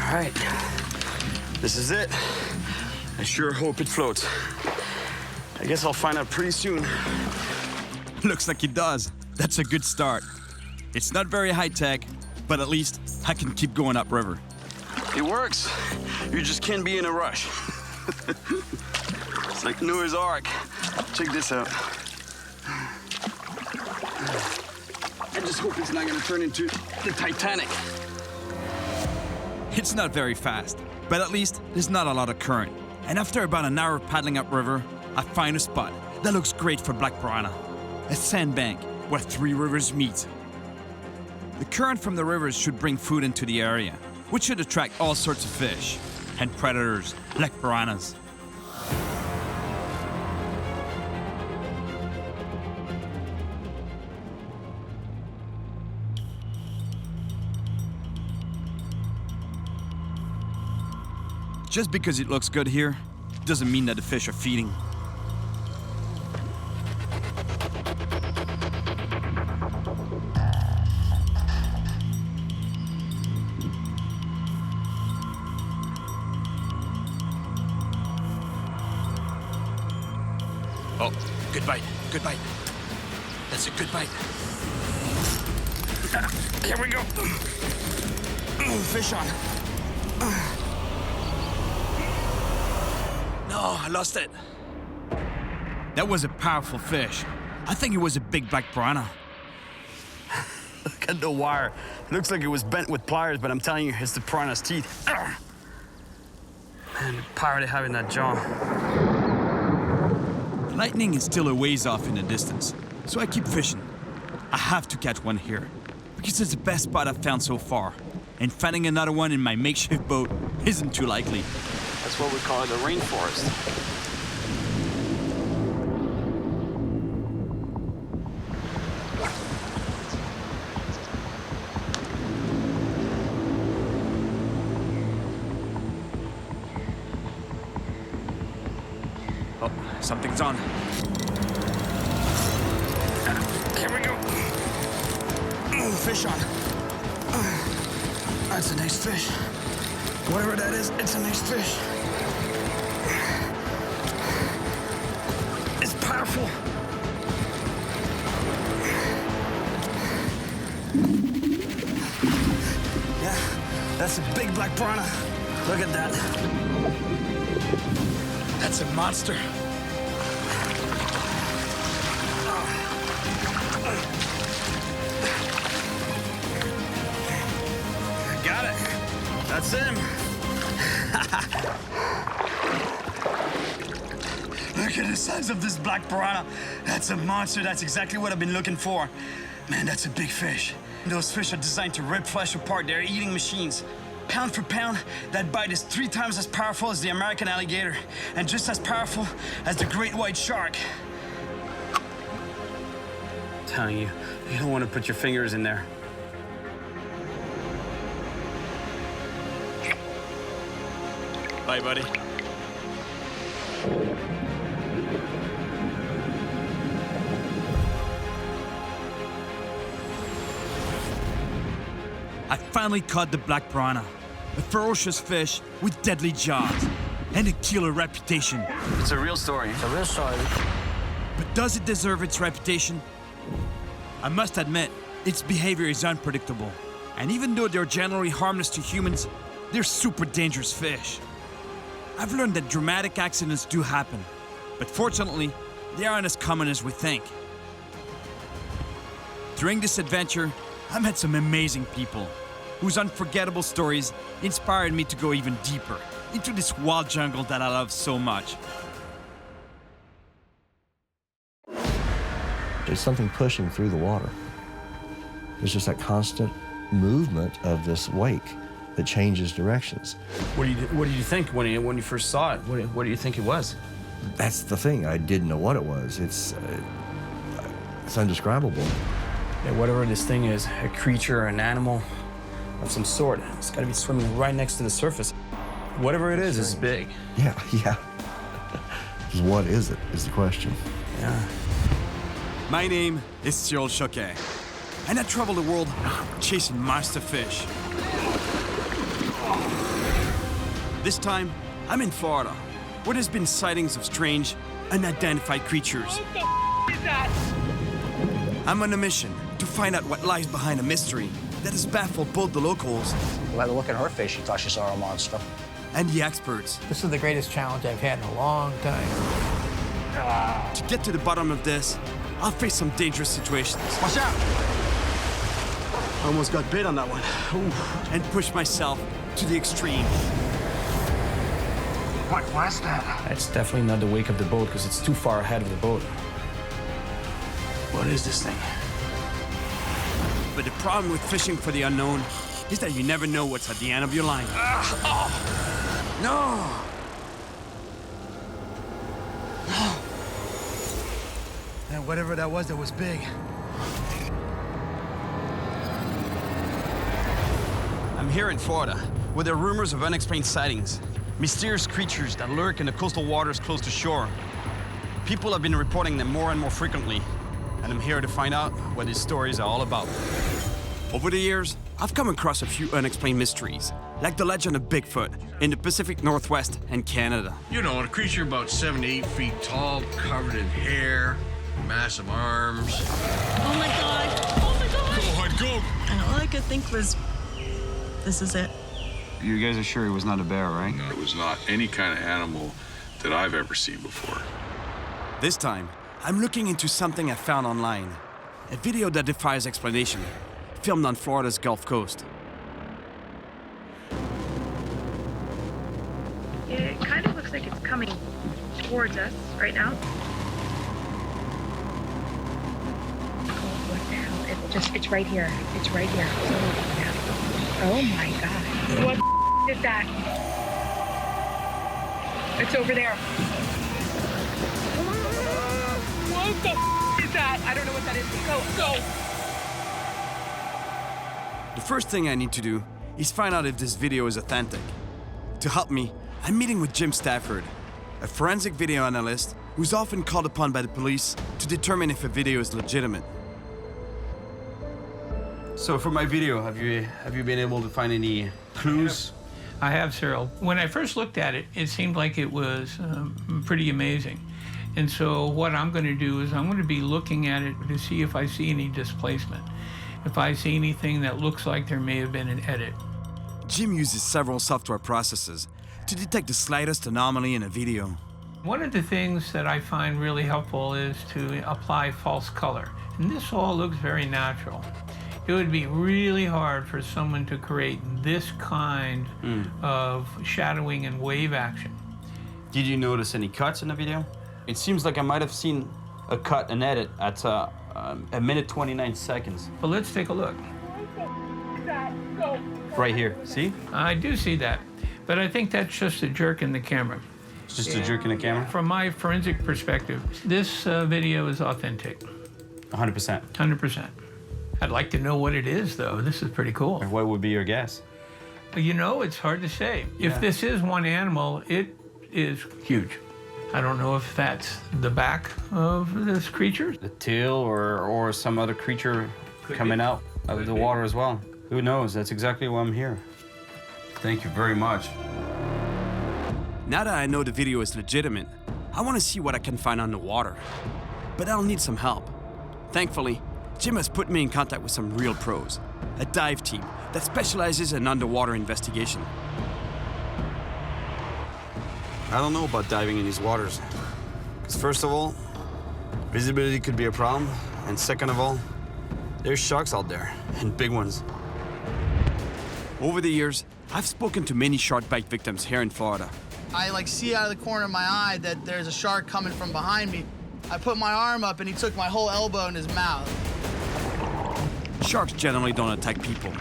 All right, this is it. I sure hope it floats. I guess I'll find out pretty soon. Looks like it does. That's a good start. It's not very high-tech, but at least I can keep going upriver. It works. You just can't be in a rush. It's like Noah's Ark. Check this out. I just hope it's not gonna turn into the Titanic. It's not very fast, but at least there's not a lot of current, And after about an hour paddling upriver, I find a spot that looks great for black piranha. A sandbank where 3 rivers meet. The current from the rivers should bring food into the area, which should attract all sorts of fish and predators like piranhas. Just because it looks good here, doesn't mean that the fish are feeding. Oh, good bite, good bite. That's a good bite. Here we go. Fish on. No, I lost it. That was a powerful fish. I think it was a big black piranha. Look at the wire. It looks like it was bent with pliers, but I'm telling you, it's the piranha's teeth. Man, the power they have in that jaw. Lightning is still a ways off in the distance, so I keep fishing. I have to catch one here, because it's the best spot I've found so far. And finding another one in my makeshift boat isn't too likely. That's what we call the rainforest. Oh, something's on. Here we go. Fish on. That's a nice fish. Whatever that is, it's a nice fish. It's powerful. Yeah, that's a big black piranha. Look at that. That's a monster. Got it. That's him. Look at the size of this black piranha. That's a monster. That's exactly what I've been looking for. Man, that's a big fish. Those fish are designed to rip flesh apart. They're eating machines. Pound for pound, that bite is 3 times as powerful as the American alligator, and just as powerful as the great white shark. I'm telling you, you don't want to put your fingers in there. Bye, buddy. I finally caught the black piranha, a ferocious fish with deadly jaws and a killer reputation. It's a real story. It's a real story. But does it deserve its reputation? I must admit, its behavior is unpredictable. And even though they're generally harmless to humans, they're super dangerous fish. I've learned that dramatic accidents do happen, but fortunately, they aren't as common as we think. During this adventure, I met some amazing people whose unforgettable stories inspired me to go even deeper into this wild jungle that I love so much. There's something pushing through the water. There's just that constant movement of this wake that changes directions. What did you think when you first saw it? What do you think it was? That's the thing. I didn't know what it was. It's indescribable. Yeah, whatever this thing is, a creature, an animal of some sort, it's got to be swimming right next to the surface. Whatever it is big. Yeah. What is it, is the question. Yeah. My name is Cyril Chauquet, and I travel the world chasing monster fish. This time, I'm in Florida, where there's been sightings of strange, unidentified creatures. What the is that? I'm on a mission to find out what lies behind a mystery that has baffled both the locals. By the look at her face, she thought she saw a monster. And the experts. This is the greatest challenge I've had in a long time. To get to the bottom of this, I'll face some dangerous situations. Watch out! I almost got bit on that one. And push myself to the extreme. What was that? That's definitely not the wake of the boat because it's too far ahead of the boat. What is this thing? But the problem with fishing for the unknown is that you never know what's at the end of your line. No! And whatever that was big. I'm here in Florida, where there are rumors of unexplained sightings. Mysterious creatures that lurk in the coastal waters close to shore. People have been reporting them more and more frequently, and I'm here to find out what these stories are all about. Over the years, I've come across a few unexplained mysteries, like the legend of Bigfoot in the Pacific Northwest and Canada. You know, a creature about 7 to 8 feet tall, covered in hair, massive arms. Oh my God! Oh my God! Go ahead, go! And all I could think was, this is it. You guys are sure it was not a bear, right? No, it was not any kind of animal that I've ever seen before. This time, I'm looking into something I found online. A video that defies explanation, filmed on Florida's Gulf Coast. It kind of looks like it's coming towards us right now. Oh, what the hell? It's right here. It's right here. Oh my God. What the is that? It's over there. What the is that? I don't know what that is. Go. The first thing I need to do is find out if this video is authentic. To help me, I'm meeting with Jim Stafford, a forensic video analyst who's often called upon by the police to determine if a video is legitimate. So for my video, have you been able to find any clues? I have, Cyril. When I first looked at it, it seemed like it was pretty amazing. And so what I'm going to do is I'm going to be looking at it to see if I see any displacement. If I see anything that looks like there may have been an edit. Jim uses several software processes to detect the slightest anomaly in a video. One of the things that I find really helpful is to apply false color. And this all looks very natural. It would be really hard for someone to create this kind of shadowing and wave action. Did you notice any cuts in the video? It seems like I might have seen a cut and edit at a minute 29 seconds. But let's take a look. Right here, see? I do see that, but I think that's just a jerk in the camera. It's just a jerk in the camera? From my forensic perspective, this video is authentic. 100%? 100%. I'd like to know what it is, though. This is pretty cool. What would be your guess? You know, it's hard to say. Yeah. If this is one animal, it is huge. I don't know if that's the back of this creature. The tail or some other creature coming out of the water as well. Who knows? That's exactly why I'm here. Thank you very much. Now that I know the video is legitimate, I want to see what I can find underwater. But I'll need some help. Thankfully, Jim has put me in contact with some real pros, a dive team that specializes in underwater investigation. I don't know about diving in these waters. Because first of all, visibility could be a problem. And second of all, there's sharks out there, and big ones. Over the years, I've spoken to many shark bite victims here in Florida. I see out of the corner of my eye that there's a shark coming from behind me. I put my arm up and he took my whole elbow in his mouth. Sharks generally don't attack people,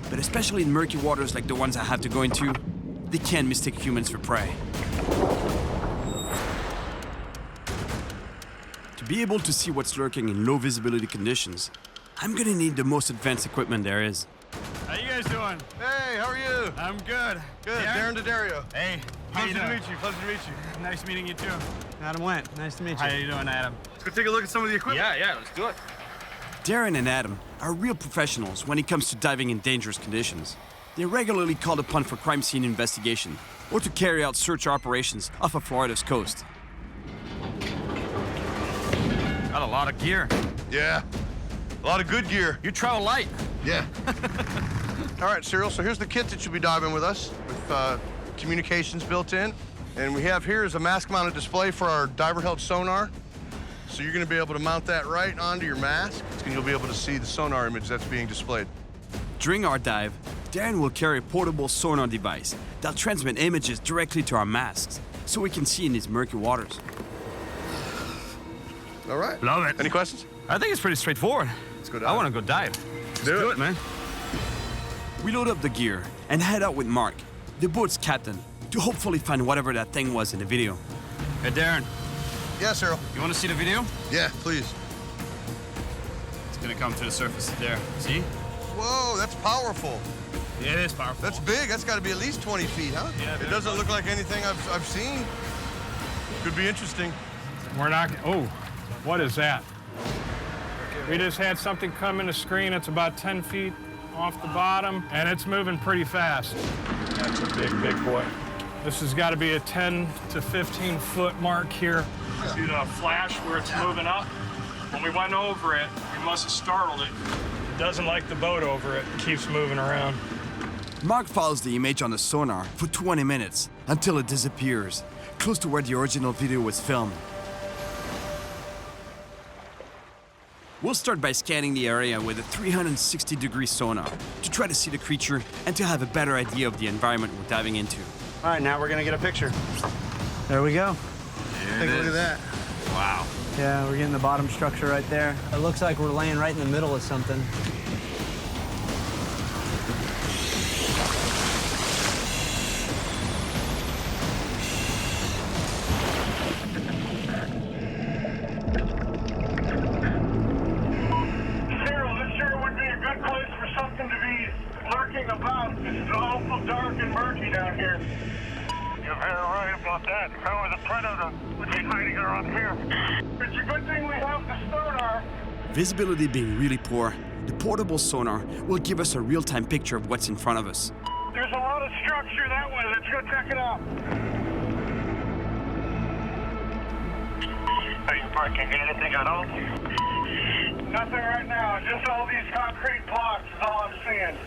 but especially in murky waters like the ones I have to go into, they can mistake humans for prey. To be able to see what's lurking in low visibility conditions, I'm gonna need the most advanced equipment there is. How you guys doing? Hey, how are you? I'm good. Good. Darren D'Addario. Hey, how you Pleasure to doing? meet you. Pleasure to meet you. Nice meeting you too. Adam Went. Nice to meet you. How you doing, Adam? Let's go take a look at some of the equipment. Yeah, let's do it. Darren and Adam are real professionals when it comes to diving in dangerous conditions. They're regularly called upon for crime scene investigation or to carry out search operations off of Florida's coast. Got a lot of gear. Yeah. A lot of good gear. You travel light. Yeah. All right, Cyril, so here's the kit that you'll be diving with us with communications built in. And we have here is a mask-mounted display for our diver-held sonar. So you're gonna be able to mount that right onto your mask, and you'll be able to see the sonar image that's being displayed. During our dive, Darren will carry a portable sonar device that'll transmit images directly to our masks so we can see in these murky waters. All right. Love it. Any questions? I think it's pretty straightforward. Let's go dive. I want to go dive. Let's do it, man. We load up the gear and head out with Mark, the boat's captain, to hopefully find whatever that thing was in the video. Hey, Darren. Yeah, Cyril. You want to see the video? Yeah, please. It's going to come to the surface there. See? Whoa, that's powerful. Yeah, it is powerful. That's big. That's got to be at least 20 feet, huh? Yeah. It doesn't look like anything I've seen. Could be interesting. We're not. Oh, what is that? We just had something come in the screen. It's about 10 feet off the bottom, and it's moving pretty fast. That's a big, big boy. This has got to be a 10 to 15 foot mark here. See the flash where it's moving up? When we went over it, we must have startled it. It doesn't like the boat over it. It keeps moving around. Mark follows the image on the sonar for 20 minutes until it disappears, close to where the original video was filmed. We'll start by scanning the area with a 360-degree sonar to try to see the creature and to have a better idea of the environment we're diving into. All right, now we're going to get a picture. There we go. Take a look at that. Wow. Yeah, we're getting the bottom structure right there. It looks like we're laying right in the middle of something. Cyril, this sure would be a good place for something to be lurking about. It's awful dark and murky down here. You're very right about that. If I was a predator, would be hiding around here. It's a good thing we have the sonar. Visibility being really poor, the portable sonar will give us a real-time picture of what's in front of us. There's a lot of structure that way. Let's go check it out. Are you marking anything at all? Nothing right now. Just all these concrete blocks is all I'm seeing.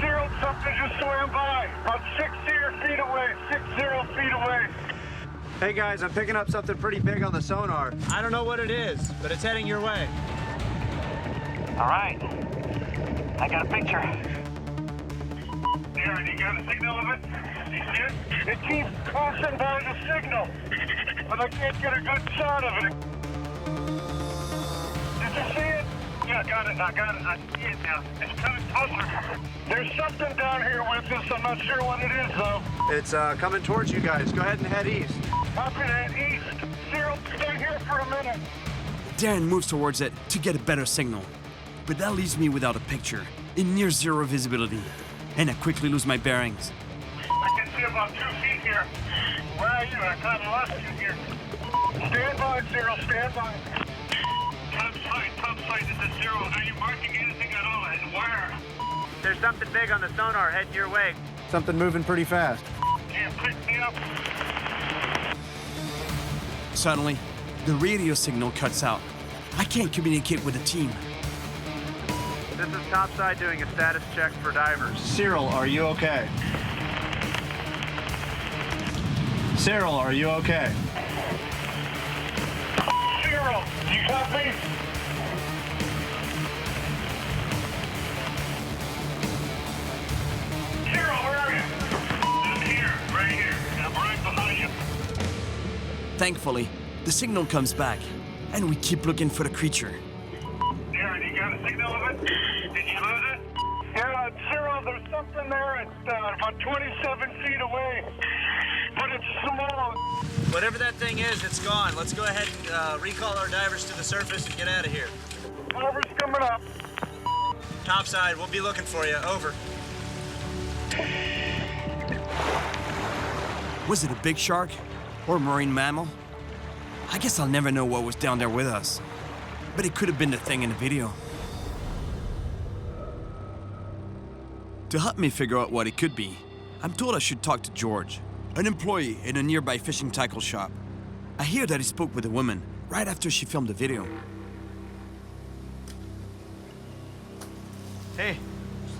Cyril, something just swam by. About 60 feet away. 60 feet away. Hey guys, I'm picking up something pretty big on the sonar. I don't know what it is, but it's heading your way. All right. I got a picture. Darren, you got a signal of it? You see it? It keeps crossing by the signal, but I can't get a good shot of it. Did you see it? Yeah, I got it. I see it now. It's coming closer. There's something down here with us. I'm not sure what it is, though. It's coming towards you guys. Go ahead and head east. Copy that east. Cyril, stay here for a minute. Darren moves towards it to get a better signal, but that leaves me without a picture, in near zero visibility, and I quickly lose my bearings. I can see about 2 feet here. Where are you? I kind of lost you here. Stand by, Cyril. Stand by. Top side, this is Cyril. Are you marking anything at all? And where? There's something big on the sonar heading your way. Something moving pretty fast. Can you pick me up? Suddenly, the radio signal cuts out. I can't communicate with the team. This is topside doing a status check for divers. Cyril, are you okay? Cyril, are you okay? Cyril, you got me? Cyril, where are you? I'm here, right here. I'm right behind you. Thankfully, the signal comes back, and we keep looking for the creature. Darren, you got a signal of it? Did you lose it? Yeah, Cyril, there's something there. It's about 27 feet away, but it's small. Whatever that thing is, it's gone. Let's go ahead and recall our divers to the surface and get out of here. Cover's coming up. Topside, we'll be looking for you. Over. Was it a big shark or a marine mammal? I guess I'll never know what was down there with us, but it could have been the thing in the video. To help me figure out what it could be, I'm told I should talk to George, an employee in a nearby fishing tackle shop. I hear that he spoke with a woman right after she filmed the video. Hey.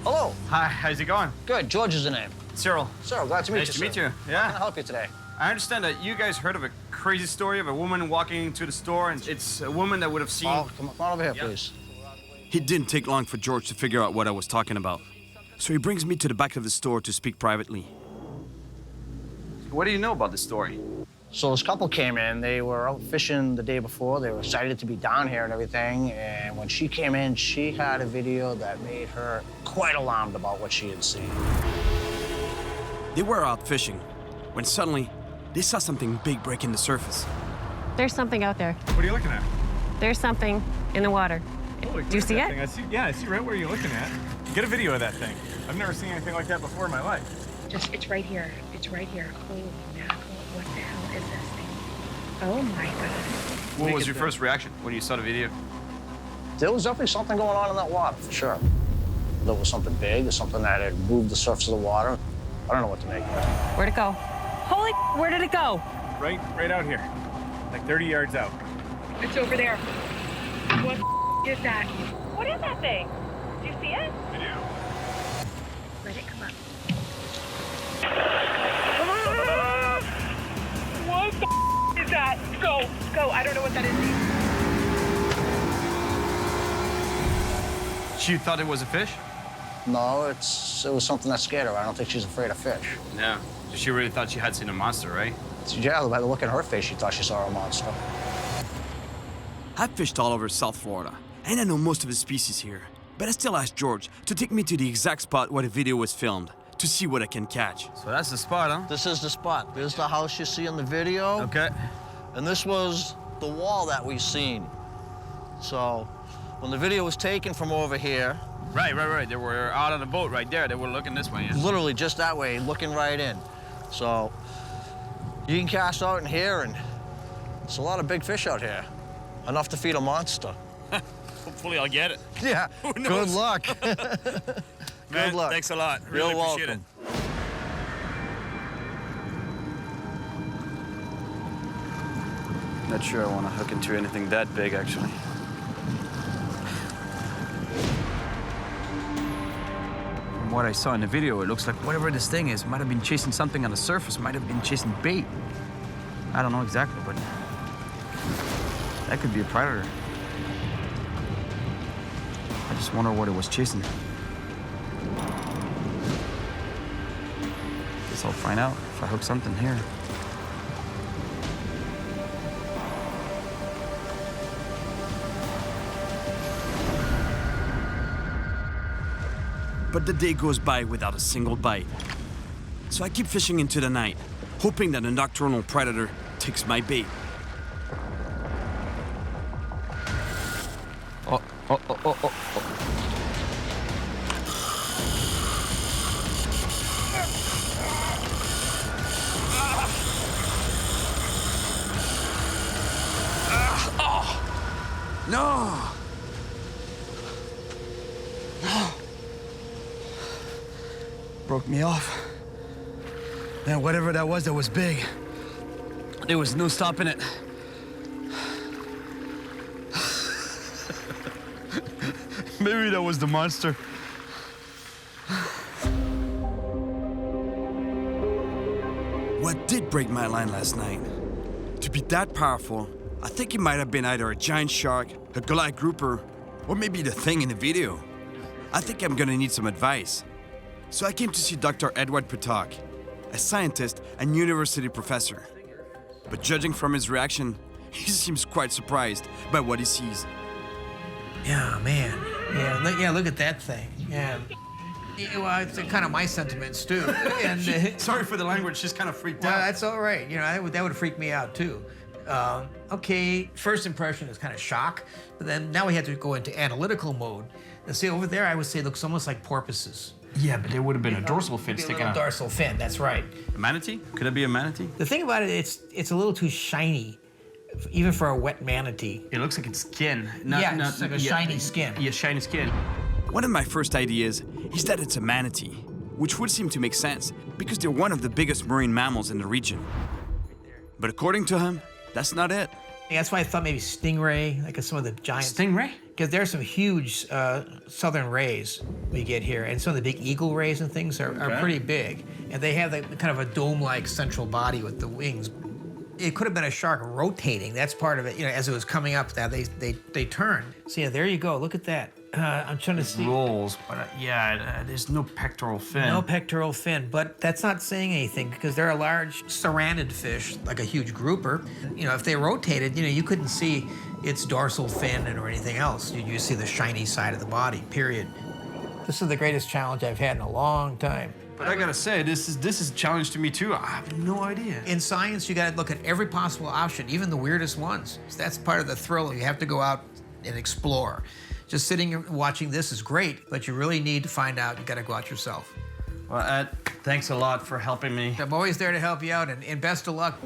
Hello. Hi, how's it going? Good. George is the name. Cyril. Cyril, glad to meet you, Nice to meet sir. you. Yeah. How can I help you today? I understand that you guys heard of a crazy story of a woman walking into the store, and it's a woman that would have seen... Oh, come on over here, Yeah. please. It didn't take long for George to figure out what I was talking about. So he brings me to the back of the store to speak privately. What do you know about this story? So this couple came in, they were out fishing the day before, they were excited to be down here and everything, and when she came in, she had a video that made her quite alarmed about what she had seen. They were out fishing, when suddenly, they saw something big breaking the surface. There's something out there. What are you looking at? There's something in the water. Holy Do you see it? I see right where you're looking at. Get a video of that thing. I've never seen anything like that before in my life. It's right here. It's right here. Holy mackerel. What the hell is this thing? Oh my God. What was your first reaction when you saw the video? There was definitely something going on in that water, for sure. There was something big, or something that had moved the surface of the water. I don't know what to make of it. Where'd it go? Holy, where did it go? Right out here. Like 30 yards out. It's over there. What is that? What is that thing? Do you see it? I do. Let it come up. What the is that? Go. I don't know what that is. She thought it was a fish? No, it was something that scared her. I don't think she's afraid of fish. No. She really thought she had seen a monster, right? Yeah, by the look in her face, she thought she saw a monster. I've fished all over South Florida, and I know most of the species here. But I still asked George to take me to the exact spot where the video was filmed, to see what I can catch. So that's the spot, huh? This is the spot. There's the house you see in the video. Okay. And this was the wall that we seen. So when the video was taken from over here. Right. They were out on the boat right there. They were looking this way. Yeah. Literally just that way, looking right in. So you can cast out in here, and it's a lot of big fish out here. Enough to feed a monster. Hopefully I'll get it. Yeah, good luck. Man, Good luck. Thanks a lot. Really You're appreciate welcome. Not sure I want to hook into anything that big, actually. From what I saw in the video, it looks like whatever this thing is might have been chasing something on the surface, might have been chasing bait. I don't know exactly, but that could be a predator. I just wonder what it was chasing. Guess I'll find out if I hook something here. But the day goes by without a single bite. So I keep fishing into the night, hoping that a nocturnal predator takes my bait. Oh. No! Broke me off. Man, whatever that was big. There was no stopping it. Maybe that was the monster. What did break my line last night? To be that powerful, I think it might have been either a giant shark, a Goliath grouper, or maybe the thing in the video. I think I'm gonna need some advice. So I came to see Dr. Edward Patak, a scientist and university professor. But judging from his reaction, he seems quite surprised by what he sees. Yeah, man. Yeah, look at that thing. Yeah. Well, it's kind of my sentiments, too. And Sorry for the language, she's kind of freaked well, out. that's all right. You know, that would freak me out, too. Okay, first impression is kind of shock, but then now we have to go into analytical mode. And see, over there, I would say looks almost like porpoises. Yeah, but there would have been a dorsal fin sticking out. Dorsal fin, that's right. A manatee? Could it be a manatee? The thing about it, it's a little too shiny, even for a wet manatee. It looks like it's skin. It's like a shiny skin. Yeah, shiny skin. One of my first ideas is that it's a manatee, which would seem to make sense because they're one of the biggest marine mammals in the region. But according to him, that's not it. Yeah, that's why I thought maybe stingray, like some of the giant... Stingray? Because there's some huge southern rays we get here, and some of the big eagle rays and things are pretty big. And they have kind of a dome-like central body with the wings. It could have been a shark rotating. That's part of it. You know, as it was coming up, they turned. So yeah, there you go. Look at that. I'm trying to see. Rolls, but yeah, there's no pectoral fin. No pectoral fin, but that's not saying anything because they're a large serranid fish, like a huge grouper. You know, if they rotated, you know, you couldn't see its dorsal fin or anything else. You just see the shiny side of the body, period. This is the greatest challenge I've had in a long time. But I gotta say, this is a challenge to me too. I have no idea. In science, you gotta look at every possible option, even the weirdest ones. So that's part of the thrill. You have to go out and explore. Just sitting and watching this is great, but you really need to find out. You gotta go out yourself. Well, Ed, thanks a lot for helping me. I'm always there to help you out, and best of luck.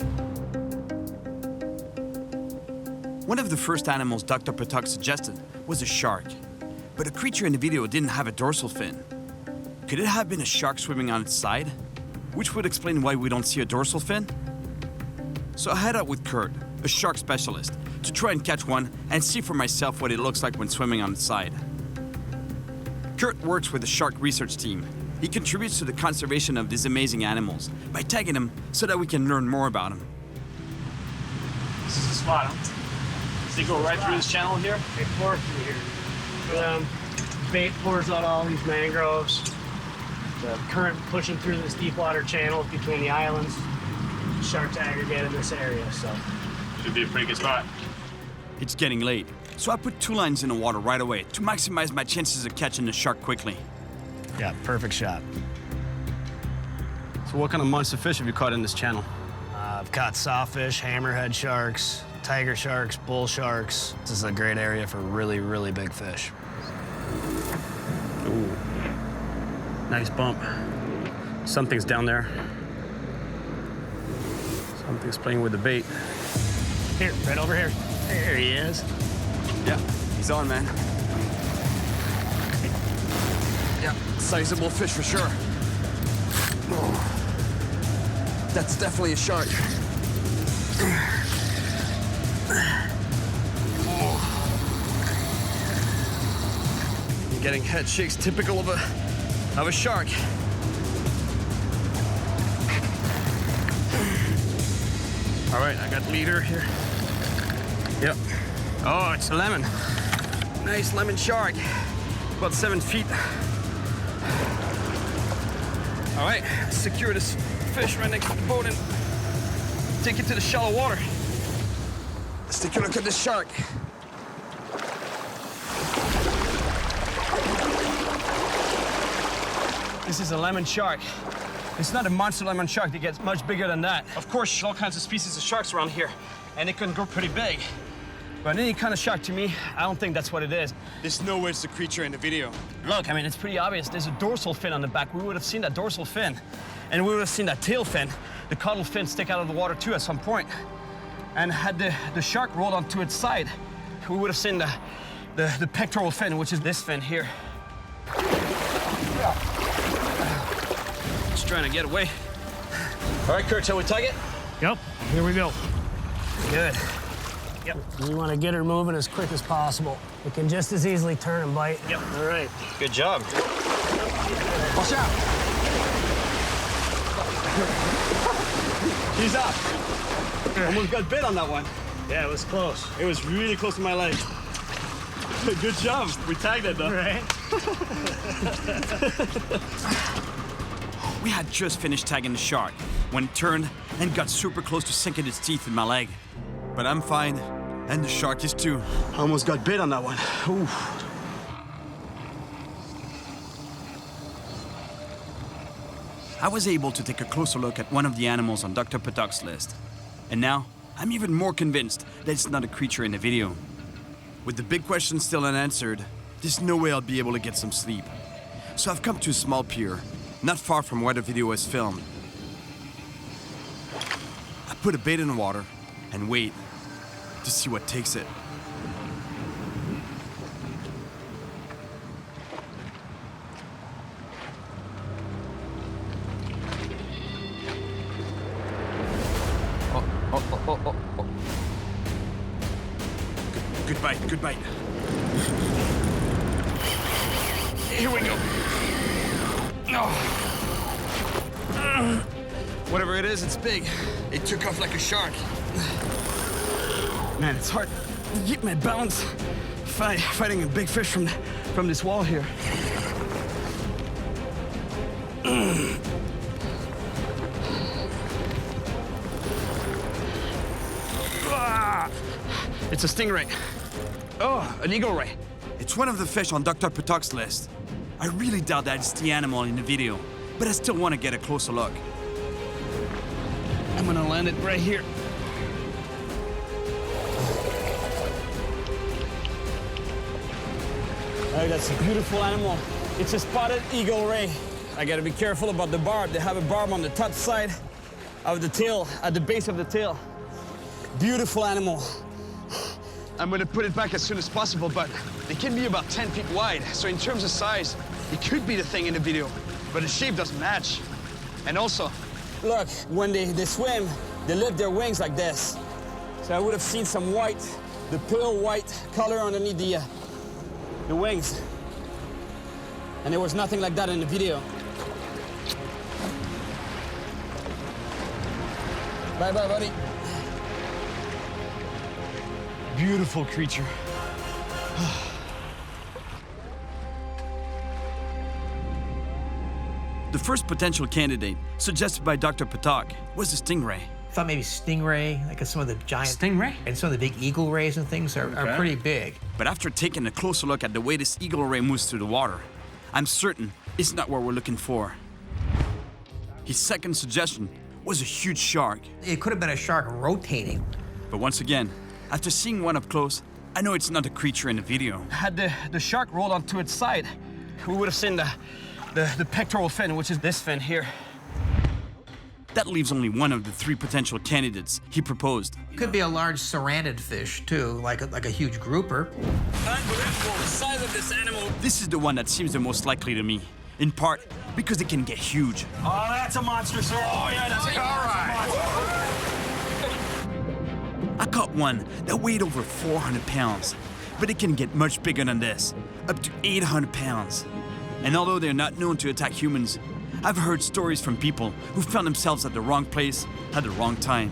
One of the first animals Dr. Patak suggested was a shark. But a creature in the video didn't have a dorsal fin. Could it have been a shark swimming on its side? Which would explain why we don't see a dorsal fin? So I head out with Kurt, a shark specialist, to try and catch one and see for myself what it looks like when swimming on its side. Kurt works with the shark research team. He contributes to the conservation of these amazing animals by tagging them so that we can learn more about them. This is the spot, huh? Does it go right through this channel here? They pour through here. Bait pours out all these mangroves. The current pushing through this deep water channel between the islands. Sharks aggregate in this area, so. Should be a pretty good spot. It's getting late, so I put 2 lines in the water right away to maximize my chances of catching the shark quickly. Yeah, perfect shot. So what kind of monster fish have you caught in this channel? I've caught sawfish, hammerhead sharks, tiger sharks, bull sharks. This is a great area for really, really big fish. Ooh. Nice bump. Something's down there. Something's playing with the bait. Here, right over here. There he is. Yeah, he's on, man. Yeah, sizable fish for sure. Oh, that's definitely a shark. I'm getting head shakes typical of a shark. All right, I got leader here. Yep. Oh, it's a lemon. Nice lemon shark. About 7 feet. All right, secure this fish right next to the boat and take it to the shallow water. Let's take a look at this shark. This is a lemon shark. It's not a monster lemon shark that gets much bigger than that. Of course, all kinds of species of sharks around here, and it can grow pretty big. But any kind of shark, to me, I don't think that's what it is. There's no way it's the creature in the video. Look, I mean, it's pretty obvious. There's a dorsal fin on the back. We would have seen that dorsal fin, and we would have seen that tail fin, the caudal fin, stick out of the water too at some point. And had the shark rolled onto its side, we would have seen the pectoral fin, which is this fin here. Just trying to get away. All right, Kurt, shall we tug it? Yep, here we go. Good. Yep. We want to get her moving as quick as possible. It can just as easily turn and bite. Yep. All right. Good job. Watch out! She's up. Almost got bit on that one. Yeah, it was close. It was really close to my leg. Good job. We tagged it, though. Right. We had just finished tagging the shark when it turned and got super close to sinking its teeth in my leg. But I'm fine, and the shark is too. Almost got bit on that one. Ooh. I was able to take a closer look at one of the animals on Dr. Patak's list. And now, I'm even more convinced that it's not a creature in the video. With the big question still unanswered, there's no way I'll be able to get some sleep. So I've come to a small pier, not far from where the video was filmed. I put a bait in the water and wait to see what takes it. Oh. Good bite, good bite. Here we go. Whatever it is, it's big. It took off like a shark. Man, it's hard to keep my balance fighting a big fish from from this wall here. It's a stingray. Oh, an eagle ray. It's one of the fish on Dr. Patok's list. I really doubt that it's the animal in the video, but I still want to get a closer look. I'm gonna land it right here. Oh, that's a beautiful animal. It's a spotted eagle ray. I gotta be careful about the barb. They have a barb on the top side of the tail, at the base of the tail. Beautiful animal. I'm gonna put it back as soon as possible, but they can be about 10 feet wide. So in terms of size, it could be the thing in the video, but the shape doesn't match. And also, look, when they swim, they lift their wings like this. So I would have seen some white, the pale white color underneath the wings. And there was nothing like that in the video. Bye-bye, buddy. Beautiful creature. The first potential candidate, suggested by Dr. Patok, was a stingray. I thought maybe stingray, like some of the giant... Stingray? And some of the big eagle rays and things are pretty big. But after taking a closer look at the way this eagle ray moves through the water, I'm certain it's not what we're looking for. His second suggestion was a huge shark. It could have been a shark rotating. But once again, after seeing one up close, I know it's not the creature in the video. Had the shark rolled onto its side, we would have seen the pectoral fin, which is this fin here. That leaves only one of the three potential candidates he proposed. Could be a large serrated fish, too, like a huge grouper. Unbelievable, the size of this animal. This is the one that seems the most likely to me, in part because it can get huge. Oh, that's a monster, sir. Oh, yeah, that's all right. I caught one that weighed over 400 pounds, but it can get much bigger than this, up to 800 pounds. And although they're not known to attack humans, I've heard stories from people who found themselves at the wrong place at the wrong time.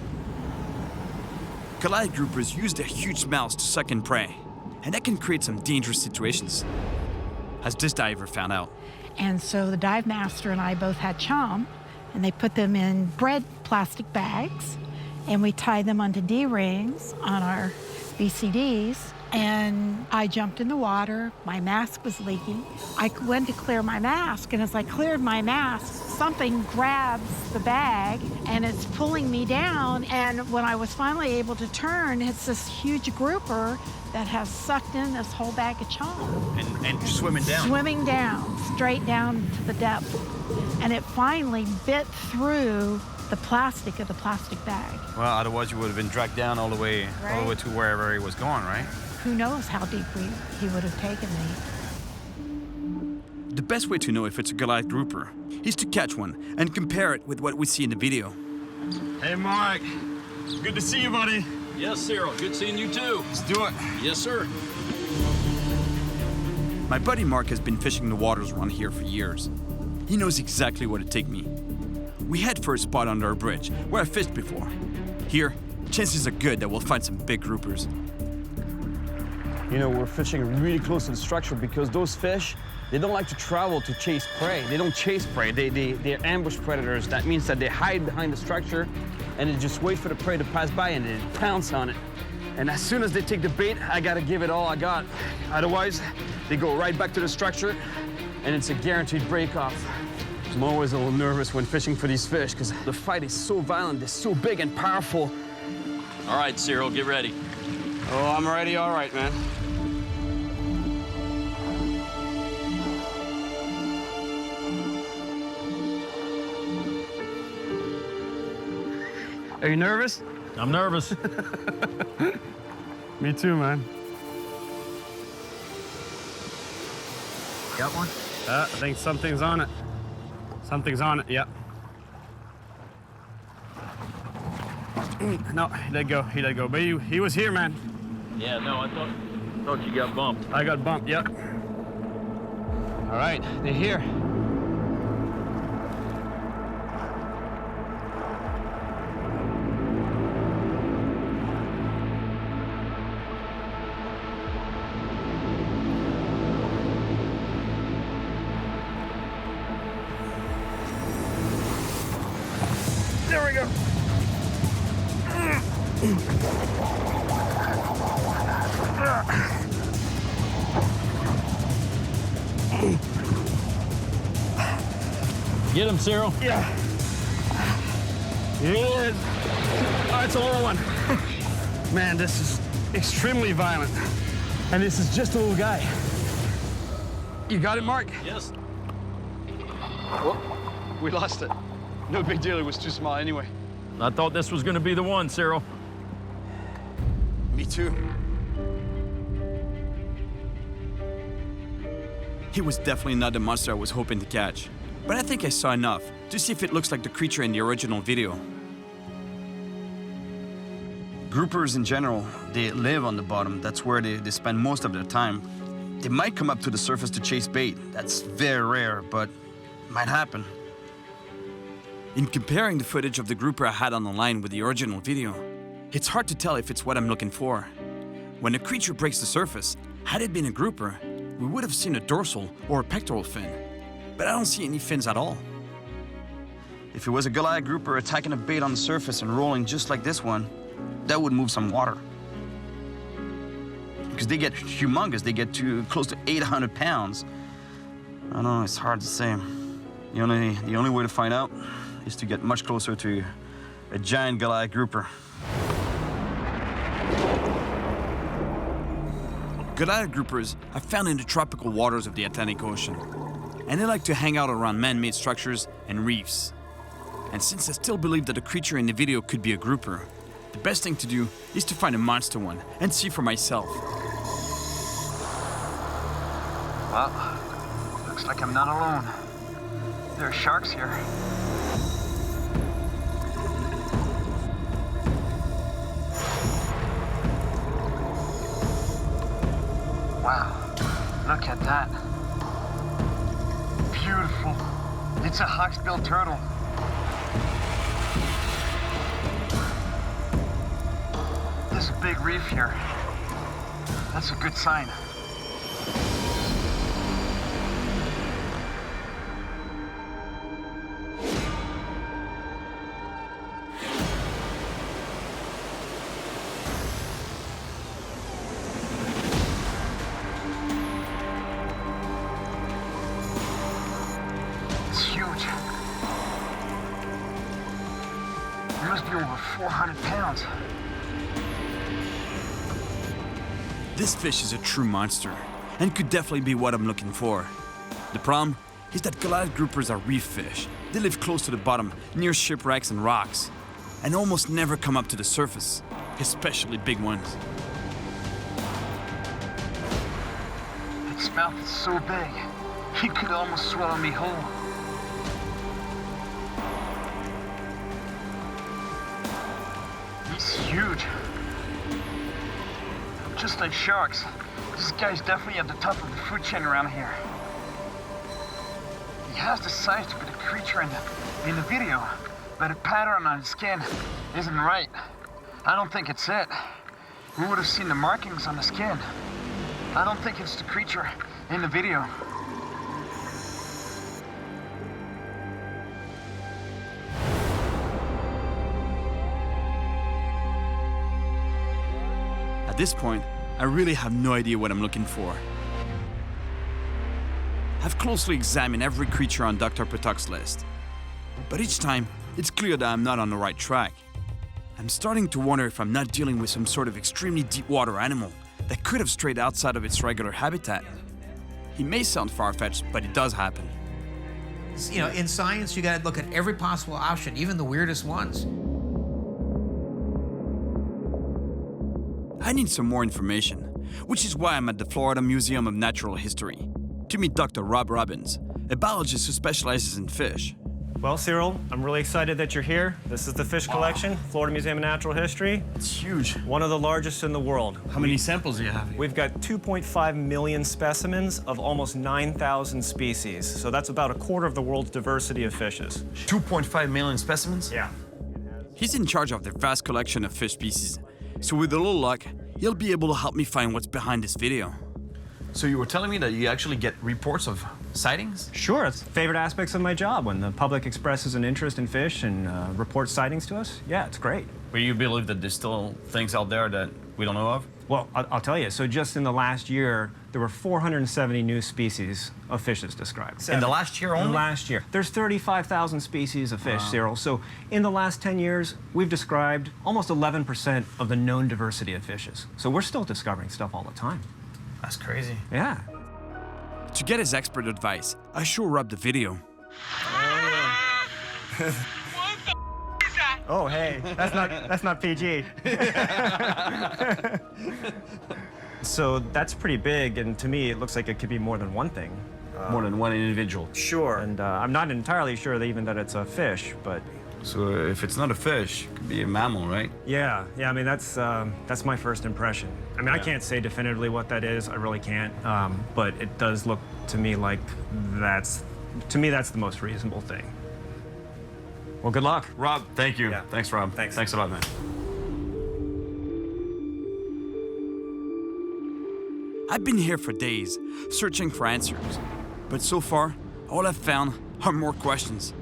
Goliath groupers use their huge mouths to suck in prey, and that can create some dangerous situations, as this diver found out. And so the dive master and I both had chum, and they put them in bread plastic bags, and we tied them onto D-rings on our VCDs, and I jumped in the water. My mask was leaking. I went to clear my mask, and as I cleared my mask, something grabs the bag, and it's pulling me down, and when I was finally able to turn, it's this huge grouper that has sucked in this whole bag of chum. And swimming down. Swimming down, straight down to the depth. And it finally bit through the plastic of the plastic bag. Well, otherwise you would have been dragged down all the way to wherever he was going, right? Who knows how deep he would have taken me. The best way to know if it's a Goliath grouper is to catch one and compare it with what we see in the video. Hey, Mark. Good to see you, buddy. Yes, Cyril. Good seeing you, too. Let's do it. Yes, sir. My buddy Mark has been fishing the waters around here for years. He knows exactly where to take me. We head for a spot under a bridge where I fished before. Here, chances are good that we'll find some big groupers. You know, we're fishing really close to the structure because those fish, they don't like to travel to chase prey. They don't chase prey. They're ambush predators. That means that they hide behind the structure and they just wait for the prey to pass by and they pounce on it. And as soon as they take the bait, I gotta give it all I got. Otherwise, they go right back to the structure and it's a guaranteed break-off. I'm always a little nervous when fishing for these fish because the fight is so violent, they're so big and powerful. All right, Cyril, get ready. Oh, I'm ready, all right, man. Are you nervous? I'm nervous. Me too, man. Got one? I think something's on it. Something's on it, yep. No, he let go, he let go. But he was here, man. Yeah, no, I thought you got bumped. I got bumped, yep. All right, they're here. we go. Get him, Cyril. Yeah. Yes. Oh, it's a little one. Man, this is extremely violent. And this is just a little guy. You got it, Mark? Yes. Oh, we lost it. No big deal, it was too small anyway. I thought this was going to be the one, Cyril. Me too. He was definitely not the monster I was hoping to catch, but I think I saw enough to see if it looks like the creature in the original video. Groupers in general, they live on the bottom. That's where they spend most of their time. They might come up to the surface to chase bait. That's very rare, but it might happen. In comparing the footage of the grouper I had on the line with the original video, it's hard to tell if it's what I'm looking for. When the creature breaks the surface, had it been a grouper, we would have seen a dorsal or a pectoral fin, but I don't see any fins at all. If it was a Goliath grouper attacking a bait on the surface and rolling just like this one, that would move some water. Because they get humongous, they get to close to 800 pounds. I don't know, it's hard to say. The only way to find out is to get much closer to a giant Goliath grouper. Goliath groupers are found in the tropical waters of the Atlantic Ocean, and they like to hang out around man-made structures and reefs. And since I still believe that the creature in the video could be a grouper, the best thing to do is to find a monster one and see for myself. Well, looks like I'm not alone. There are sharks here. Wow, look at that. Beautiful. It's a hawksbill turtle. There's a big reef here. That's a good sign. It's huge. It must be over 400 pounds. This fish is a true monster, and could definitely be what I'm looking for. The problem is that Goliath groupers are reef fish. They live close to the bottom, near shipwrecks and rocks, and almost never come up to the surface, especially big ones. Its mouth is so big, he could almost swallow me whole. He's huge. Just like sharks, this guy's definitely at the top of the food chain around here. He has the size to be the creature in the video, but the pattern on his skin isn't right. I don't think it's it. We would have seen the markings on the skin. I don't think it's the creature in the video. At this point, I really have no idea what I'm looking for. I've closely examined every creature on Dr. Patuk's list, but each time, it's clear that I'm not on the right track. I'm starting to wonder if I'm not dealing with some sort of extremely deep water animal that could have strayed outside of its regular habitat. It may sound far-fetched, but it does happen. You know, in science, you gotta look at every possible option, even the weirdest ones. I need some more information, which is why I'm at the Florida Museum of Natural History to meet Dr. Rob Robbins, a biologist who specializes in fish. Well, Cyril, I'm really excited that you're here. This is the fish collection, Florida Museum of Natural History. It's huge. One of the largest in the world. How many samples do you have here? We've got 2.5 million specimens of almost 9,000 species. So that's about a quarter of the world's diversity of fishes. 2.5 million specimens? Yeah. He's in charge of the vast collection of fish species, so with a little luck, he'll be able to help me find what's behind this video. So you were telling me that you actually get reports of sightings? Sure, it's favorite aspects of my job. When the public expresses an interest in fish and reports sightings to us, yeah, it's great. But you believe that there's still things out there that we don't know of? Well, I'll tell you. So just in the last year, there were 470 new species of fishes described. In the last year only? In the last year. There's 35,000 species of fish, Cyril. So in the last 10 years, we've described almost 11% of the known diversity of fishes. So we're still discovering stuff all the time. That's crazy. Yeah. To get his expert advice, I show Rob the video. Oh, hey, that's not PG. So that's pretty big, and to me, it looks like it could be more than one thing. More than one individual. Sure. And I'm not entirely sure that even that it's a fish, but. So if it's not a fish, it could be a mammal, right? Yeah. I mean, that's my first impression. I mean, I can't say definitively what that is. I really can't. But it does look to me like that's the most reasonable thing. Well, good luck. Rob, thank you. Yeah. Thanks, Rob. Thanks. Thanks a lot, man. I've been here for days, searching for answers. But so far, all I've found are more questions.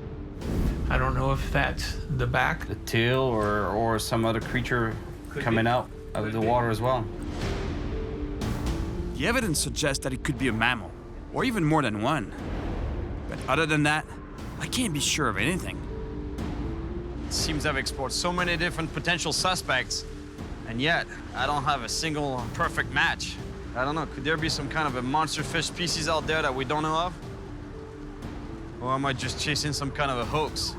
I don't know if that's the back. The tail or some other creature coming out of the water as well. The evidence suggests that it could be a mammal, or even more than one. But other than that, I can't be sure of anything. It seems I've explored so many different potential suspects, and yet I don't have a single perfect match. I don't know, could there be some kind of a monster fish species out there that we don't know of? Or am I just chasing some kind of a hoax?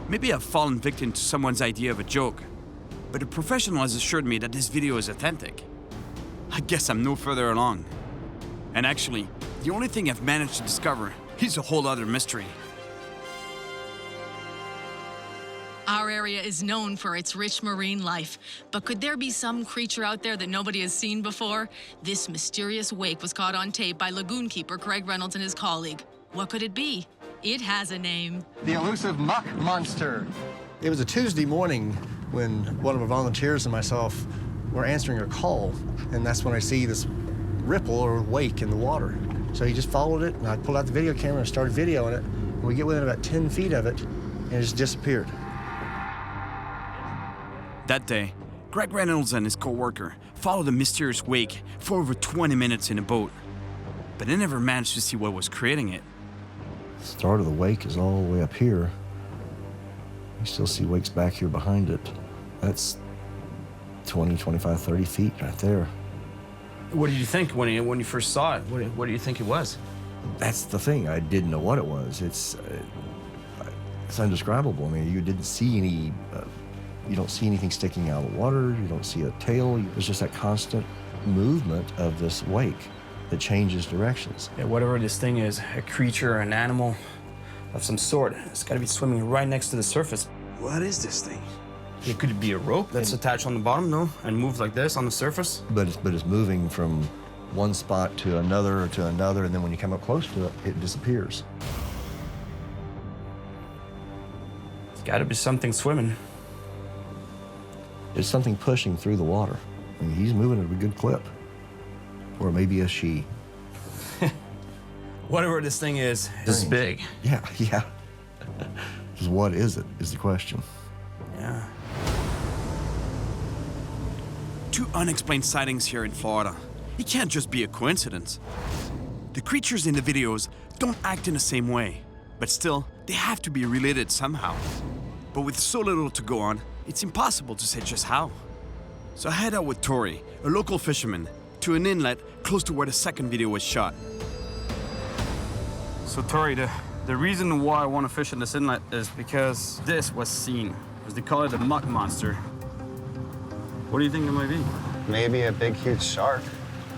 Maybe I've fallen victim to someone's idea of a joke, but a professional has assured me that this video is authentic. I guess I'm no further along. And actually, the only thing I've managed to discover is a whole other mystery. Our area is known for its rich marine life, but could there be some creature out there that nobody has seen before? This mysterious wake was caught on tape by lagoon keeper Craig Reynolds and his colleague. What could it be? It has a name. The elusive muck monster. It was a Tuesday morning when one of our volunteers and myself were answering a call, and that's when I see this ripple or wake in the water. So he just followed it, and I pulled out the video camera and started videoing it. And we get within about 10 feet of it, and it just disappeared. That day, Greg Reynolds and his co-worker followed the mysterious wake for over 20 minutes in a boat, but they never managed to see what was creating it. The start of the wake is all the way up here. You still see wakes back here behind it. That's 20, 25, 30 feet right there. What did you think when you first saw it? What do you think it was? That's the thing. I didn't know what it was. It's indescribable. I mean, you didn't see any. You don't see anything sticking out of the water. You don't see a tail. There's just that constant movement of this wake that changes directions. Yeah, whatever this thing is, a creature or an animal of some sort, it's got to be swimming right next to the surface. What is this thing? It could be a rope that's attached on the bottom, no? And moves like this on the surface? But it's moving from one spot to another, and then when you come up close to it, it disappears. It's got to be something swimming. It's something pushing through the water. I mean, he's moving at a good clip. Or maybe a she. Whatever this thing is big. Yeah. Just what is it, is the question. Yeah. 2 unexplained sightings here in Florida. It can't just be a coincidence. The creatures in the videos don't act in the same way, but still, they have to be related somehow. But with so little to go on, it's impossible to say just how. So I head out with Tori, a local fisherman, to an inlet close to where the second video was shot. So Tori, the reason why I want to fish in this inlet is because this was seen, as they call it the muck monster. What do you think it might be? Maybe a big, huge shark.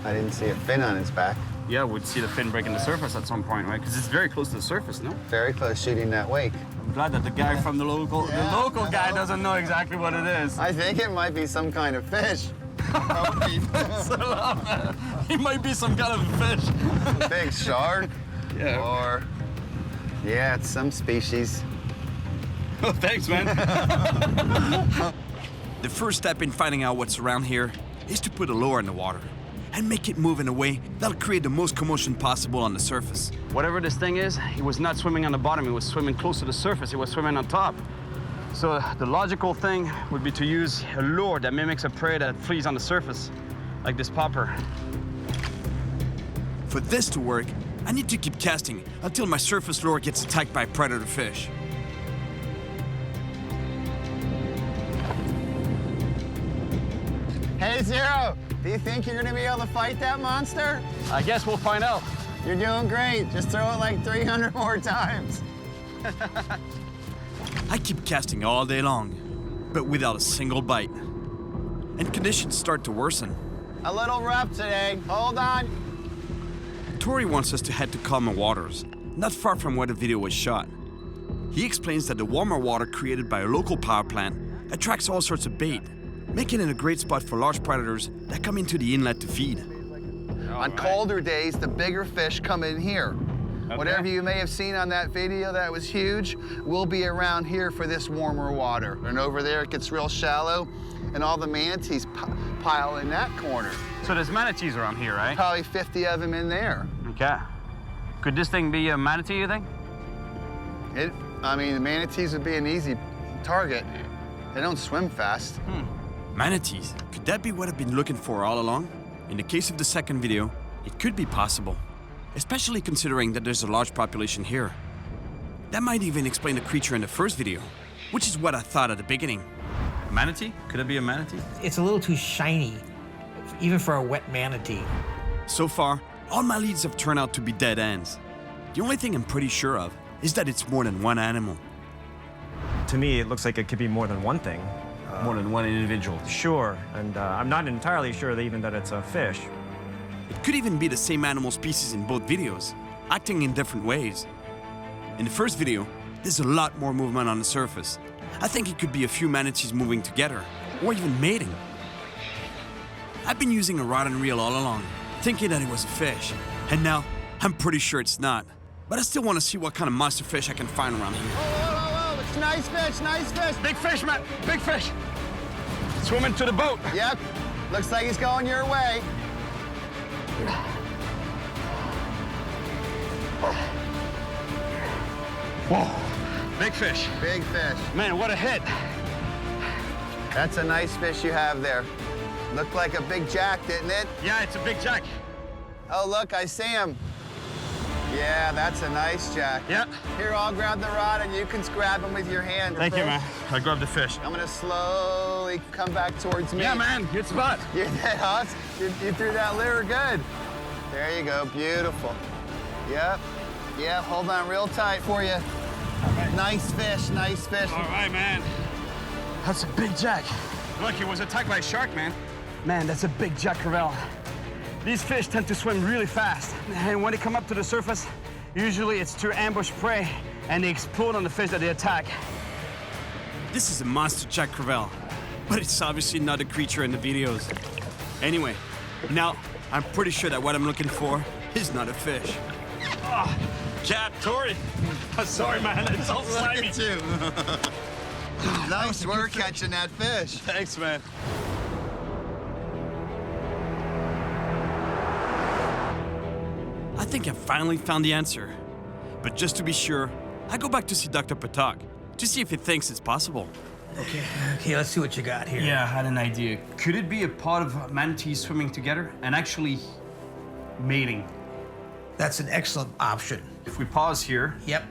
I didn't see a fin on its back. Yeah, we'd see the fin breaking the surface at some point, right? Because it's very close to the surface, no? Very close, shooting that wake. I'm glad that the guy from the local guy doesn't know exactly what it is. I think it might be some kind of fish. He might be some kind of fish. Big shark. Yeah. Or, yeah, it's some species. Oh, thanks, man. The first step in finding out what's around here is to put a lure in the water. and make it move in a way that'll create the most commotion possible on the surface. Whatever this thing is, it was not swimming on the bottom, it was swimming close to the surface, it was swimming on top. So the logical thing would be to use a lure that mimics a prey that flees on the surface, like this popper. For this to work, I need to keep casting until my surface lure gets attacked by a predator fish. Hey, Zero, do you think you're gonna be able to fight that monster? I guess we'll find out. You're doing great. Just throw it like 300 more times. I keep casting all day long, but without a single bite. And conditions start to worsen. A little rough today. Hold on. Tori wants us to head to calmer waters, not far from where the video was shot. He explains that the warmer water created by a local power plant attracts all sorts of bait, making it a great spot for large predators that come into the inlet to feed. On colder days, the bigger fish come in here. Okay. Whatever you may have seen on that video that was huge will be around here for this warmer water. And over there, it gets real shallow, and all the manatees pile in that corner. So there's manatees around here, right? Probably 50 of them in there. Okay. Could this thing be a manatee, you think? I mean, the manatees would be an easy target. They don't swim fast. Manatees? Could that be what I've been looking for all along? In the case of the second video, it could be possible, especially considering that there's a large population here. That might even explain the creature in the first video, which is what I thought at the beginning. A manatee? Could it be a manatee? It's a little too shiny, even for a wet manatee. So far, all my leads have turned out to be dead ends. The only thing I'm pretty sure of is that it's more than one animal. To me, it looks like it could be more than one thing. More than one individual. Sure, and I'm not entirely sure that it's a fish. It could even be the same animal species in both videos, acting in different ways. In the first video, there's a lot more movement on the surface. I think it could be a few manatees moving together, or even mating. I've been using a rod and reel all along, thinking that it was a fish, and now I'm pretty sure it's not. But I still want to see what kind of monster fish I can find around here. Whoa, it's nice fish, nice fish. Big fish, man, big fish. Swimming to the boat. Yep, looks like he's going your way. Whoa, big fish. Big fish. Man, what a hit. That's a nice fish you have there. Looked like a big jack, didn't it? Yeah, it's a big jack. Oh, look, I see him. Yeah, that's a nice jack. Yeah. Here, I'll grab the rod and you can grab him with your hand. Thank you, man. I grabbed the fish. I'm gonna slowly come back towards me. Yeah, man, good spot. You did, huh? You threw that lure good. There you go, beautiful. Yep, hold on real tight for you. Right. Nice fish, nice fish. All right, man. That's a big jack. Look, he was attacked by a shark, man. Man, that's a big jack crevalle. These fish tend to swim really fast, and when they come up to the surface, usually it's to ambush prey, and they explode on the fish that they attack. This is a monster jack crevalle, but it's obviously not a creature in the videos. Anyway, now I'm pretty sure that what I'm looking for is not a fish. Oh, Cat, Tori. Sorry, man, it's all slimy. Look at you. Nice work catching that fish. Thanks, man. I think I finally found the answer. But just to be sure, I go back to see Dr. Patak to see if he thinks it's possible. Okay, let's see what you got here. Yeah, I had an idea. Could it be a pod of manatees swimming together and actually mating? That's an excellent option. If we pause here. Yep.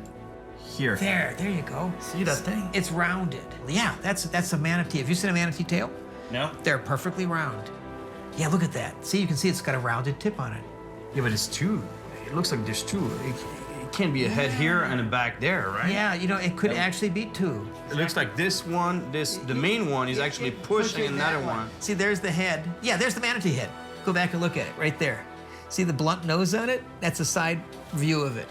Here. There you go. See that thing? It's rounded. Yeah, that's a manatee. Have you seen a manatee tail? No. They're perfectly round. Yeah, look at that. See, you can see it's got a rounded tip on it. Yeah, but it's two. It looks like there's two. It can't be a head here and a back there, right? Yeah, you know, it could actually be two. It looks like this one, the main one is actually pushing another one. See, there's the head. Yeah, there's the manatee head. Go back and look at it, right there. See the blunt nose on it? That's a side view of it.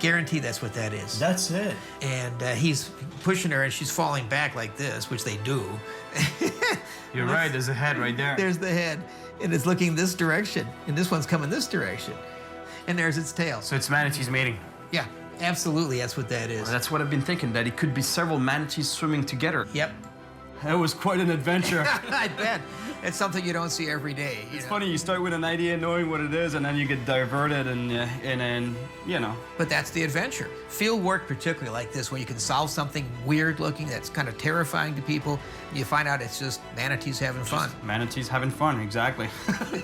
Guarantee that's what that is. That's it. And he's pushing her and she's falling back like this, which they do. You're right, there's a head right there. There's the head, and it's looking this direction, and this one's coming this direction. And there's its tail. So it's manatees mating. Yeah, absolutely, that's what that is. Well, that's what I've been thinking, that it could be several manatees swimming together. Yep. That was quite an adventure. I bet. It's something you don't see every day. It's funny, you start with an idea knowing what it is, and then you get diverted, and then, you know. But that's the adventure. Field work, particularly like this, where you can solve something weird looking that's kind of terrifying to people, and you find out it's just manatees having fun. Manatees having fun, exactly.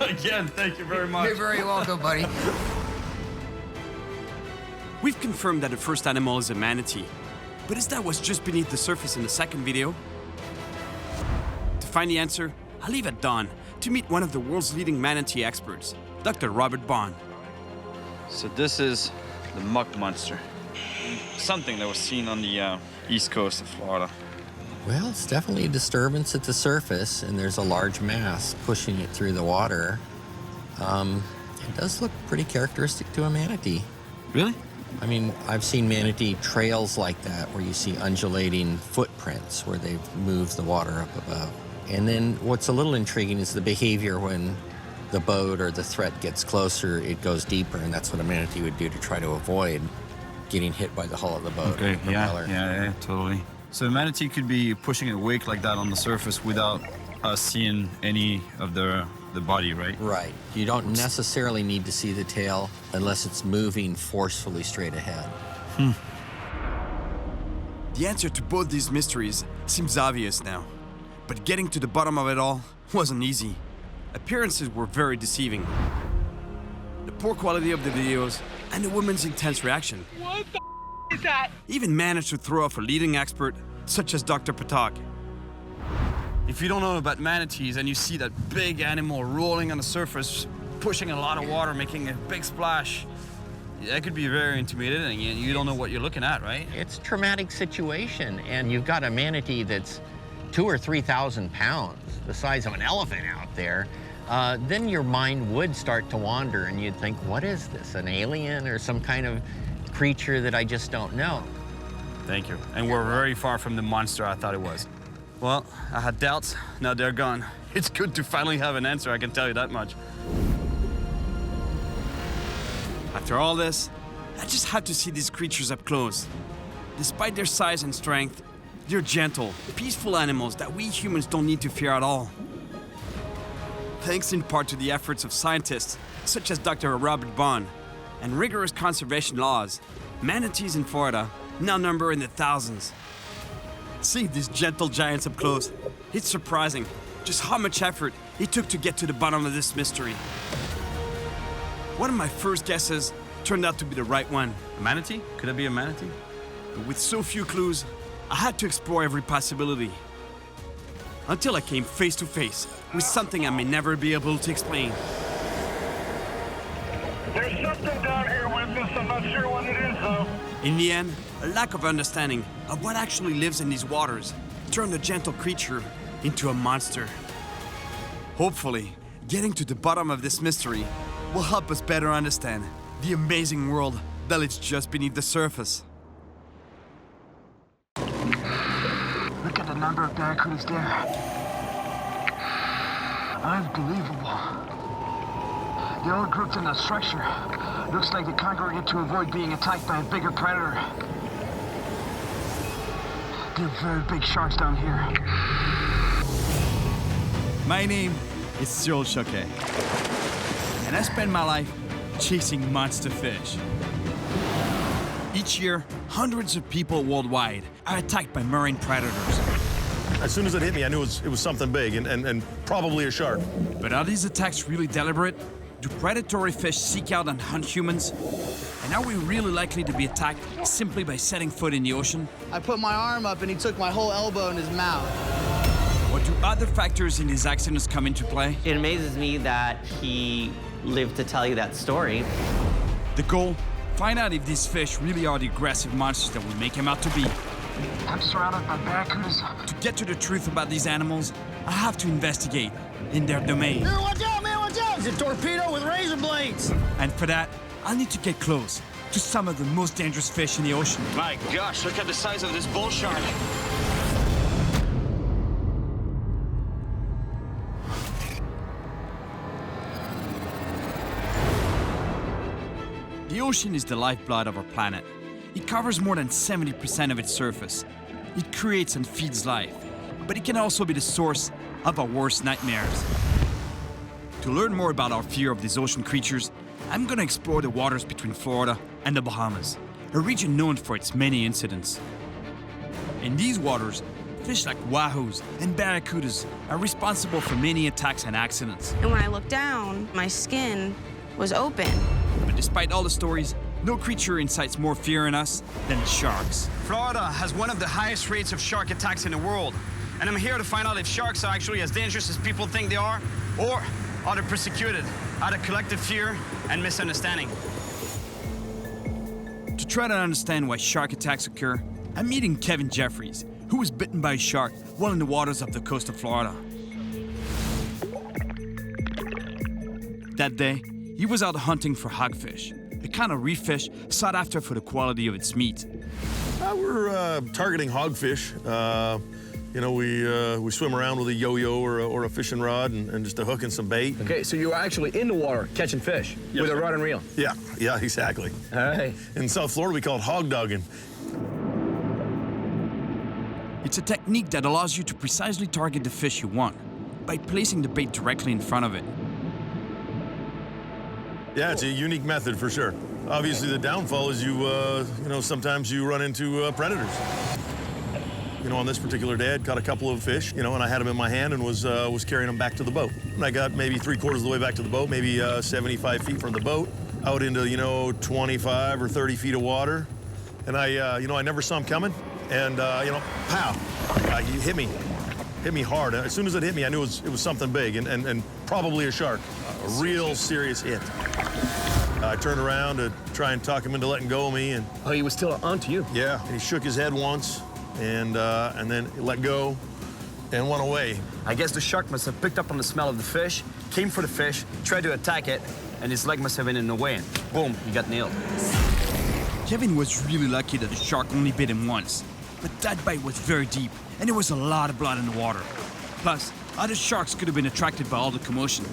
Again, thank you very much. You're very welcome, buddy. We've confirmed that the first animal is a manatee, but is that what's just beneath the surface in the second video? To find the answer, I'll leave at dawn to meet one of the world's leading manatee experts, Dr. Robert Bond. So this is the muck monster. Something that was seen on the east coast of Florida. Well, it's definitely a disturbance at the surface, and there's a large mass pushing it through the water. It does look pretty characteristic to a manatee. Really? I mean, I've seen manatee trails like that where you see undulating footprints where they've moved the water up above. And then what's a little intriguing is the behavior when the boat or the threat gets closer, it goes deeper, and that's what a manatee would do to try to avoid getting hit by the hull of the boat. Okay, or the propeller. yeah, totally. So a manatee could be pushing a wake like that on the surface without us seeing any of the body, right? Right. You don't necessarily need to see the tail unless it's moving forcefully straight ahead. The answer to both these mysteries seems obvious now, but getting to the bottom of it all wasn't easy. Appearances were very deceiving. The poor quality of the videos and the woman's intense reaction What the is that? even managed to throw off a leading expert such as Dr. Patak. If you don't know about manatees and you see that big animal rolling on the surface, pushing a lot of water, making a big splash, that could be very intimidating, and you don't know what you're looking at, right? It's a traumatic situation, and you've got a manatee that's 2,000 or 3,000 pounds, the size of an elephant out there. Then your mind would start to wander, and you'd think, what is this, an alien or some kind of creature that I just don't know? Thank you. And we're very far from the monster I thought it was. Well, I had doubts, now they're gone. It's good to finally have an answer, I can tell you that much. After all this, I just had to see these creatures up close. Despite their size and strength, they're gentle, peaceful animals that we humans don't need to fear at all. Thanks in part to the efforts of scientists such as Dr. Robert Bond and rigorous conservation laws, manatees in Florida now number in the thousands. Seeing these gentle giants up close, it's surprising just how much effort it took to get to the bottom of this mystery. One of my first guesses turned out to be the right one. A manatee? Could it be a manatee? But with so few clues, I had to explore every possibility. Until I came face to face with something I may never be able to explain. There's something down here with us. I'm not sure what it is, though. In the end, a lack of understanding of what actually lives in these waters turned a gentle creature into a monster. Hopefully, getting to the bottom of this mystery will help us better understand the amazing world that lies just beneath the surface. Look at the number of barracudas there. Unbelievable. They're all grouped in a structure. Looks like they congregate to avoid being attacked by a bigger predator. There are very big sharks down here. My name is Cyril Chauquet, and I spend my life chasing monster fish. Each year, hundreds of people worldwide are attacked by marine predators. As soon as it hit me, I knew it was something big and probably a shark. But are these attacks really deliberate? Do predatory fish seek out and hunt humans? And are we really likely to be attacked simply by setting foot in the ocean? I put my arm up and he took my whole elbow in his mouth. Or do other factors in these accidents come into play? It amazes me that he lived to tell you that story. The goal? Find out if these fish really are the aggressive monsters that we make them out to be. I'm surrounded by barracudas. To get to the truth about these animals, I have to investigate in their domain. Here, watch out, man, watch out! It's a torpedo with razor blades! And for that, I'll need to get close to some of the most dangerous fish in the ocean. My gosh, look at the size of this bull shark. The ocean is the lifeblood of our planet. It covers more than 70% of its surface. It creates and feeds life, but it can also be the source of our worst nightmares. To learn more about our fear of these ocean creatures, I'm gonna explore the waters between Florida and the Bahamas, a region known for its many incidents. In these waters, fish like wahoos and barracudas are responsible for many attacks and accidents. And when I looked down, my skin was open. But despite all the stories, no creature incites more fear in us than sharks. Florida has one of the highest rates of shark attacks in the world. And I'm here to find out if sharks are actually as dangerous as people think they are, or are they persecuted out of collective fear and misunderstanding. To try to understand why shark attacks occur, I'm meeting Kevin Jeffries, who was bitten by a shark while in the waters of the coast of Florida. That day, he was out hunting for hogfish, a kind of reef fish sought after for the quality of its meat. We're targeting hogfish. We swim around with a yo-yo or a fishing rod and just a hook and some bait. Okay, so you were actually in the water catching fish with a rod and reel? Yeah, exactly. All right. In South Florida, we call it hog dogging. It's a technique that allows you to precisely target the fish you want by placing the bait directly in front of it. Yeah, it's a unique method for sure. Obviously, the downfall is sometimes you run into predators. On this particular day, I'd caught a couple of fish, and I had them in my hand and was carrying them back to the boat. And I got maybe 3/4 of the way back to the boat, maybe 75 feet from the boat, out into, 25 or 30 feet of water. And I never saw him coming. And, pow, he hit me hard. As soon as it hit me, I knew it was something big and probably a shark, a real serious hit. I turned around to try and talk him into letting go of me. And oh, he was still onto you? Yeah, and he shook his head once and then let go and went away. I guess the shark must have picked up on the smell of the fish, came for the fish, tried to attack it, and his leg must have been in the way, and boom, he got nailed. Kevin was really lucky that the shark only bit him once, but that bite was very deep, and there was a lot of blood in the water. Plus, other sharks could have been attracted by all the commotion.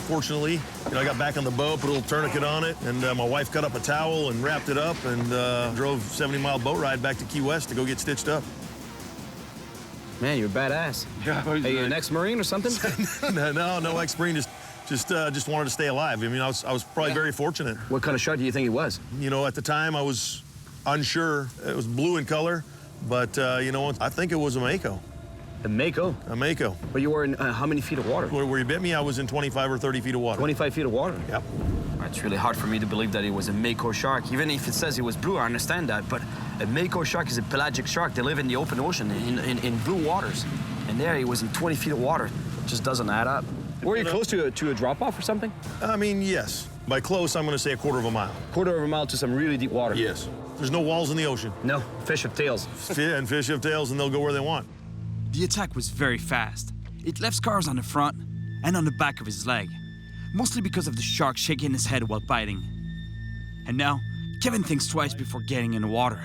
Fortunately, I got back on the boat, put a little tourniquet on it, and my wife cut up a towel and wrapped it up and drove a 70-mile boat ride back to Key West to go get stitched up. Man, you're a badass. Yeah, are you an ex-Marine or something? No ex-Marine. Just wanted to stay alive. I mean, I was probably very fortunate. What kind of shark do you think he was? At the time, I was unsure. It was blue in color, but I think it was a mako. A mako? A mako. But you were in how many feet of water? Where you bit me, I was in 25 or 30 feet of water. 25 feet of water? Yep. It's really hard for me to believe that it was a mako shark. Even if it says it was blue, I understand that. But a mako shark is a pelagic shark. They live in the open ocean, in blue waters. And there he was in 20 feet of water. It just doesn't add up. Were you close to a drop-off or something? I mean, yes. By close, I'm going to say 1/4 mile. 1/4 mile to some really deep water? Yes. There's no walls in the ocean. No. Fish have tails. And fish have tails, and they'll go where they want. The attack was very fast. It left scars on the front and on the back of his leg, mostly because of the shark shaking his head while biting. And now, Kevin thinks twice before getting in the water.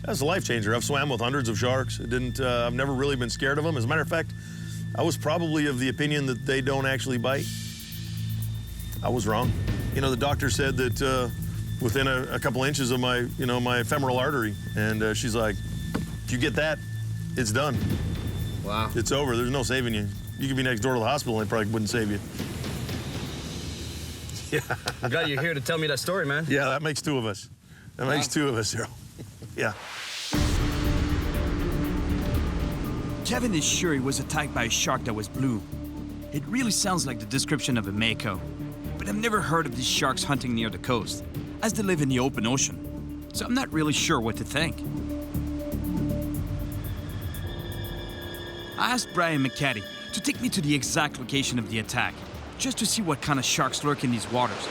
That's a life changer. I've swam with hundreds of sharks. I've never really been scared of them. As a matter of fact, I was probably of the opinion that they don't actually bite. I was wrong. The doctor said that within a couple inches of my femoral artery, and she's like, if you get that, it's done. Wow. It's over. There's no saving you. You could be next door to the hospital and they probably wouldn't save you. Yeah. I'm glad you're here to tell me that story, man. Yeah, that makes two of us. That makes two of us, Cyril. Yeah. Kevin is sure he was attacked by a shark that was blue. It really sounds like the description of a mako. But I've never heard of these sharks hunting near the coast, as they live in the open ocean. So I'm not really sure what to think. I asked Brian McCaddy to take me to the exact location of the attack, just to see what kind of sharks lurk in these waters.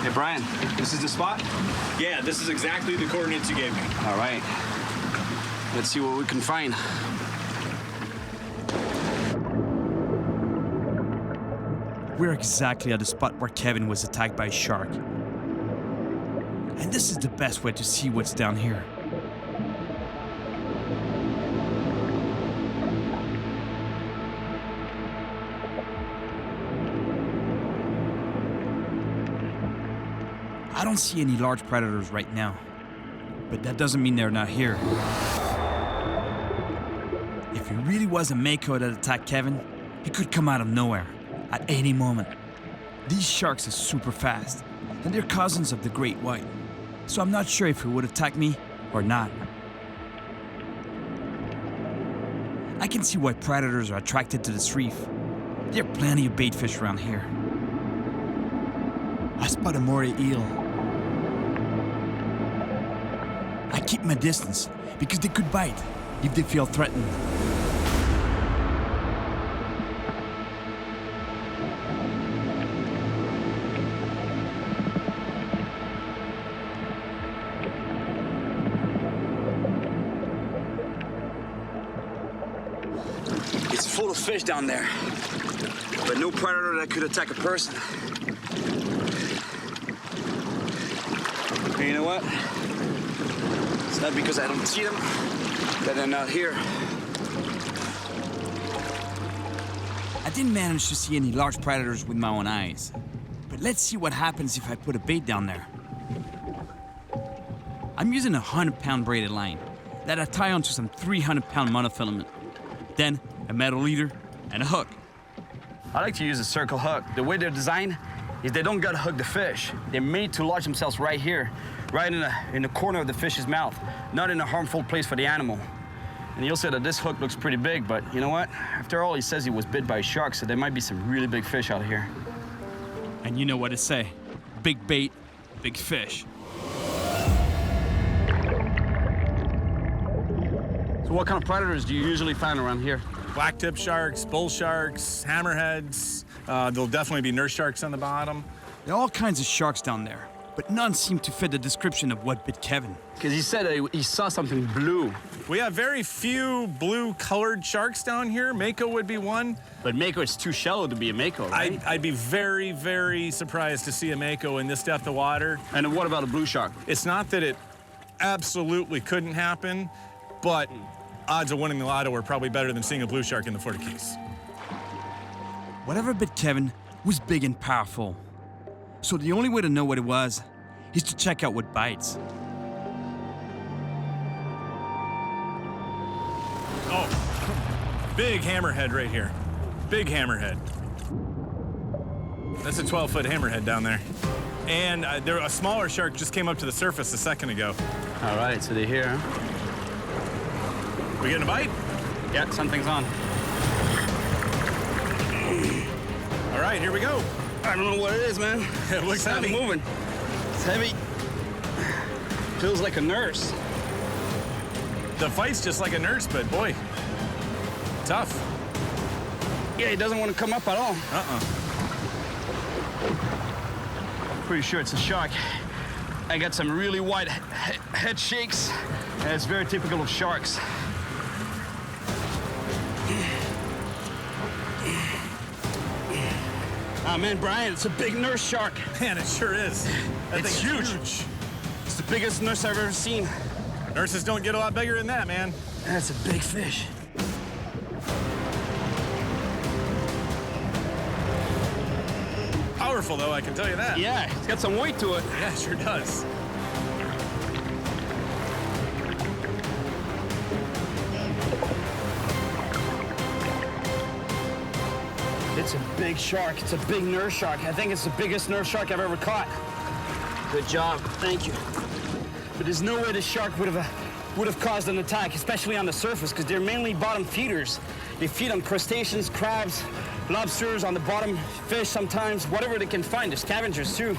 Hey, Brian, this is the spot? Yeah, this is exactly the coordinates you gave me. All right. Let's see what we can find. We're exactly at the spot where Kevin was attacked by a shark. And this is the best way to see what's down here. I don't see any large predators right now, but that doesn't mean they're not here. it really was a mako that attacked Kevin, he could come out of nowhere at any moment. These sharks are super fast, and they're cousins of the great white, so I'm not sure if he would attack me or not. I can see why predators are attracted to this reef. There are plenty of bait fish around here. I spot a moray eel. I keep my distance because they could bite if they feel threatened. It's full of fish down there, but no predator that could attack a person. And you know what? It's not because I don't see them that they're not here. I didn't manage to see any large predators with my own eyes, but let's see what happens if I put a bait down there. I'm using a 100-pound braided line that I tie onto some 300-pound monofilament. Then a metal leader and a hook. I like to use a circle hook. The way they're designed is they don't gotta hook the fish. They're made to lodge themselves right here, right in the corner of the fish's mouth, not in a harmful place for the animal. And you'll say that this hook looks pretty big, but you know what? After all, he says he was bit by a shark, so there might be some really big fish out here. And you know what to say. Big bait, big fish. So what kind of predators do you usually find around here? Blacktip sharks, bull sharks, hammerheads. There'll definitely be nurse sharks on the bottom. There are all kinds of sharks down there, but none seem to fit the description of what bit Kevin. Because he said he saw something blue. We have very few blue-colored sharks down here. Mako would be one. But Mako is too shallow to be a Mako, right? I'd be very, very surprised to see a Mako in this depth of water. And what about a blue shark? It's not that it absolutely couldn't happen, but odds of winning the lotto are probably better than seeing a blue shark in the Florida Keys. Whatever bit Kevin was big and powerful. So the only way to know what it was is to check out what bites. Oh, big hammerhead right here. Big hammerhead. That's a 12-foot hammerhead down there. And a smaller shark just came up to the surface a second ago. All right, so they're here, huh? We getting a bite? Yeah, something's on. All right, here we go. I don't know what it is, man. It looks heavy. It's not moving. It's heavy. Feels like a nurse. The fight's just like a nurse, but boy, tough. Yeah, he doesn't want to come up at all. Pretty sure it's a shark. I got some really wide head shakes, and it's very typical of sharks. Oh man, Brian, it's a big nurse shark. Man, it sure is. It's huge. It's the biggest nurse I've ever seen. Nurses don't get a lot bigger than that, man. That's a big fish. Powerful, though, I can tell you that. Yeah, it's got some weight to it. Yeah, it sure does. It's a big shark. It's a big nurse shark. I think it's the biggest nurse shark I've ever caught. Good job. Thank you. But there's no way this shark would have caused an attack, especially on the surface, because they're mainly bottom feeders. They feed on crustaceans, crabs, lobsters, on the bottom, fish sometimes, whatever they can find. They're scavengers too.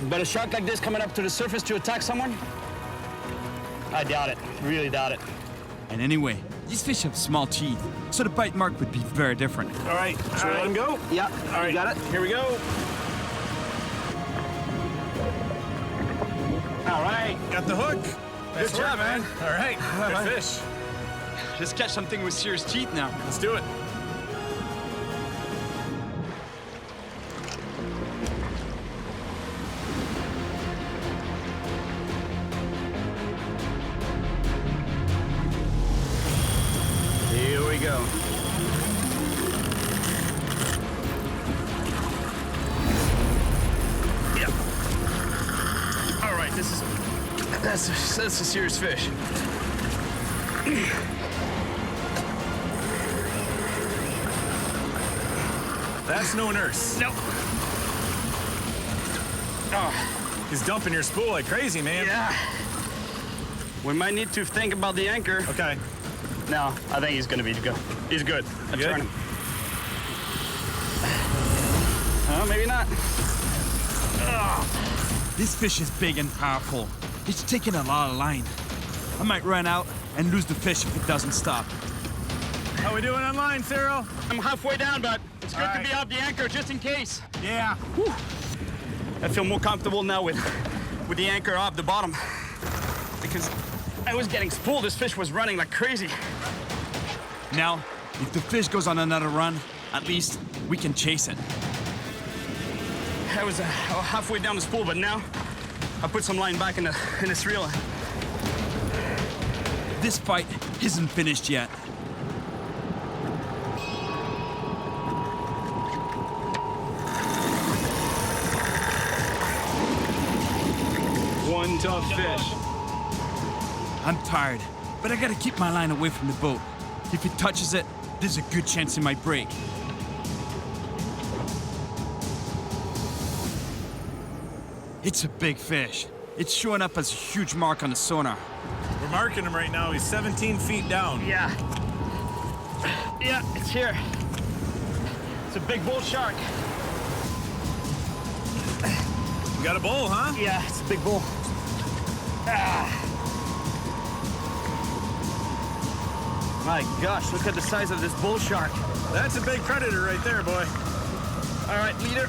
But a shark like this coming up to the surface to attack someone? I doubt it. Really doubt it. And anyway, these fish have small teeth, so the bite mark would be very different. All right, should we let him go? Yeah, all right, got it. Here we go. All right. Got the hook. Nice Good job, man. All right, good fish. Let's catch something with serious teeth now. Let's do it. Here we go. Yep. All right, that's a serious fish. That's no nurse. Nope. Oh, he's dumping your spool like crazy, man. Yeah. We might need to think about the anchor. Okay. No, I think he's gonna be good. He's good. I turn him. Maybe not. This fish is big and powerful. It's taking a lot of line. I might run out and lose the fish if it doesn't stop. How we doing on line, Cyril? I'm halfway down, but it's good to be off the anchor just in case. Yeah. Whew. I feel more comfortable now with the anchor off the bottom because I was getting spooled. This fish was running like crazy. Now, if the fish goes on another run, at least we can chase it. I was halfway down the spool, but now I put some line back in this reel. This fight isn't finished yet. One tough fish. I'm tired, but I gotta keep my line away from the boat. If it touches it, there's a good chance it might break. It's a big fish. It's showing up as a huge mark on the sonar. We're marking him right now. He's 17 feet down. Yeah. Yeah, it's here. It's a big bull shark. You got a bull, huh? Yeah, it's a big bull. My gosh, look at the size of this bull shark. That's a big predator right there, boy. All right, leader.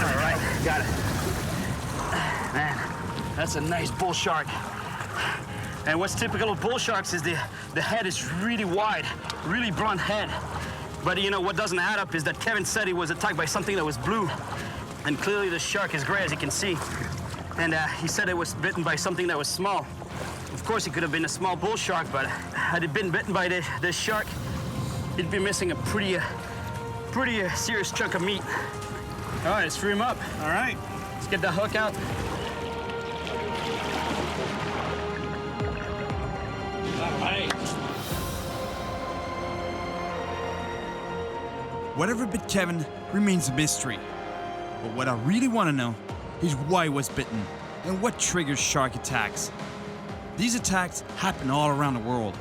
All right, got it. Man, that's a nice bull shark. And what's typical of bull sharks is the head is really wide, really blunt head. But you know, what doesn't add up is that Kevin said he was attacked by something that was blue. And clearly the shark is gray, as you can see. And he said it was bitten by something that was small. Of course, it could have been a small bull shark, but had it been bitten by this shark, it'd be missing a pretty serious chunk of meat. All right, let's free him up. All right. Let's get the hook out. All right. Whatever bit Kevin remains a mystery. But what I really want to know is why he was bitten and what triggers shark attacks. These attacks happen all around the world.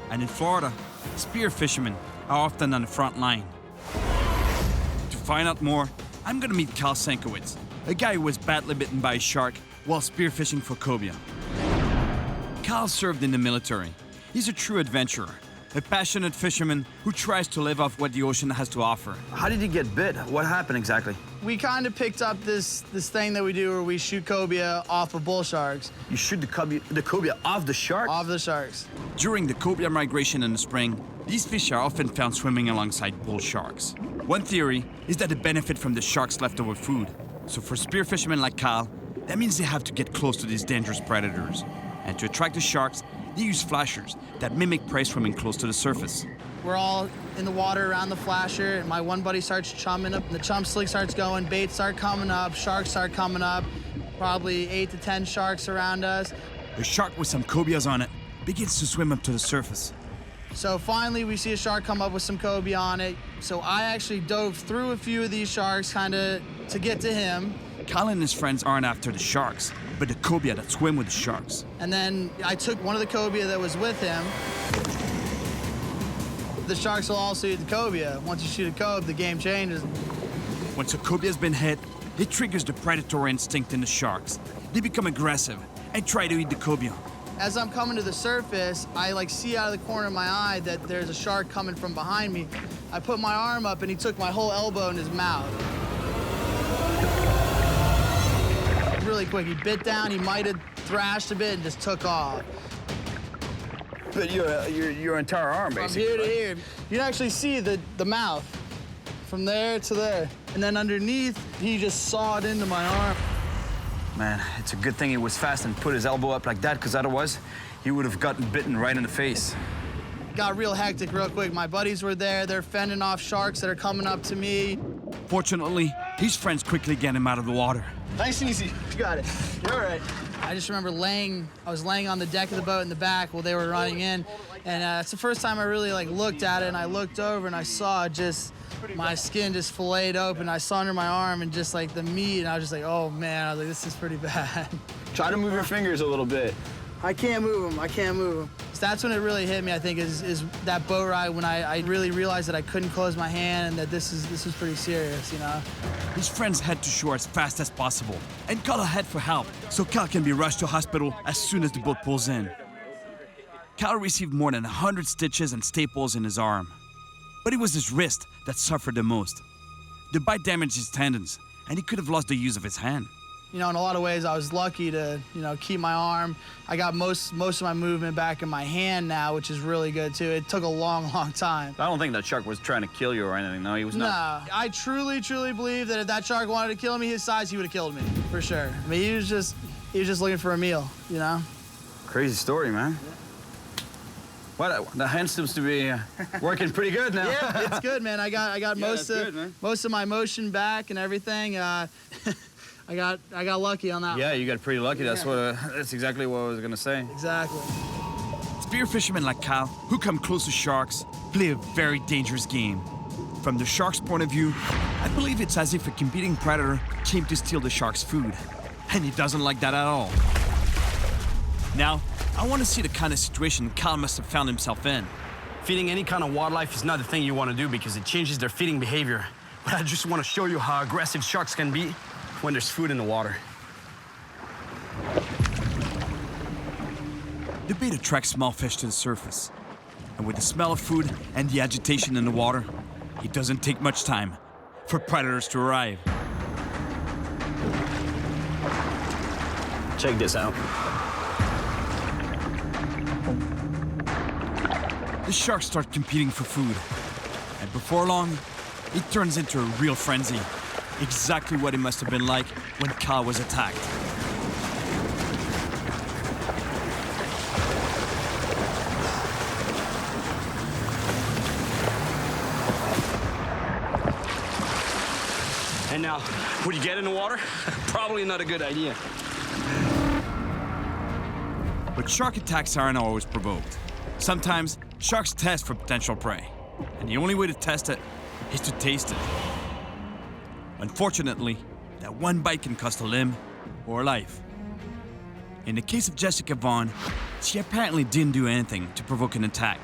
And in Florida, spear fishermen are often on the front line. To find out more, I'm gonna meet Carl Senkowitz, a guy who was badly bitten by a shark while spearfishing for cobia. Carl served in the military. He's a true adventurer, a passionate fisherman who tries to live off what the ocean has to offer. How did he get bit? What happened exactly? We kind of picked up this thing that we do where we shoot cobia off of bull sharks. You shoot the cobia off the shark? Off the sharks. During the cobia migration in the spring, these fish are often found swimming alongside bull sharks. One theory is that they benefit from the shark's leftover food. So for spear fishermen like Kyle, that means they have to get close to these dangerous predators. And to attract the sharks, they use flashers that mimic prey swimming close to the surface. We're all in the water around the flasher, and my one buddy starts chumming up, and the chum slick starts going, baits start coming up, sharks start coming up, probably 8 to 10 sharks around us. A shark with some cobias on it begins to swim up to the surface. So finally we see a shark come up with some cobia on it. So I actually dove through a few of these sharks kind of to get to him. Kyle and his friends aren't after the sharks, but the cobia that swim with the sharks. And then I took one of the cobia that was with him. The sharks will also eat the cobia. Once you shoot a cobia, the game changes. Once a cobia's been hit, it triggers the predatory instinct in the sharks. They become aggressive and try to eat the cobia. As I'm coming to the surface, I see out of the corner of my eye that there's a shark coming from behind me. I put my arm up and he took my whole elbow in his mouth. Really quick, he bit down, he might have thrashed a bit and just took off. But your entire arm, basically. From here to here. You can actually see the mouth from there to there. And then underneath, he just sawed into my arm. Man, it's a good thing he was fast and put his elbow up like that, because otherwise, he would have gotten bitten right in the face. Got real hectic real quick. My buddies were there. They're fending off sharks that are coming up to me. Fortunately, his friends quickly get him out of the water. Nice and easy. You got it. You're all right. I just remember I was laying on the deck of the boat in the back while they were running in, And it's the first time I really like looked at it, and I looked over and I saw just my skin just filleted open. I saw under my arm and just like the meat, and I was just like, oh man, I was like, this is pretty bad. Try to move your fingers a little bit. I can't move them, I can't move them. So that's when it really hit me, I think, is that boat ride when I really realized that I couldn't close my hand and that this was pretty serious, you know? His friends head to shore as fast as possible and call ahead for help so Cal can be rushed to hospital as soon as the boat pulls in. Cal received more than 100 stitches and staples in his arm. But it was his wrist that suffered the most. The bite damaged his tendons, and he could have lost the use of his hand. You know, in a lot of ways, I was lucky to, you know, keep my arm. I got most of my movement back in my hand now, which is really good, too. It took a long, long time. I don't think that shark was trying to kill you or anything. No, he was not. No, I truly, truly believe that if that shark wanted to kill me his size, he would have killed me, for sure. I mean, he was just looking for a meal, you know? Crazy story, man. Well, the hand seems to be working pretty good now. Yeah, it's good, man. I got most of my motion back and everything. I got lucky on that. Yeah, you got pretty lucky. That's exactly what I was gonna say. Exactly. Spear fishermen like Cal, who come close to sharks, play a very dangerous game. From the shark's point of view, I believe it's as if a competing predator came to steal the shark's food. And he doesn't like that at all. Now, I want to see the kind of situation Cal must have found himself in. Feeding any kind of wildlife is not the thing you want to do because it changes their feeding behavior. But I just want to show you how aggressive sharks can be when there's food in the water. The bait attracts small fish to the surface. And with the smell of food and the agitation in the water, it doesn't take much time for predators to arrive. Check this out. The sharks start competing for food. And before long, it turns into a real frenzy. Exactly what it must have been like when Cal was attacked. And now, would you get in the water? Probably not a good idea. But shark attacks aren't always provoked. Sometimes, sharks test for potential prey. And the only way to test it is to taste it. Unfortunately, that one bite can cost a limb or a life. In the case of Jessica Vaughn, she apparently didn't do anything to provoke an attack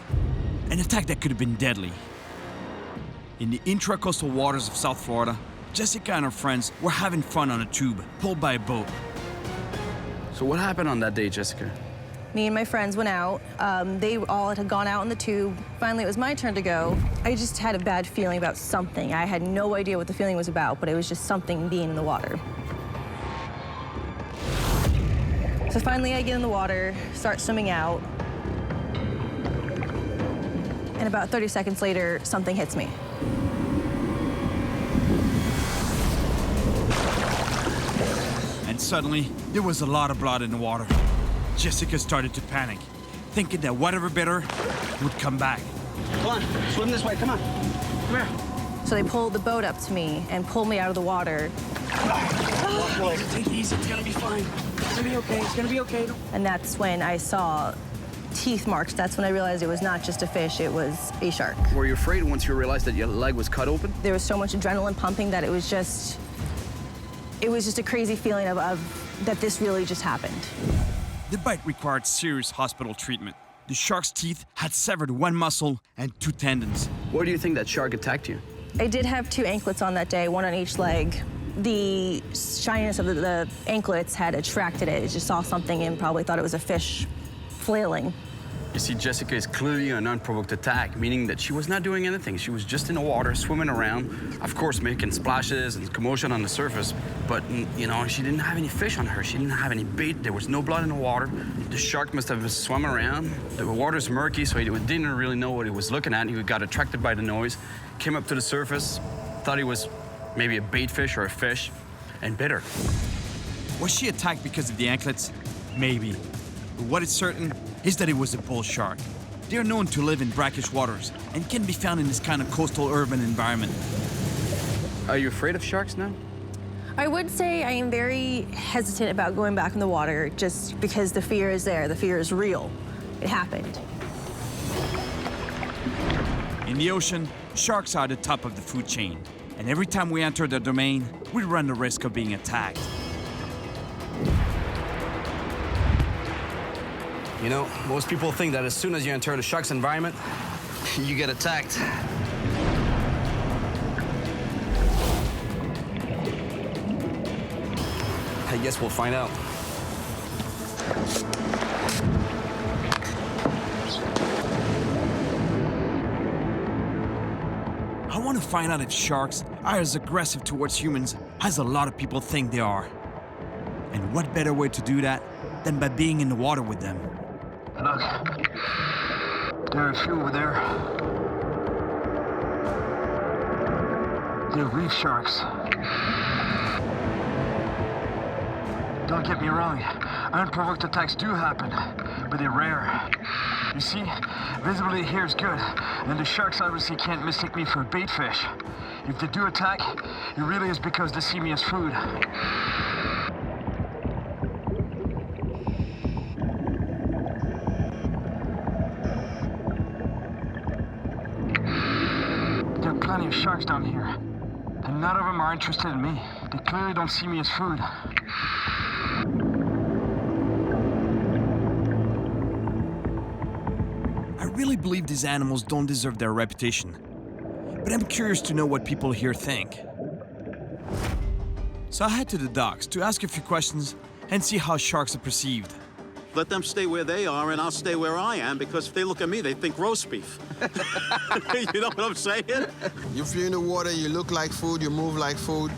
that could have been deadly. In the intracoastal waters of South Florida, Jessica and her friends were having fun on a tube pulled by a boat. So what happened on that day, Jessica? Me and my friends went out. They all had gone out in the tube. Finally, it was my turn to go. I just had a bad feeling about something. I had no idea what the feeling was about, but it was just something being in the water. So finally, I get in the water, start swimming out. And about 30 seconds later, something hits me. And suddenly, there was a lot of blood in the water. Jessica started to panic, thinking that whatever bit her would come back. Come on, swim this way, come on. Come here. So they pulled the boat up to me and pulled me out of the water. Take it easy, it's gonna be fine. It's gonna be okay, it's gonna be okay. And that's when I saw teeth marks. That's when I realized it was not just a fish, it was a shark. Were you afraid once you realized that your leg was cut open? There was so much adrenaline pumping that it was just a crazy feeling of that this really just happened. The bite required serious hospital treatment. The shark's teeth had severed one muscle and 2 tendons. Where do you think that shark attacked you? I did have 2 anklets on that day, one on each leg. The shininess of the anklets had attracted it. It just saw something and probably thought it was a fish flailing. You see, Jessica is clearly an unprovoked attack, meaning that she was not doing anything. She was just in the water, swimming around, of course, making splashes and commotion on the surface. But, you know, she didn't have any fish on her. She didn't have any bait. There was no blood in the water. The shark must have swum around. The water's murky, so he didn't really know what he was looking at. He got attracted by the noise, came up to the surface, thought he was maybe a bait fish or a fish, and bit her. Was she attacked because of the anklets? Maybe. But what is certain is that it was a bull shark. They are known to live in brackish waters and can be found in this kind of coastal urban environment. Are you afraid of sharks now? I would say I am very hesitant about going back in the water just because the fear is there. The fear is real. It happened. In the ocean, sharks are at the top of the food chain, and every time we enter their domain, we run the risk of being attacked. You know, most people think that as soon as you enter the shark's environment, you get attacked. I guess we'll find out. I want to find out if sharks are as aggressive towards humans as a lot of people think they are. And what better way to do that than by being in the water with them? Look, there are a few over there. They're reef sharks. Don't get me wrong, unprovoked attacks do happen, but they're rare. You see, visibility here is good, and the sharks obviously can't mistake me for a bait fish. If they do attack, it really is because they see me as food. There are plenty of sharks down here, and none of them are interested in me. They clearly don't see me as food. I really believe these animals don't deserve their reputation, but I'm curious to know what people here think. So I head to the docks to ask a few questions and see how sharks are perceived. Let them stay where they are, and I'll stay where I am, because if they look at me, they think roast beef. You know what I'm saying? If you're in the water, you look like food, you move like food,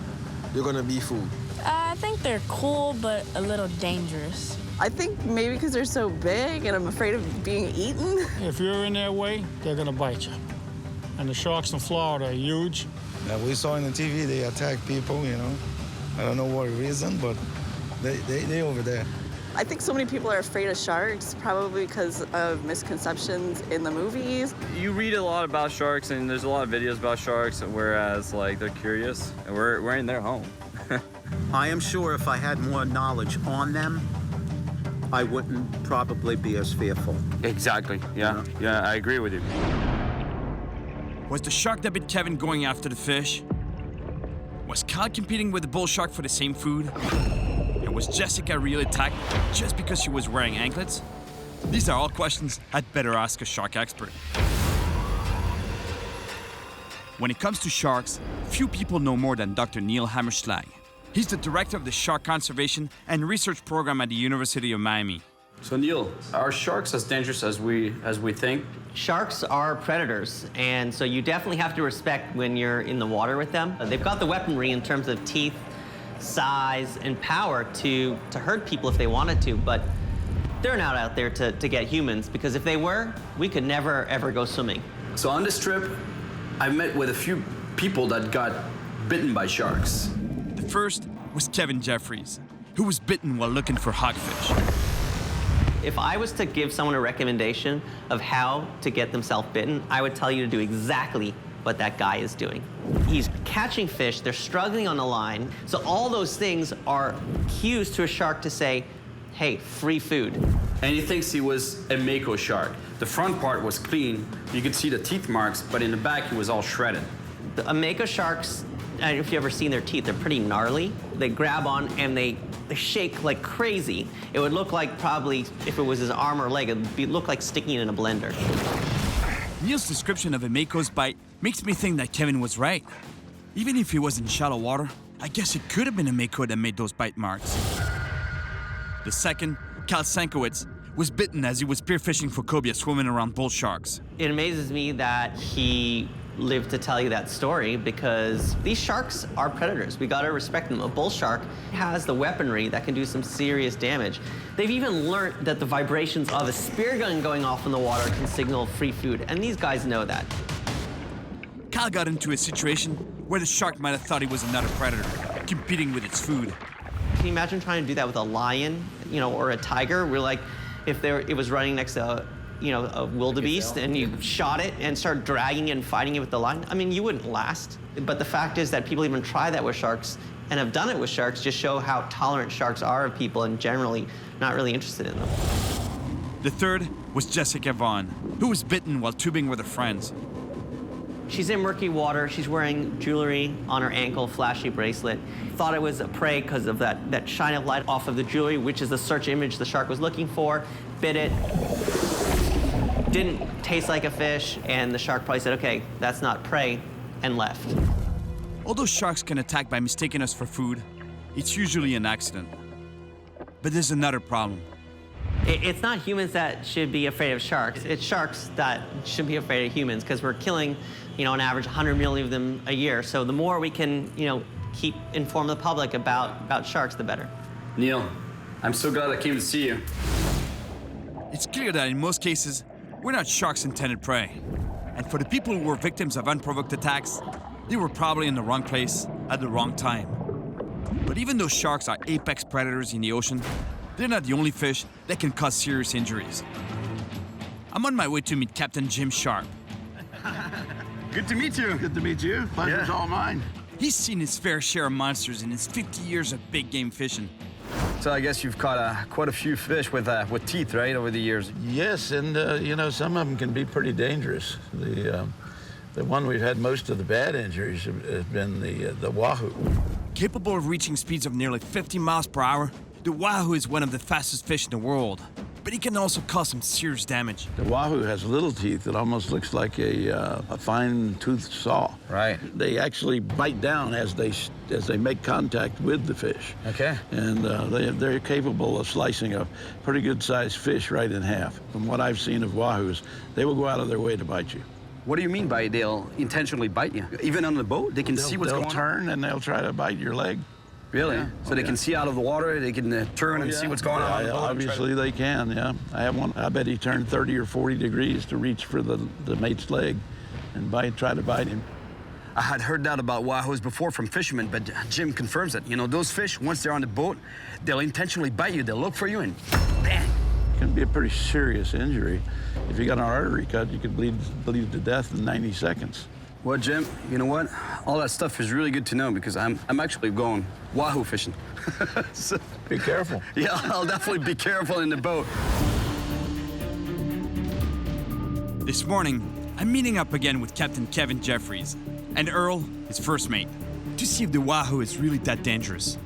you're gonna be food. I think they're cool, but a little dangerous. I think maybe because they're so big and I'm afraid of being eaten. If you're in their way, they're gonna bite you. And the sharks in Florida are huge. Yeah, we saw in the TV they attack people, you know. I don't know what reason, but they over there. I think so many people are afraid of sharks, probably because of misconceptions in the movies. You read a lot about sharks, and there's a lot of videos about sharks, whereas like they're curious, and we're in their home. I am sure if I had more knowledge on them, I wouldn't probably be as fearful. Exactly, yeah. Yeah, I agree with you. Was the shark that bit Kevin going after the fish? Was Kyle competing with the bull shark for the same food? And was Jessica really attacked just because she was wearing anklets? These are all questions I'd better ask a shark expert. When it comes to sharks, few people know more than Dr. Neil Hammerschlag. He's the director of the Shark Conservation and Research Program at the University of Miami. So Neil, are sharks as dangerous as we think? Sharks are predators, and so you definitely have to respect when you're in the water with them. They've got the weaponry in terms of teeth, size, and power to hurt people if they wanted to, but they're not out there to get humans, because if they were, we could never, ever go swimming. So on this trip, I met with a few people that got bitten by sharks. The first was Kevin Jeffries, who was bitten while looking for hogfish. If I was to give someone a recommendation of how to get themselves bitten, I would tell you to do exactly what that guy is doing. He's catching fish, they're struggling on the line, so all those things are cues to a shark to say, hey, free food. And he thinks he was a mako shark. The front part was clean, you could see the teeth marks, but in the back he was all shredded. The mako sharks, I don't know if you've ever seen their teeth, they're pretty gnarly. They grab on and they shake like crazy. It would look like probably, if it was his arm or leg, it would look like sticking it in a blender. Neil's description of a mako's bite makes me think that Kevin was right. Even if he was in shallow water, I guess it could have been a mako that made those bite marks. The second, Kyle Sankowitz, was bitten as he was spearfishing for cobia swimming around bull sharks. It amazes me that he lived to tell you that story, because these sharks are predators. We gotta respect them. A bull shark has the weaponry that can do some serious damage. They've even learned that the vibrations of a spear gun going off in the water can signal free food, and these guys know that. Kyle got into a situation where the shark might have thought he was another predator, competing with its food. Can you imagine trying to do that with a lion, or a tiger? We're like, if it was running next to a wildebeest and you shot it and started dragging it and fighting it with the line, I mean, you wouldn't last. But the fact is that people even try that with sharks and have done it with sharks just show how tolerant sharks are of people and generally not really interested in them. The third was Jessica Vaughn, who was bitten while tubing with her friends. She's in murky water. She's wearing jewelry on her ankle, flashy bracelet. Thought it was a prey because of that shine of light off of the jewelry, which is the search image the shark was looking for. Bit it. Didn't taste like a fish, and the shark probably said, okay, that's not prey, and left. Although sharks can attack by mistaking us for food, it's usually an accident. But there's another problem. It's not humans that should be afraid of sharks. It's sharks that should be afraid of humans because we're killing, on average 100 million of them a year. So the more we can, keep inform the public about sharks, the better. Neil, I'm so glad I came to see you. It's clear that in most cases, we're not sharks' intended prey. And for the people who were victims of unprovoked attacks, they were probably in the wrong place at the wrong time. But even though sharks are apex predators in the ocean, they're not the only fish that can cause serious injuries. I'm on my way to meet Captain Jim Sharp. Good to meet you. Good to meet you. Pleasure's all mine. He's seen his fair share of monsters in his 50 years of big game fishing. So I guess you've caught quite a few fish with teeth, right, over the years? Yes, and some of them can be pretty dangerous. The one we've had most of the bad injuries has been the wahoo. Capable of reaching speeds of nearly 50 miles per hour, the wahoo is one of the fastest fish in the world, but he can also cause some serious damage. The wahoo has little teeth that almost looks like a fine-toothed saw. Right. They actually bite down as they make contact with the fish. Okay. And they're capable of slicing a pretty good-sized fish right in half. From what I've seen of wahoos, they will go out of their way to bite you. What do you mean by they'll intentionally bite you? Even on the boat, they can see what's going on? They'll turn and they'll try to bite your leg. Really? Yeah. So they can see out of the water, they can turn and see what's going on? Yeah, obviously they can, yeah. I have one, I bet he turned 30 or 40 degrees to reach for the mate's leg and try to bite him. I had heard that about wahoos before from fishermen, but Jim confirms it. Those fish, once they're on the boat, they'll intentionally bite you. They'll look for you and bang. It can be a pretty serious injury. If you got an artery cut, you could bleed to death in 90 seconds. Well, Jim, you know what? All that stuff is really good to know because I'm actually going wahoo fishing. So, be careful. Yeah, I'll definitely be careful in the boat. This morning, I'm meeting up again with Captain Kevin Jeffries and Earl, his first mate, to see if the wahoo is really that dangerous.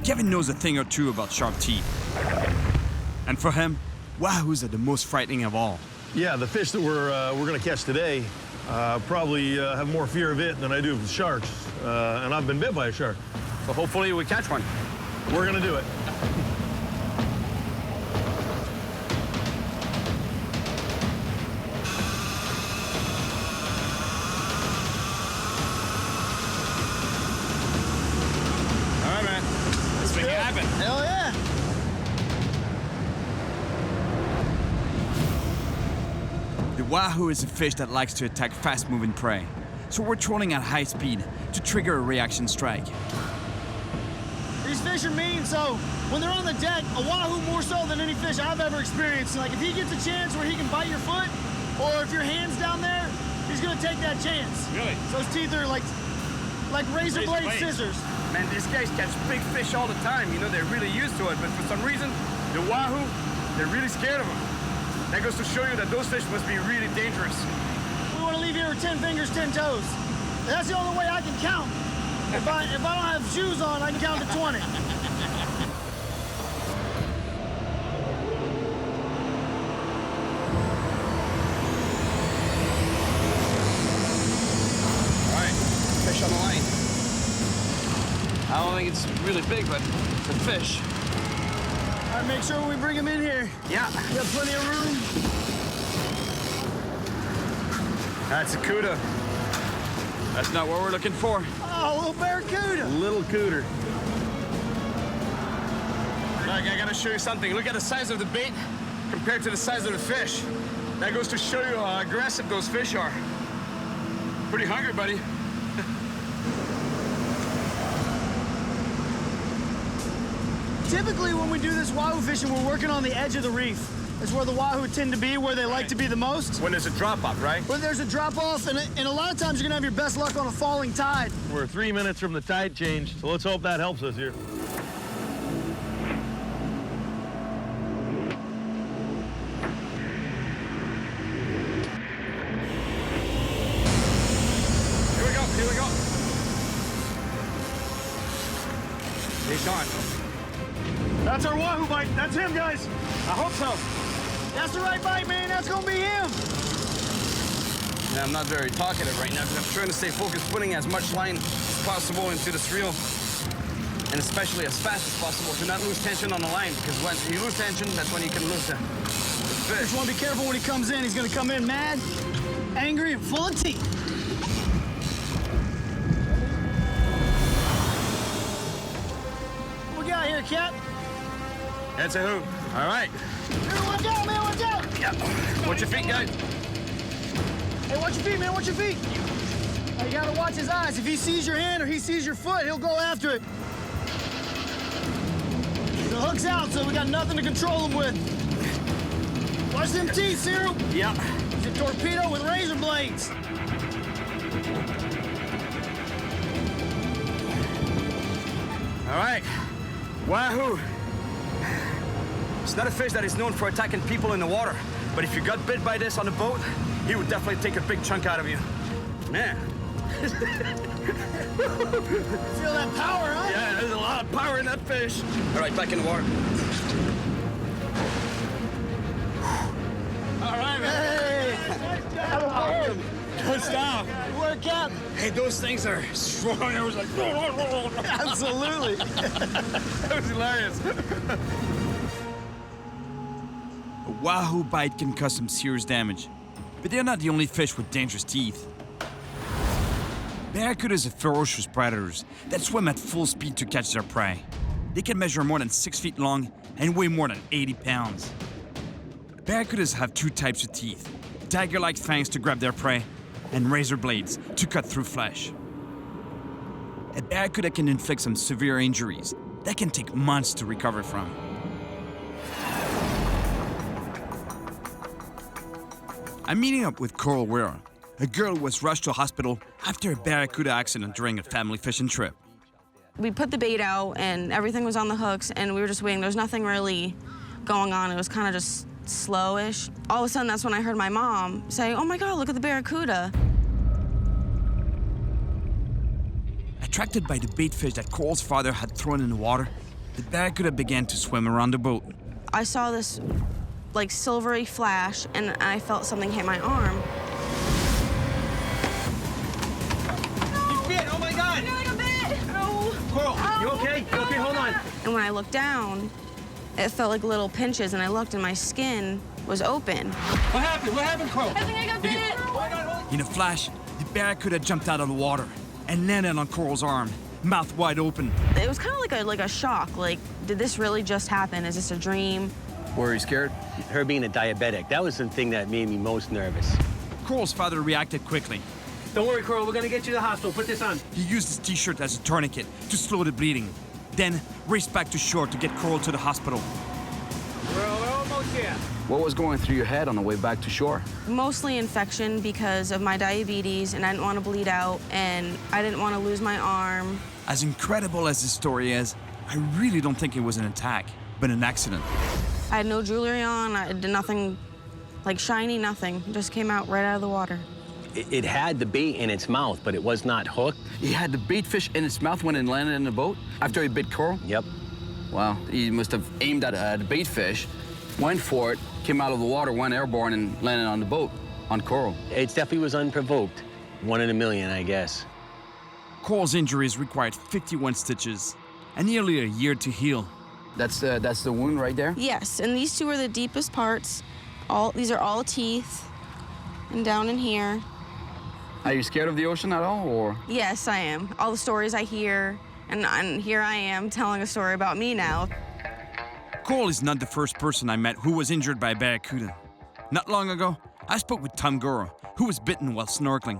Kevin knows a thing or two about sharp teeth. And for him, wahoos are the most frightening of all. Yeah, the fish that we're going to catch today probably have more fear of it than I do of the sharks. And I've been bit by a shark. So hopefully we catch one. We're going to do it. All right, man. Let's make it happen. Hell yeah. The wahoo is a fish that likes to attack fast-moving prey, so we're trolling at high speed to trigger a reaction strike. These fish are mean, so when they're on the deck, a wahoo more so than any fish I've ever experienced. Like if he gets a chance where he can bite your foot, or if your hand's down there, he's gonna take that chance. Really? So his teeth are like razor blade scissors. Man, these guys catch big fish all the time. They're really used to it, but for some reason, the wahoo, they're really scared of them. That goes to show you that those fish must be really dangerous. We want to leave here with 10 fingers, 10 toes. That's the only way I can count. If I don't have shoes on, I can count to 20. All right, fish on the line. I don't think it's really big, but it's a fish. All right, make sure we bring him in here. Yeah. We have plenty of room. That's a cuda. That's not what we're looking for. Oh, a little barracuda. Little cooter. Look, I gotta show you something. Look at the size of the bait compared to the size of the fish. That goes to show you how aggressive those fish are. Pretty hungry, buddy. Typically, when we do this wahoo fishing, we're working on the edge of the reef. That's where the wahoo tend to be, where they like to be the most. When there's a drop-off, right? When there's a drop-off, and a lot of times you're gonna have your best luck on a falling tide. We're 3 minutes from the tide change, so let's hope that helps us here. Fish on. That's our wahoo bite. That's him, guys. I hope so. That's the right bite, man. That's gonna be him. Yeah, I'm not very talkative right now because I'm trying to stay focused, putting as much line as possible into this reel, and especially as fast as possible to not lose tension on the line, because when you lose tension, that's when you can lose the fish. Just want to be careful when he comes in. He's gonna come in mad, angry, and full of teeth. What we got here, Cap? That's a hoop. All right. Here, watch out, man, watch out! Yeah. Watch your feet, guys. Hey, watch your feet, man, watch your feet. You gotta watch his eyes. If he sees your hand or he sees your foot, he'll go after it. The hook's out, so we got nothing to control him with. Watch them teeth, Cyril. Yeah. He's a torpedo with razor blades. All right. Wahoo. It's not a fish that is known for attacking people in the water, but if you got bit by this on the boat, he would definitely take a big chunk out of you. Man. Feel that power, huh? Yeah, there's a lot of power in that fish. All right, back in the water. All right, man. Hey. Good stuff. Good work, Cap. Hey, those things are strong. I was like, Absolutely. That was hilarious. A wahoo bite can cause some serious damage, but they're not the only fish with dangerous teeth. Barracudas are ferocious predators that swim at full speed to catch their prey. They can measure more than 6 feet long and weigh more than 80 pounds. Barracudas have two types of teeth: dagger-like fangs to grab their prey, and razor blades to cut through flesh. A barracuda can inflict some severe injuries that can take months to recover from. I'm meeting up with Coral Weir, a girl who was rushed to a hospital after a barracuda accident during a family fishing trip. We put the bait out and everything was on the hooks and we were just waiting. There was nothing really going on. It was kind of just slowish. All of a sudden, that's when I heard my mom say, "Oh my God, look at the barracuda." Attracted by the bait fish that Coral's father had thrown in the water, the barracuda began to swim around the boat. I saw this like silvery flash and I felt something hit my arm. You bit! Oh my God! I feel like a bit! Oh. Coral, you okay? You okay? Hold on. And when I looked down, it felt like little pinches and I looked and my skin was open. What happened? What happened, Coral? I think I got bit! In a flash, the barracuda jumped out of the water and landed on Coral's arm, mouth wide open. It was kind of like a shock. Like, did this really just happen? Is this a dream? Were you scared? Her being a diabetic, that was the thing that made me most nervous. Coral's father reacted quickly. Don't worry, Coral, we're gonna get you to the hospital. Put this on. He used his t-shirt as a tourniquet to slow the bleeding, then raced back to shore to get Coral to the hospital. We're almost here. What was going through your head on the way back to shore? Mostly infection because of my diabetes and I didn't want to bleed out and I didn't want to lose my arm. As incredible as this story is, I really don't think it was an attack, but an accident. I had no jewelry on, I did nothing like shiny, nothing. It just came out right out of the water. It had the bait in its mouth, but it was not hooked. He had the bait fish in its mouth when it landed in the boat after he bit Coral? Yep. Wow, he must have aimed at the bait fish, went for it, came out of the water, went airborne, and landed on the boat, on Coral. It definitely was unprovoked. 1 in a million, I guess. Coral's injuries required 51 stitches and nearly a year to heal. That's the wound right there? Yes, and these two are the deepest parts. These are all teeth, and down in here. Are you scared of the ocean at all, or? Yes, I am. All the stories I hear, and here I am telling a story about me now. Coral is not the first person I met who was injured by a barracuda. Not long ago, I spoke with Tom Goro, who was bitten while snorkeling.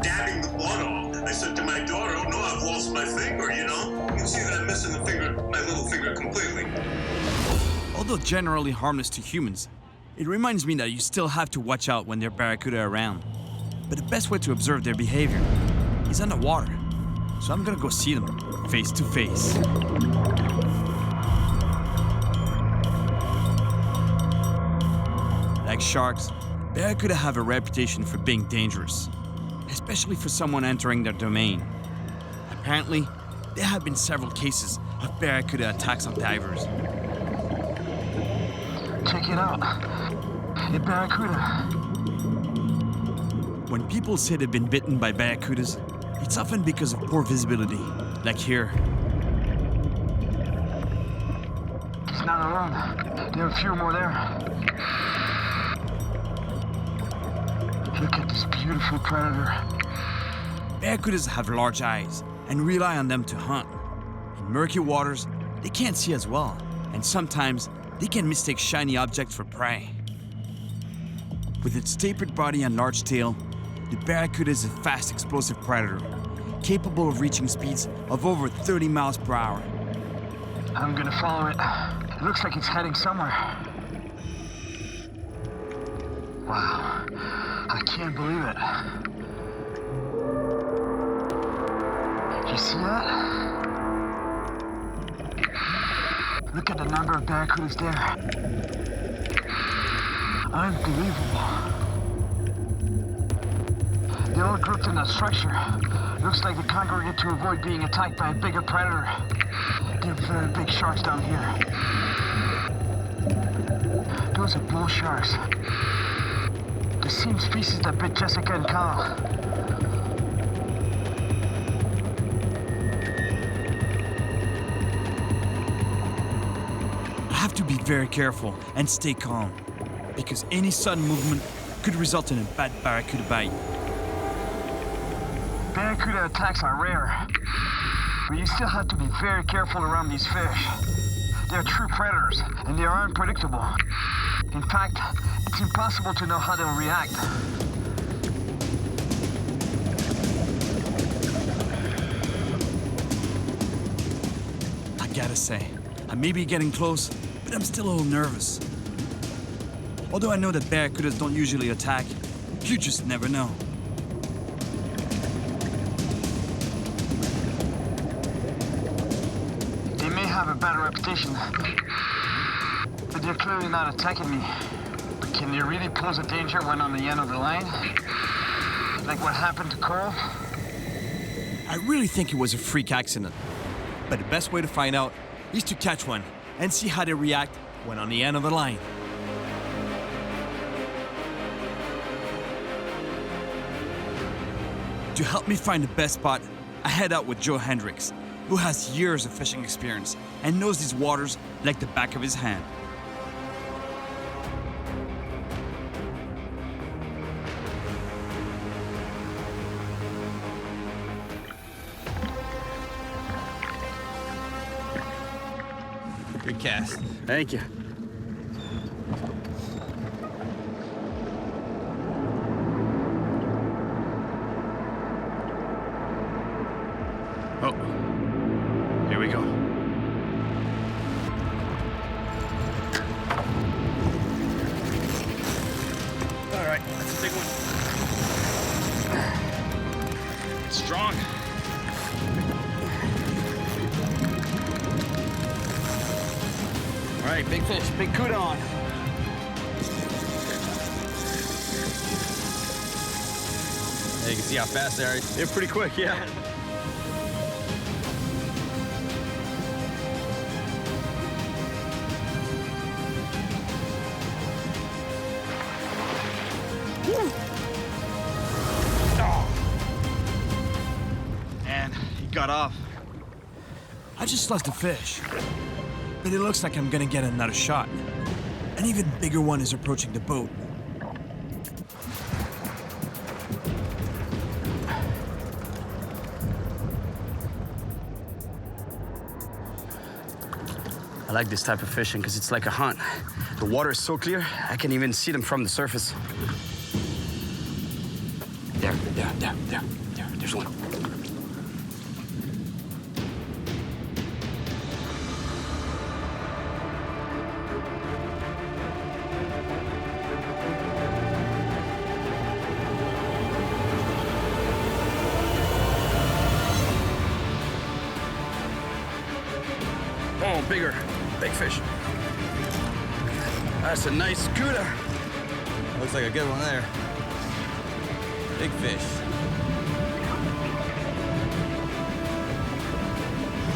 Dabbing the blood off. I said to my daughter, "Oh no, I've lost my finger, you know? You can see that I'm missing the finger, my little finger completely." Although generally harmless to humans, it reminds me that you still have to watch out when there are barracuda around. But the best way to observe their behavior is underwater. So I'm gonna go see them face to face. Like sharks, barracuda have a reputation for being dangerous, especially for someone entering their domain. Apparently, there have been several cases of barracuda attacks on divers. Check it out. A barracuda. When people say they've been bitten by barracudas, it's often because of poor visibility, like here. He's not alone. There are a few more there. Look at this beautiful predator. Barracudas have large eyes and rely on them to hunt. In murky waters, they can't see as well, and sometimes they can mistake shiny objects for prey. With its tapered body and large tail, the barracuda is a fast, explosive predator, capable of reaching speeds of over 30 miles per hour. I'm gonna follow it. It looks like it's heading somewhere. Wow, I can't believe it. You see that? Look at the number of barracudas there. Unbelievable. They're all grouped in that structure. Looks like they congregate to avoid being attacked by a bigger predator. They're very big sharks down here. Those are bull sharks. The same species that bit Jessica and Carl. I have to be very careful and stay calm, because any sudden movement could result in a bad barracuda bite. Barracuda attacks are rare, but you still have to be very careful around these fish. They're true predators, and they are unpredictable. In fact, it's impossible to know how they'll react. I gotta say, I may be getting close, but I'm still a little nervous. Although I know that barracudas don't usually attack, you just never know. They may have a bad reputation, but they're clearly not attacking me. But can they really pose a danger when on the end of the line? Like what happened to Cole? I really think it was a freak accident. But the best way to find out is to catch one and see how they react when on the end of the line. To help me find the best spot, I head out with Joe Hendricks, who has years of fishing experience and knows these waters like the back of his hand. Good cast. Thank you. Oh, here we go. All right, that's a big one. It's strong. All right, big fish, big cuda on. Hey, you can see how fast they are. They're pretty quick, yeah. And he got off. I just lost a fish. But it looks like I'm gonna get another shot. An even bigger one is approaching the boat. I like this type of fishing because it's like a hunt. The water is so clear, I can even see them from the surface. There, there's one. Oh, bigger. Big fish. That's a nice cuda. Looks like a good one there. Big fish.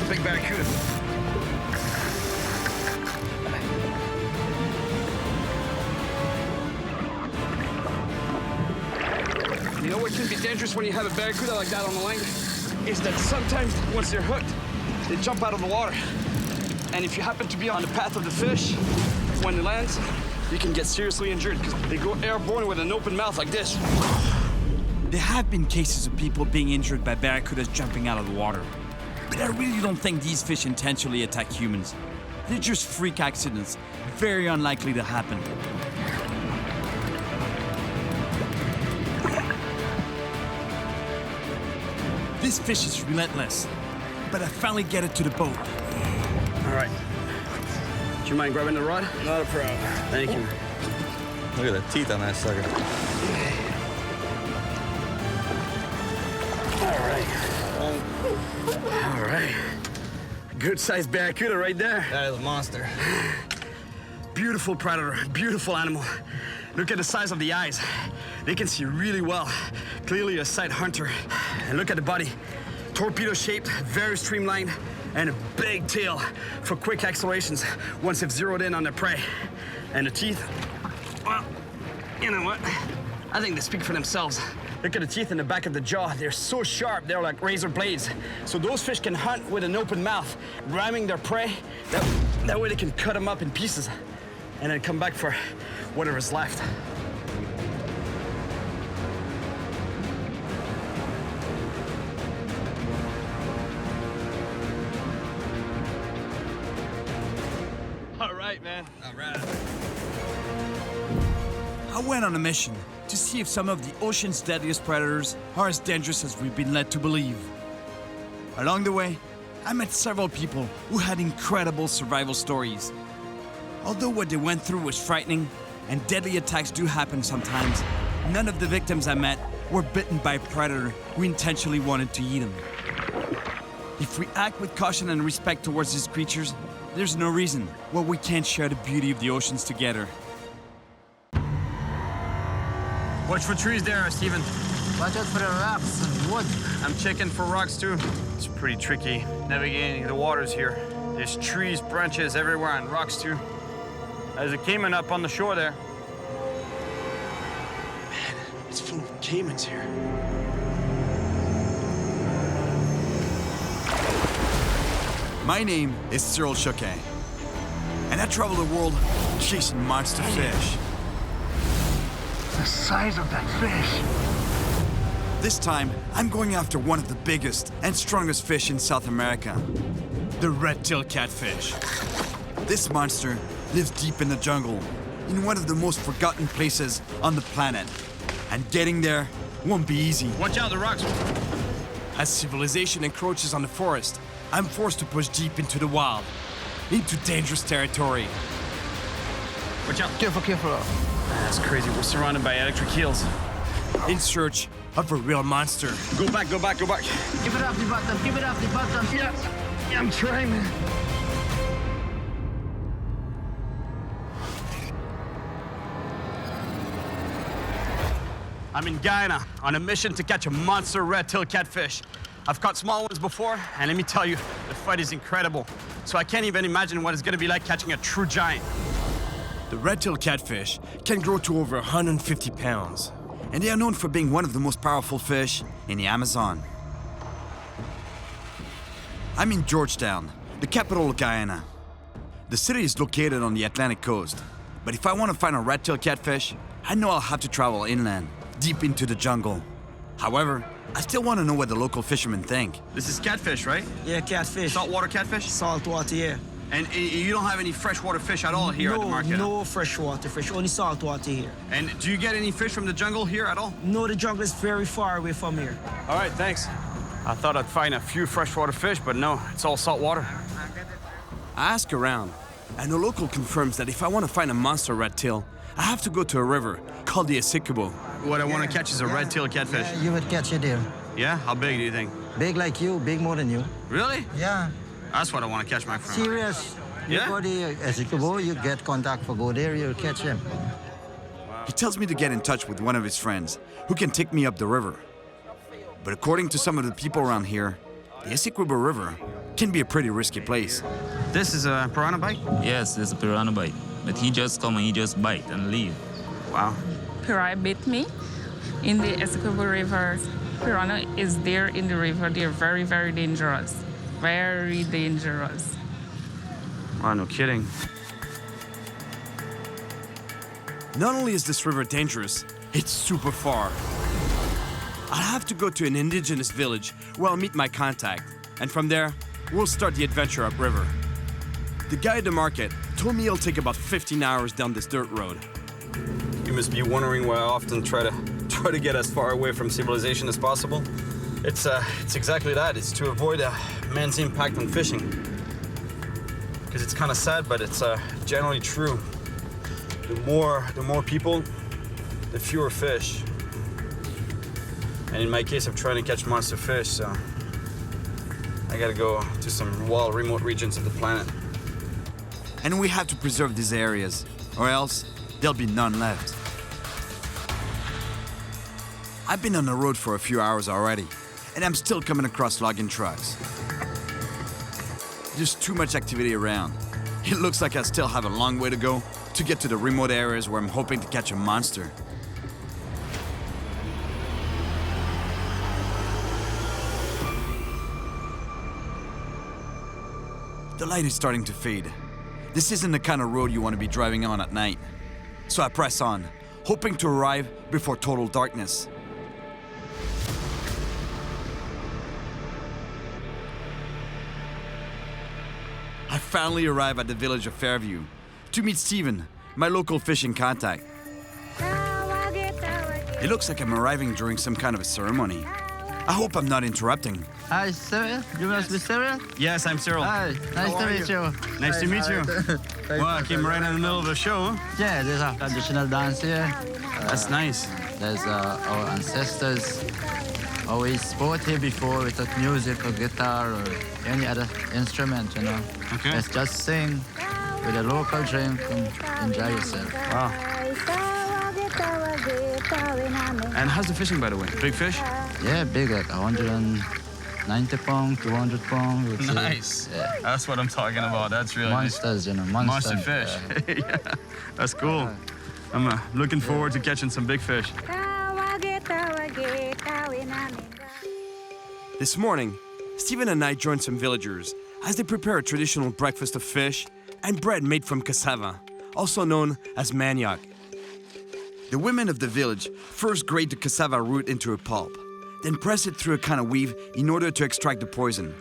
Big barracuda. dangerous when you have a barracuda like that on the line is that sometimes once they're hooked, they jump out of the water. And if you happen to be on the path of the fish, when it lands, you can get seriously injured because they go airborne with an open mouth like this. There have been cases of people being injured by barracudas jumping out of the water. But I really don't think these fish intentionally attack humans. They're just freak accidents, very unlikely to happen. This fish is relentless, but I finally get it to the boat. All right. Do you mind grabbing the rod? Not a problem. Thank you. Look at the teeth on that sucker. All right. Good-sized barracuda right there. That is a monster. Beautiful predator, beautiful animal. Look at the size of the eyes. They can see really well. Clearly a sight hunter. And look at the body. Torpedo-shaped, very streamlined, and a big tail for quick accelerations once they've zeroed in on their prey. And the teeth, well, you know what? I think they speak for themselves. Look at the teeth in the back of the jaw. They're so sharp, they're like razor blades. So those fish can hunt with an open mouth, ramming their prey. That way they can cut them up in pieces and then come back for whatever's left. All right, man. All right. I went on a mission to see if some of the ocean's deadliest predators are as dangerous as we've been led to believe. Along the way, I met several people who had incredible survival stories. Although what they went through was frightening, and deadly attacks do happen sometimes, none of the victims I met were bitten by a predator who intentionally wanted to eat them. If we act with caution and respect towards these creatures, there's no reason why we can't share the beauty of the oceans together. Watch for trees there, Steven. Watch out for the rocks and wood. I'm checking for rocks too. It's pretty tricky navigating the waters here. There's trees, branches everywhere, and rocks too. There's a caiman up on the shore there. Man, it's full of caimans here. My name is Cyril Chauquet, and I travel the world chasing monster fish. The size of that fish. This time, I'm going after one of the biggest and strongest fish in South America, the red-tailed catfish. This monster lives deep in the jungle, in one of the most forgotten places on the planet. And getting there won't be easy. Watch out, the rocks. As civilization encroaches on the forest, I'm forced to push deep into the wild, into dangerous territory. Watch out. Careful, careful. That's crazy. We're surrounded by electric eels. In search of a real monster. Go back, go back, go back. Give it off the bottom, give it off the bottom. Yeah, I'm trying, man. I'm in Guyana on a mission to catch a monster red-tailed catfish. I've caught small ones before, and let me tell you, the fight is incredible. So I can't even imagine what it's gonna be like catching a true giant. The red-tailed catfish can grow to over 150 pounds, and they are known for being one of the most powerful fish in the Amazon. I'm in Georgetown, the capital of Guyana. The city is located on the Atlantic coast, but if I want to find a red-tailed catfish, I know I'll have to travel inland, deep into the jungle. However, I still want to know what the local fishermen think. This is catfish, right? Yeah, catfish. Saltwater catfish? Saltwater, yeah. And you don't have any freshwater fish at all here at the market? No freshwater fish, only saltwater here. And do you get any fish from the jungle here at all? No, the jungle is very far away from here. All right, thanks. I thought I'd find a few freshwater fish, but no, it's all saltwater. I ask around, and a local confirms that if I want to find a monster red-tail, I have to go to a river called the Essequibo. What I want to catch is a red-tailed catfish. Yeah, you would catch it there. Yeah? How big do you think? Big like you, big more than you. Really? Yeah. That's what I want to catch, my friend. Serious. Yeah? You go there, Essequibo, you get contact for go there, you'll catch him. He tells me to get in touch with one of his friends who can take me up the river. But according to some of the people around here, the Essequibo River can be a pretty risky place. This is a piranha bite? Yes, it's a piranha bite. But he just come and he just bite and leave. Wow. Piranha bit me in the Essequibo River piranha is there in the river, they're very, very dangerous. Very dangerous. Oh, no kidding. Not only is this river dangerous, it's super far. I'll have to go to an indigenous village where I'll meet my contact, and from there, we'll start the adventure upriver. The guy at the market told me it'll take about 15 hours down this dirt road. You must be wondering why I often try to get as far away from civilization as possible. It's exactly that. It's to avoid man's impact on fishing. Because it's kind of sad, but it's generally true. The more people, the fewer fish. And in my case, I'm trying to catch monster fish, so I gotta go to some wild, remote regions of the planet. And we have to preserve these areas, or else there'll be none left. I've been on the road for a few hours already, and I'm still coming across logging trucks. There's too much activity around. It looks like I still have a long way to go to get to the remote areas where I'm hoping to catch a monster. The light is starting to fade. This isn't the kind of road you want to be driving on at night. So I press on, hoping to arrive before total darkness. I finally arrive at the village of Fairview to meet Steven, my local fishing contact. It looks like I'm arriving during some kind of a ceremony. I hope I'm not interrupting. Hi, Cyril. You must be Cyril? Yes, I'm Cyril. Hi, nice to meet you. Nice to meet you. Well, I came right in the middle of the show, huh? Yeah, there's a traditional dance here. That's nice. There's our ancestors always sport here before without music or guitar or any other instrument, you know. Okay. Let's just sing with a local drink and enjoy yourself. Wow. And how's the fishing, by the way? Big fish? Yeah, big, like 190 pound, 200 pound. Nice. Yeah. That's what I'm talking about. That's really monsters, you know, monster fish. Yeah, that's cool. I'm looking forward to catching some big fish. This morning, Steven and I joined some villagers as they prepare a traditional breakfast of fish and bread made from cassava, also known as manioc. The women of the village first grate the cassava root into a pulp, then press it through a kind of weave in order to extract the poison.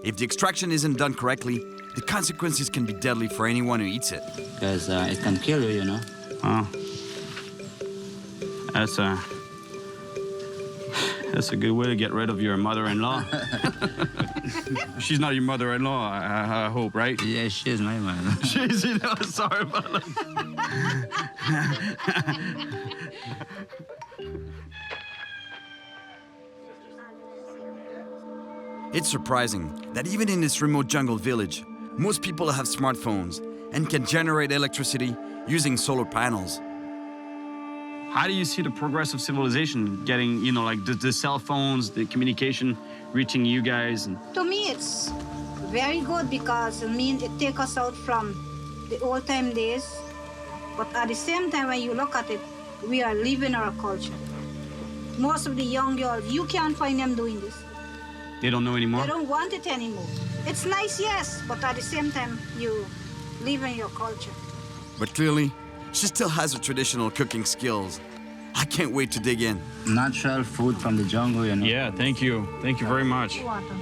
If the extraction isn't done correctly, the consequences can be deadly for anyone who eats it. Because it can kill you, you know. Oh. That's a good way to get rid of your mother-in-law. She's not your mother-in-law, I hope, right? Yeah, she is my mother. She's, sorry about that. It's surprising that even in this remote jungle village, most people have smartphones and can generate electricity using solar panels. How do you see the progress of civilization getting, like the cell phones, the communication reaching you guys? To me, it's very good because it takes us out from the old time days. But at the same time, when you look at it, we are living our culture. Most of the young girls, you can't find them doing this. They don't know anymore? They don't want it anymore. It's nice, yes, but at the same time, you live in your culture. But clearly, she still has her traditional cooking skills. I can't wait to dig in. Natural food from the jungle, you know. Yeah, thank you. Thank you very much. You're welcome.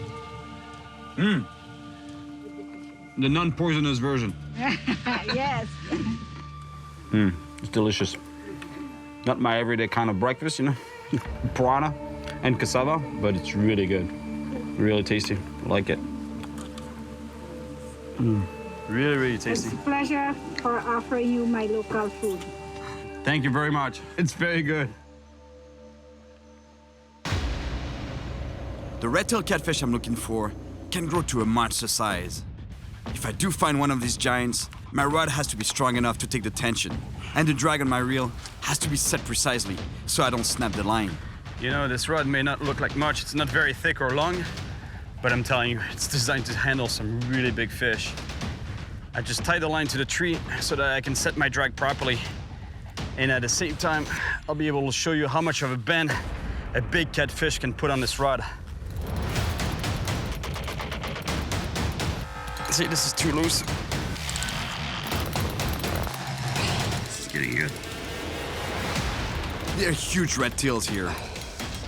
The non-poisonous version. Yes. It's delicious. Not my everyday kind of breakfast, Piranha and cassava, but it's really good. Really tasty. I like it. Really, really tasty. It's a pleasure for offering you my local food. Thank you very much. It's very good. The red-tailed catfish I'm looking for can grow to a monster size. If I do find one of these giants, my rod has to be strong enough to take the tension, and the drag on my reel has to be set precisely so I don't snap the line. This rod may not look like much. It's not very thick or long, but I'm telling you, it's designed to handle some really big fish. I just tie the line to the tree so that I can set my drag properly. And at the same time, I'll be able to show you how much of a bend a big catfish can put on this rod. See, this is too loose. This is getting good. There are huge red tails here,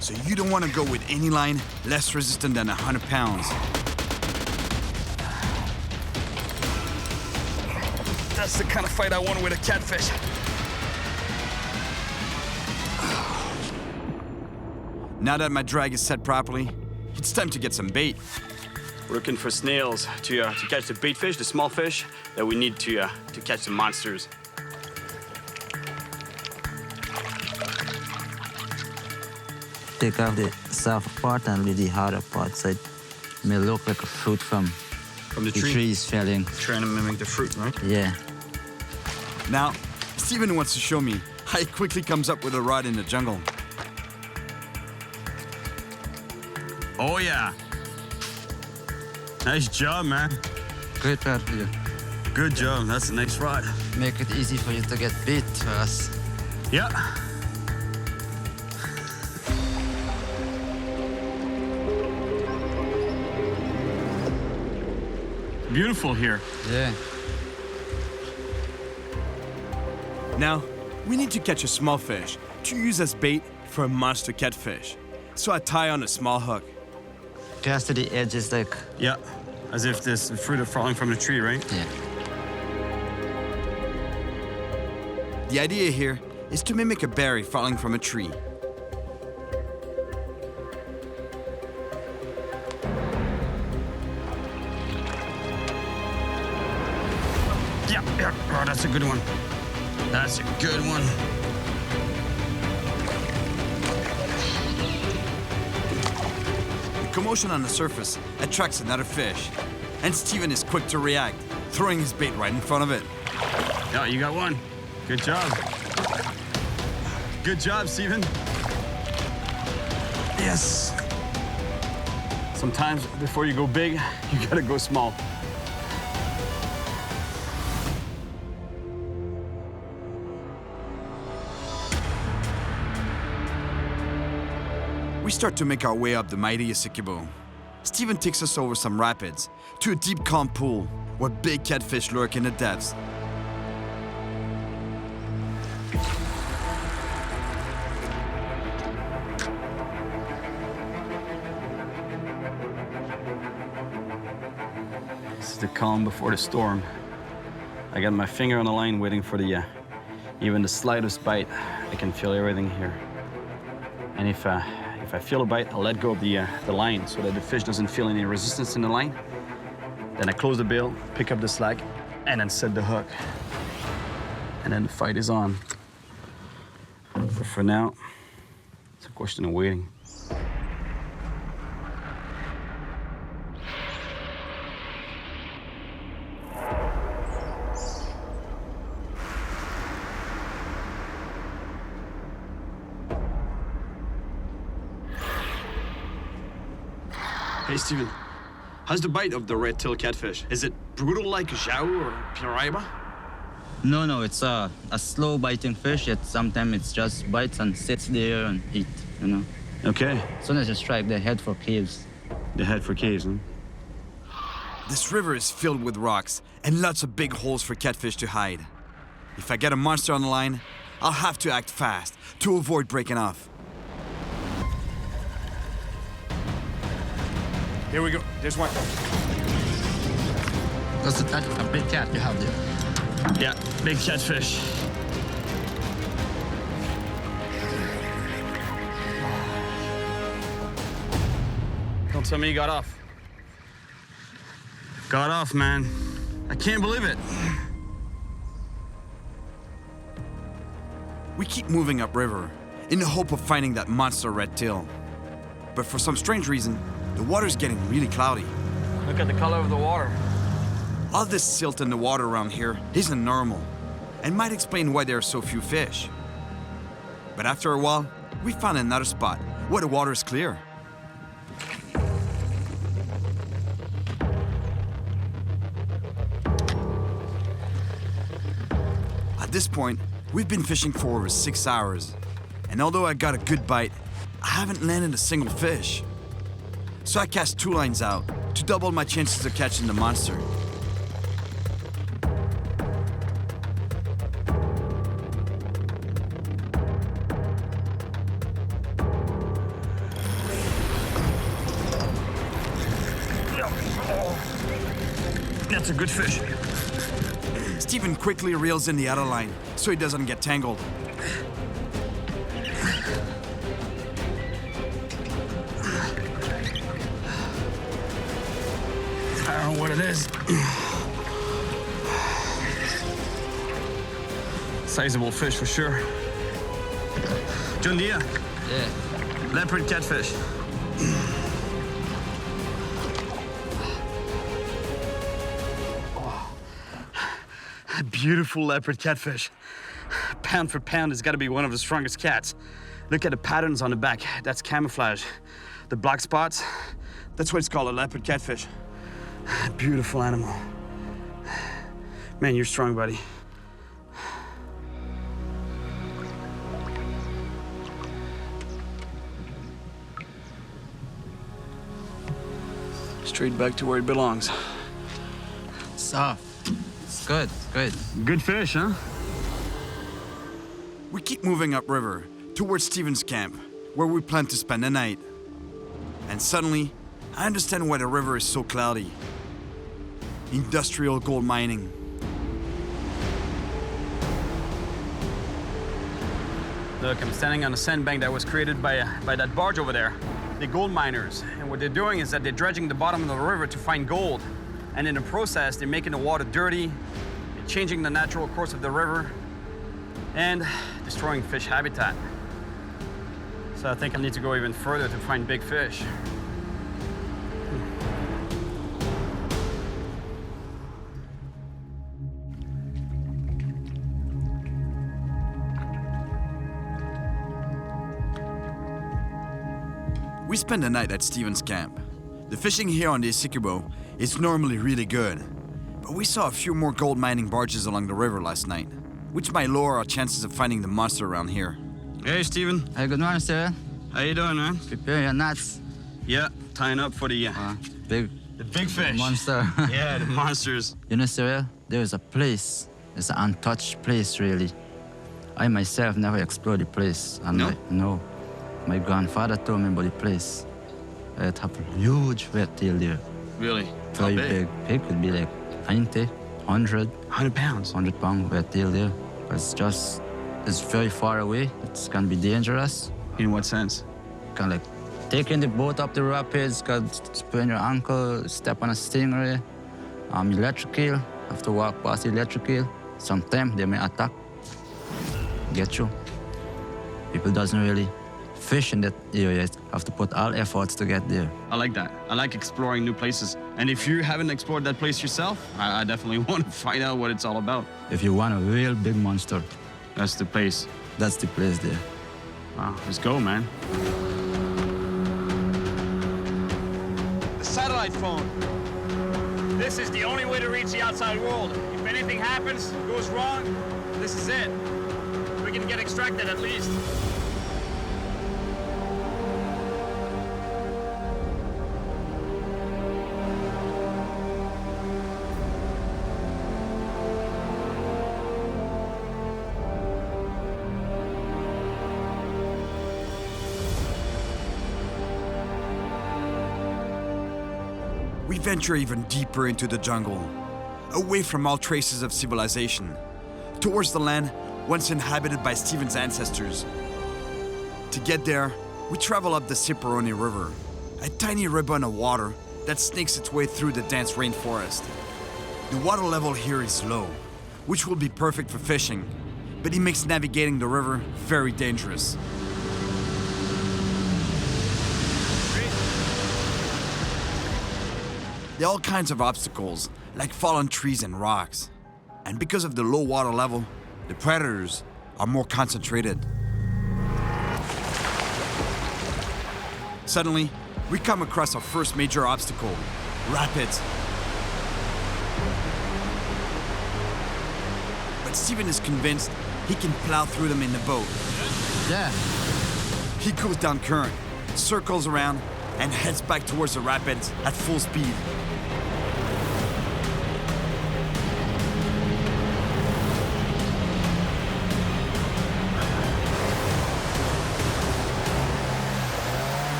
so you don't want to go with any line less resistant than 100 pounds. That's the kind of fight I want with a catfish. Now that my drag is set properly, it's time to get some bait. We're looking for snails to catch the bait fish, the small fish that we need to catch the monsters. Take off the soft part and leave the harder part, so it may look like a fruit from the tree. trees falling. Trying to mimic the fruit, right? Yeah. Now, Steven wants to show me how he quickly comes up with a rod in the jungle. Oh yeah. Nice job, man. Great rod for you. Good job, that's a nice rod. Make it easy for you to get bait for us. Yeah. Beautiful here. Yeah. Now, we need to catch a small fish to use as bait for a monster catfish. So I tie on a small hook. Cast to the edges like... Yeah, as if this fruit are falling from the tree, right? Yeah. The idea here is to mimic a berry falling from a tree. Yeah. Oh, that's a good one. That's a good one. The commotion on the surface attracts another fish, and Steven is quick to react, throwing his bait right in front of it. Yeah, you got one. Good job. Good job, Steven. Yes. Sometimes before you go big, you gotta go small. We start to make our way up the mighty Essequibo. Steven takes us over some rapids to a deep, calm pool where big catfish lurk in the depths. This is the calm before the storm. I got my finger on the line waiting for the even the slightest bite. I can feel everything here. And if I feel a bite, I'll let go of the line so that the fish doesn't feel any resistance in the line. Then I close the bill, pick up the slack, and then set the hook. And then the fight is on. But for now, it's a question of waiting. Hey, Steven, how's the bite of the red-tailed catfish? Is it brutal like a jau or piranha? No, it's a slow biting fish. Yet sometimes it just bites and sits there and eat, you know. Okay. As soon as you strike, they head for caves. They head for caves, huh? This river is filled with rocks and lots of big holes for catfish to hide. If I get a monster on the line, I'll have to act fast to avoid breaking off. Here we go. There's one. That's a big cat you have there. Yeah, big catfish. Don't tell me you got off. Got off, man. I can't believe it. We keep moving upriver in the hope of finding that monster red tail. But for some strange reason, the water's getting really cloudy. Look at the color of the water. All this silt in the water around here isn't normal and might explain why there are so few fish. But after a while, we found another spot where the water is clear. At this point, we've been fishing for over 6 hours. And although I got a good bite, I haven't landed a single fish. So I cast 2 lines out to double my chances of catching the monster. That's a good fish. Steven quickly reels in the other line so he doesn't get tangled. I don't know what it is. Sizable fish for sure. John Deere. Yeah. Leopard catfish. A beautiful leopard catfish. Pound for pound, it's got to be one of the strongest cats. Look at the patterns on the back. That's camouflage. The black spots, that's why it's called a leopard catfish. Beautiful animal. Man, you're strong, buddy. Straight back to where it belongs. Soft. It's good, good. Good fish, huh? We keep moving upriver towards Steven's camp, where we plan to spend the night. And suddenly, I understand why the river is so cloudy. Industrial gold mining. Look, I'm standing on a sandbank that was created by that barge over there. The gold miners. And what they're doing is that they're dredging the bottom of the river to find gold. And in the process, they're making the water dirty, they're changing the natural course of the river, and destroying fish habitat. So I think I need to go even further to find big fish. We spend the night at Steven's camp. The fishing here on the Essequibo is normally really good, but we saw a few more gold mining barges along the river last night, which might lower our chances of finding the monster around here. Hey, Steven. Hey, good morning, sir. How you doing, man? Prepare your nuts. Yeah, tying up for the big fish. Monster. Yeah, the monsters. You know, Cyril, there is a place. It's an untouched place, really. I myself never explored the place. And No? My grandfather told me about the place. It have a huge reptile there. Really? Very big. Pig could be like 90, 100. 100 pounds? 100 pound reptile there. It's very far away. It's can be dangerous. In what sense? Can like taking the boat up the rapids, can sprain your ankle, step on a stingray. Electric eel, have to walk past the electric eel. Sometimes they may attack, get you. People doesn't really fish in that area. Have to put all efforts to get there. I like that. I like exploring new places. And if you haven't explored that place yourself, I definitely want to find out what it's all about. If you want a real big monster, that's the place. That's the place there. Wow, let's go, man. The satellite phone. This is the only way to reach the outside world. If anything happens, goes wrong, this is it. We can get extracted at least. We venture even deeper into the jungle, away from all traces of civilization, towards the land once inhabited by Steven's ancestors. To get there, we travel up the Ciparoni River, a tiny ribbon of water that snakes its way through the dense rainforest. The water level here is low, which will be perfect for fishing, but it makes navigating the river very dangerous. There are all kinds of obstacles, like fallen trees and rocks. And because of the low water level, the predators are more concentrated. Suddenly, we come across our first major obstacle, rapids. But Steven is convinced he can plow through them in the boat. Yeah. He goes down current, circles around, and heads back towards the rapids at full speed.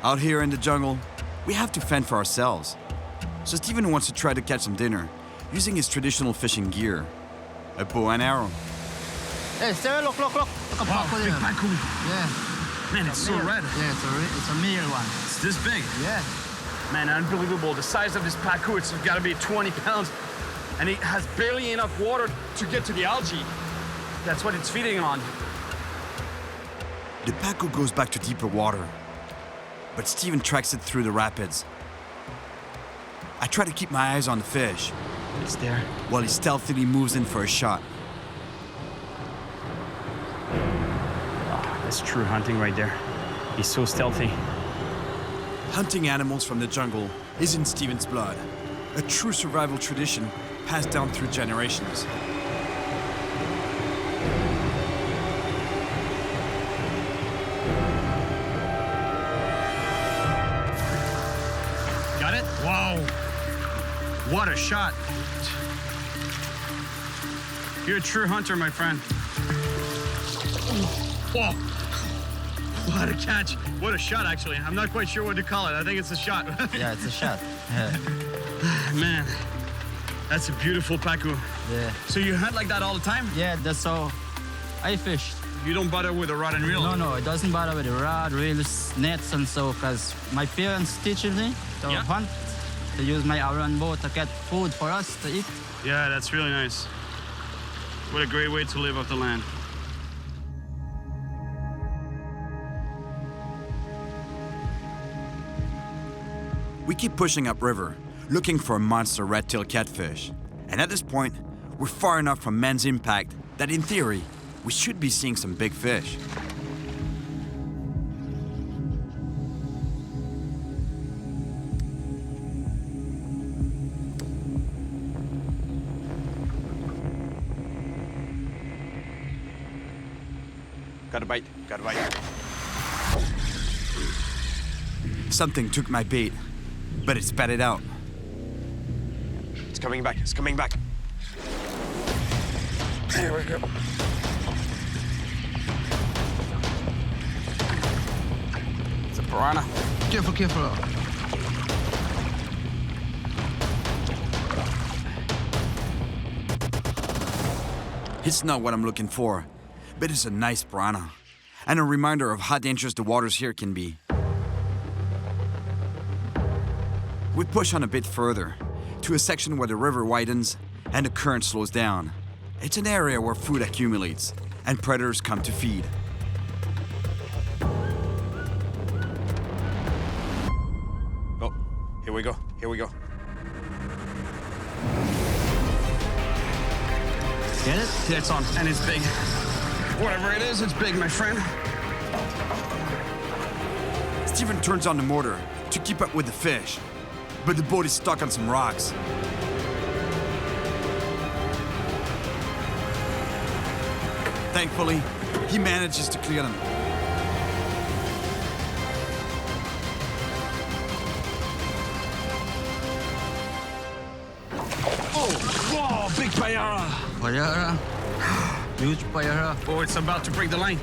Out here in the jungle, we have to fend for ourselves. So Steven wants to try to catch some dinner using his traditional fishing gear, a bow and arrow. Hey, Sarah, look. Look a pacu big there. pacu. Yeah. Man, it's so male. red. Yeah, it's a male one. It's this big. Yeah. Man, unbelievable. The size of this pacu, it's got to be 20 pounds. And it has barely enough water to get to the algae. That's what it's feeding on. The pacu goes back to deeper water, but Steven tracks it through the rapids. I try to keep my eyes on the fish. It's there. While he stealthily moves in for a shot. Oh, that's true hunting right there. He's so stealthy. Hunting animals from the jungle is in Steven's blood, a true survival tradition passed down through generations. Got it? Wow. What a shot. You're a true hunter, my friend. Whoa. What a catch. What a shot, actually. I'm not quite sure what to call it. I think it's a shot. Yeah, it's a shot. Man, that's a beautiful pacu. Yeah. So you hunt like that all the time? Yeah, that's how I fished. You don't bother with a rod and reel? No, it doesn't bother with the rod, reels, nets, and so, because my parents teach me to hunt, to use my iron boat to get food for us to eat. Yeah, that's really nice. What a great way to live off the land. We keep pushing upriver, looking for a monster red-tailed catfish. And at this point, we're far enough from man's impact that in theory, we should be seeing some big fish. Got a bite. Something took my bait, but it spat it out. It's coming back. There we go. It's a piranha. Careful. It's not what I'm looking for, but it's a nice piranha, and a reminder of how dangerous the waters here can be. We push on a bit further, to a section where the river widens and the current slows down. It's an area where food accumulates, and predators come to feed. Oh, here we go. Get it? Yeah, it's on, and it's big. Whatever it is, it's big, my friend. Steven turns on the motor to keep up with the fish, but the boat is stuck on some rocks. Thankfully, he manages to clear them. Oh, whoa, big payara. Payara. Huge payara. Oh, it's about to break the line.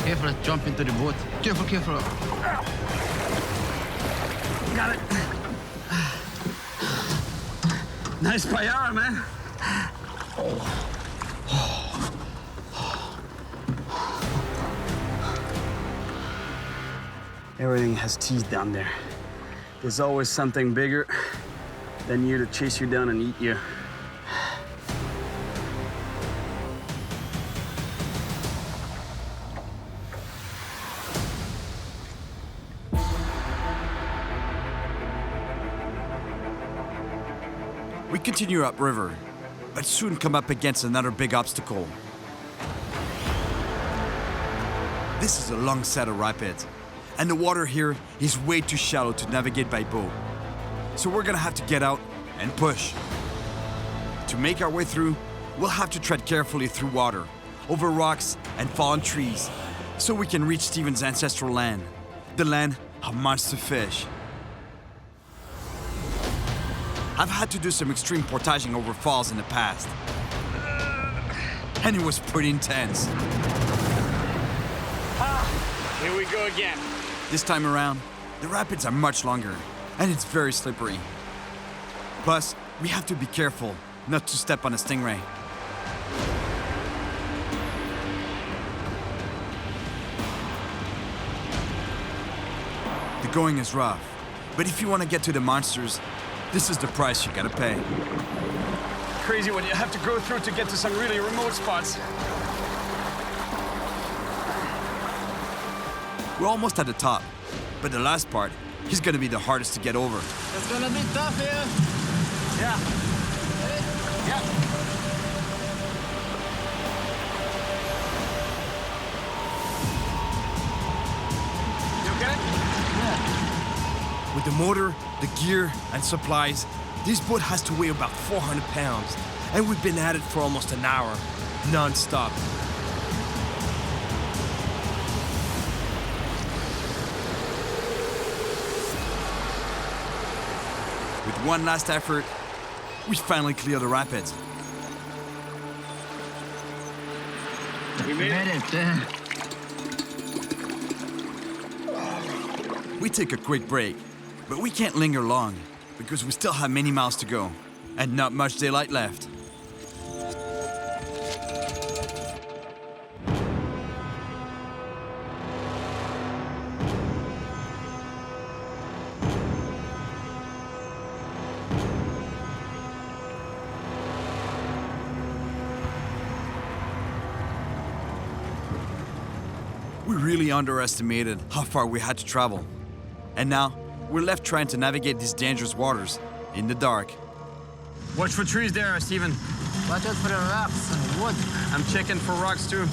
Careful, jump into the boat. Careful. Got it. Nice payara, man. Everything has teeth down there. There's always something bigger than you to chase you down and eat you. We continue upriver, but soon come up against another big obstacle. This is a long set of rapids, and the water here is way too shallow to navigate by boat. So we're gonna have to get out and push. To make our way through, we'll have to tread carefully through water, over rocks and fallen trees, so we can reach Steven's ancestral land, the land of monster fish. I've had to do some extreme portaging over falls in the past, and it was pretty intense. Here we go again. This time around, the rapids are much longer, and it's very slippery. Plus, we have to be careful not to step on a stingray. The going is rough, but if you want to get to the monsters, this is the price you gotta pay. Crazy what you have to go through to get to some really remote spots. We're almost at the top, but the last part is gonna be the hardest to get over. It's gonna be tough here. Yeah. Yeah. You okay? Yeah. With the motor, the gear, and supplies, this boat has to weigh about 400 pounds, and we've been at it for almost an hour, non-stop. With one last effort, we finally clear the rapids. We made it. We take a quick break, but we can't linger long because we still have many miles to go and not much daylight left. We really underestimated how far we had to travel. And now, we're left trying to navigate these dangerous waters in the dark. Watch for trees there, Steven. Watch out for the rocks and wood. I'm checking for rocks too.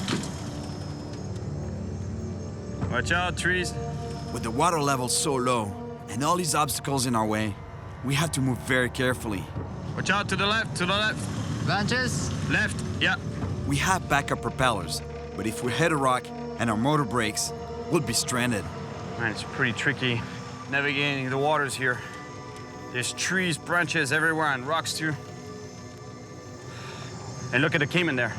Watch out, trees. With the water level so low and all these obstacles in our way, we have to move very carefully. Watch out to the left, to the left. Branches? Left, yeah. We have backup propellers, but if we hit a rock and our motor breaks, we'll be stranded. Man, it's pretty tricky navigating the waters here. There's trees, branches everywhere, and rocks too. And look at the Cayman there.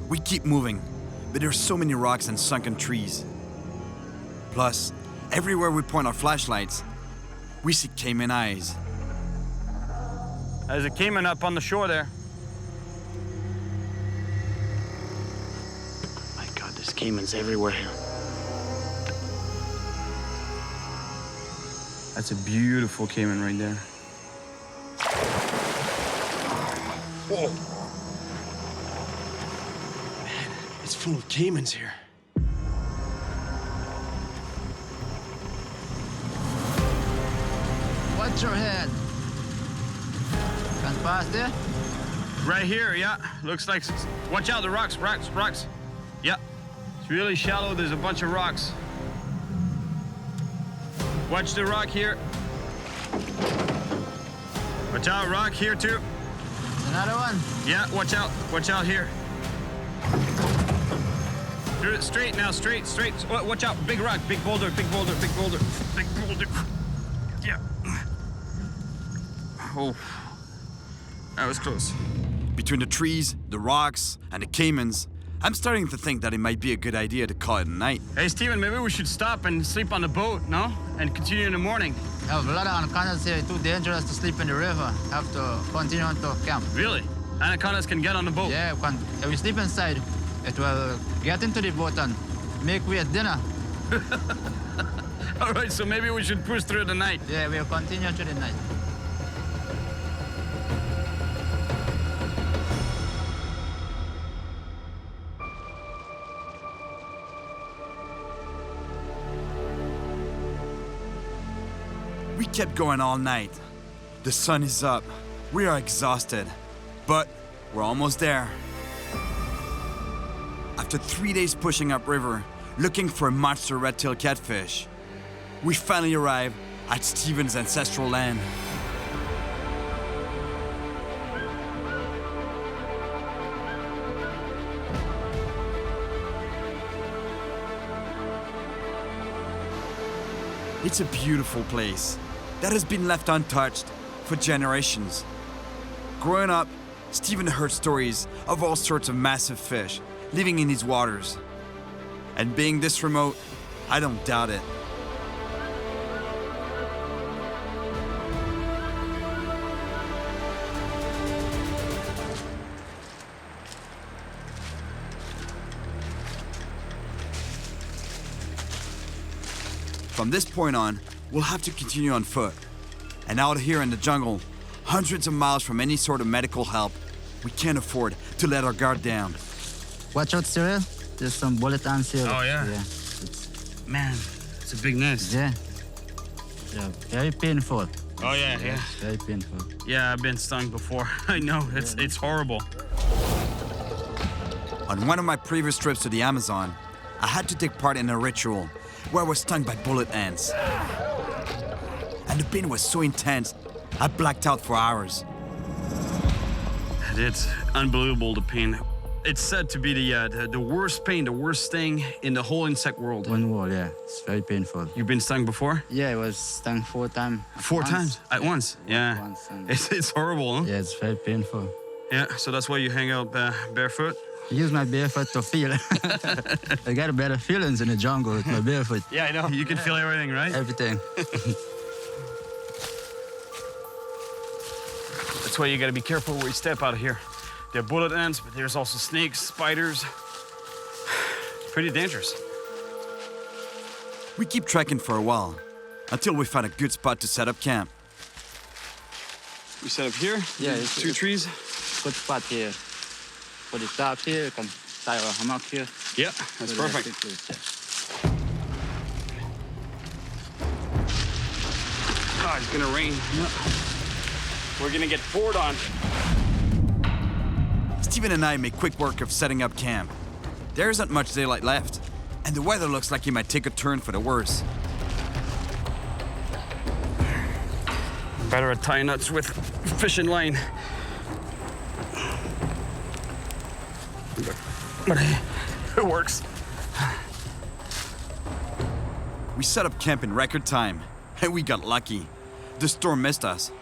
We keep moving, but there's so many rocks and sunken trees. Plus, everywhere we point our flashlights, we see Cayman eyes. There's a Cayman up on the shore there. My God, there's Caymans everywhere here. That's a beautiful Cayman right there. Whoa. Man, it's full of Caymans here. Watch your head. Can pass there? Right here, yeah. Looks like... Watch out, the rocks, rocks, rocks. Yeah. It's really shallow. There's a bunch of rocks. Watch the rock here. Watch out, rock here too. Another one? Yeah, watch out. Watch out here. Straight now, straight, straight. Watch out, big rock, big boulder, big boulder, big boulder, big boulder. Yeah. Oh. That was close. Between the trees, the rocks, and the Caymans, I'm starting to think that it might be a good idea to call it a night. Hey, Steven, maybe we should stop and sleep on the boat, no? And continue in the morning. A lot of anacondas here, too dangerous to sleep in the river. Have to continue on to camp. Really? Anacondas can get on the boat? Yeah, if we sleep inside, it will get into the boat and make we a dinner. All right, so maybe we should push through the night. Yeah, we'll continue through the night. We kept going all night. The sun is up, We are exhausted, but we're almost there. After 3 days pushing upriver, looking for a monster red-tailed catfish, we finally arrive at Steven's ancestral land. It's a beautiful place that has been left untouched for generations. Growing up, Steven heard stories of all sorts of massive fish living in these waters. And being this remote, I don't doubt it. From this point on, we'll have to continue on foot. And out here in the jungle, hundreds of miles from any sort of medical help, we can't afford to let our guard down. Watch out, Cyril. There's some bullet ants here. Oh, yeah? Man, it's a big nest. Yeah. Yeah, very painful. Oh, yeah. It's very painful. Yeah, I've been stung before. I know, it's horrible. On one of my previous trips to the Amazon, I had to take part in a ritual where I was stung by bullet ants. And the pain was so intense, I blacked out for hours. It's unbelievable, the pain. It's said to be the worst pain, the worst sting in the whole insect world. One word, yeah. It's very painful. You've been stung before? Yeah, I was stung 4 times. 4 times? At once? Yeah. Once, It's horrible, huh? yeah, it's very painful. Yeah, so that's why you hang out barefoot? I use my barefoot to feel. I got better feelings in the jungle with my barefoot. Yeah, I know. You can feel everything, right? Everything. That's why you gotta be careful where you step out of here. There are bullet ants, but there's also snakes, spiders. Pretty dangerous. We keep trekking for a while, until we find a good spot to set up camp. We set up here? Yeah, it's 2 trees. Good spot here. Put the top here, you can tie a hammock here. Yeah, that's perfect. Oh, it's gonna rain. Yeah. We're gonna get poured on. Steven and I make quick work of setting up camp. There isn't much daylight left, and the weather looks like it might take a turn for the worse. Better at tying nuts with fishing line. But it works. We set up camp in record time, and we got lucky. The storm missed us.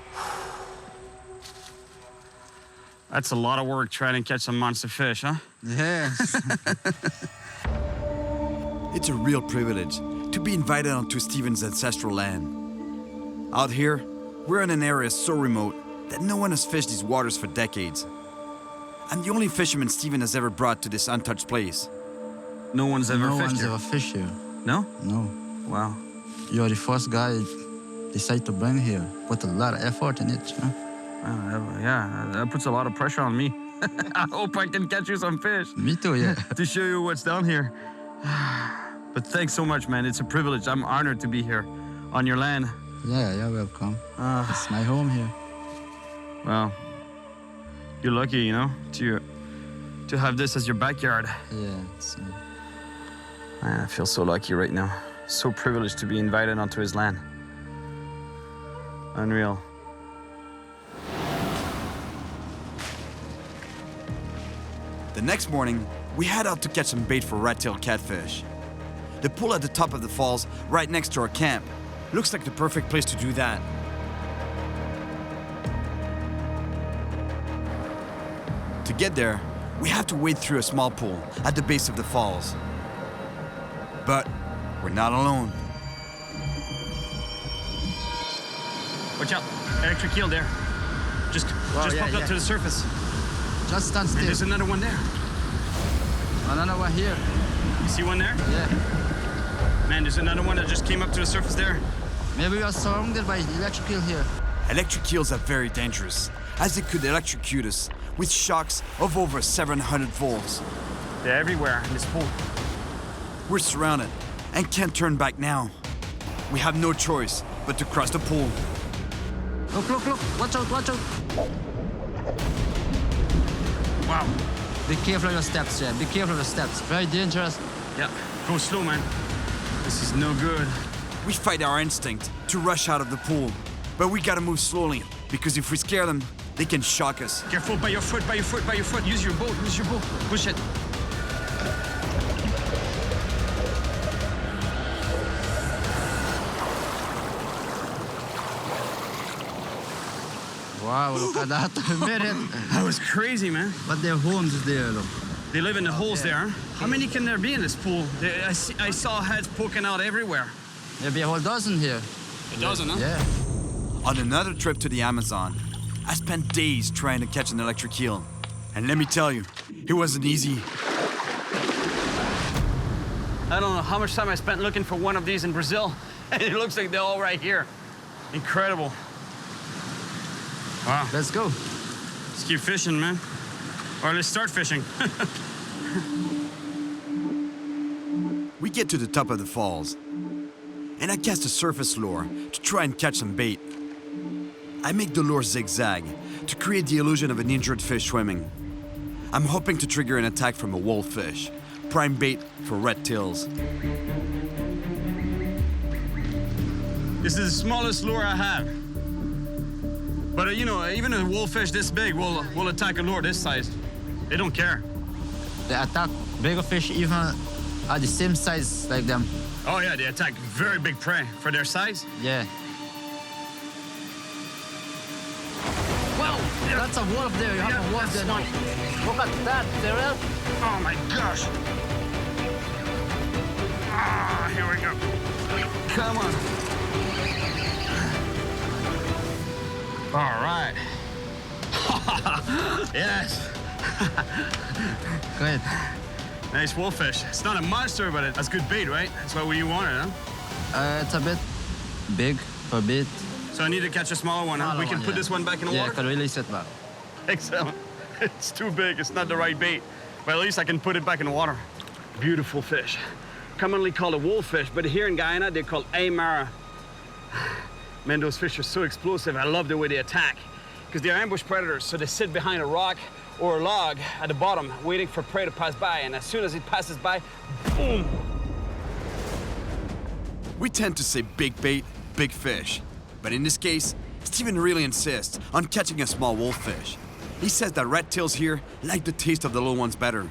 That's a lot of work trying to catch some monster fish, huh? Yeah. It's a real privilege to be invited onto Steven's ancestral land. Out here, we're in an area so remote that no one has fished these waters for decades. I'm the only fisherman Steven has ever brought to this untouched place. No one's ever fished here? No one's ever fished here. No? No. Wow. You're the first guy decided to bring here. Put a lot of effort in it, huh? Yeah, that puts a lot of pressure on me. I hope I can catch you some fish. Me too, yeah. To show you what's down here. But thanks so much, man. It's a privilege. I'm honored to be here on your land. Yeah, you're welcome. It's my home here. Well, you're lucky, you know, to have this as your backyard. Yeah. Man, I feel so lucky right now. So privileged to be invited onto his land. Unreal. The next morning, we head out to catch some bait for red-tailed catfish. The pool at the top of the falls, right next to our camp, looks like the perfect place to do that. To get there, we have to wade through a small pool at the base of the falls. But we're not alone. Watch out, electric eel there. Just popped up to the surface. Just stand still. And there's another one there. Another one here. You see one there? Yeah. Man, there's another one that just came up to the surface there. Maybe we are surrounded by electric eel here. Electric eels are very dangerous, as they could electrocute us with shocks of over 700 volts. They're everywhere in this pool. We're surrounded and can't turn back now. We have no choice but to cross the pool. Look, look, look. Watch out, watch out. Wow. Be careful of your steps, yeah. Be careful of your steps. Very dangerous. Yeah, go slow, man. This is no good. We fight our instinct to rush out of the pool, but we gotta move slowly, because if we scare them, they can shock us. Careful, by your foot, by your foot, by your foot. Use your boat, use your boat. Push it. Wow, look at that. That was crazy, man. But their homes is there, look. They live in the holes there. How many can there be in this pool? I saw heads poking out everywhere. There'll be a whole dozen here. A dozen, huh? Yeah. On another trip to the Amazon, I spent days trying to catch an electric eel. And let me tell you, it wasn't easy. I don't know how much time I spent looking for one of these in Brazil. And it looks like they're all right here. Incredible. Wow. Let's go. Let's keep fishing, man. Or let's start fishing. We get to the top of the falls, and I cast a surface lure to try and catch some bait. I make the lure zigzag to create the illusion of an injured fish swimming. I'm hoping to trigger an attack from a wolffish, prime bait for red tails. This is the smallest lure I have. But you know, even a wolffish this big will attack a lure this size. They don't care. They attack bigger fish even at the same size like them. Oh yeah, they attack very big prey for their size. Yeah. Wow, that's a wolf there. You have a wolf there. Look at that, Cyril. Oh my gosh. Ah, here we go. Come on. All right. Yes. Good. Nice wolffish. It's not a monster, but that's good bait, right? That's what you wanted, huh? It's a bit big for a bit. So I need to catch a smaller one, huh? We can put this one back in the water? Yeah, I can release it back. Excellent. It's too big. It's not the right bait. But at least I can put it back in the water. Beautiful fish. Commonly called a wolffish, but here in Guyana, they're called amara. Man, those fish are so explosive. I love the way they attack. Because they're ambush predators, so they sit behind a rock or a log at the bottom, waiting for prey to pass by. And as soon as it passes by, boom! We tend to say big bait, big fish. But in this case, Steven really insists on catching a small wolffish. He says that red tails here like the taste of the little ones better.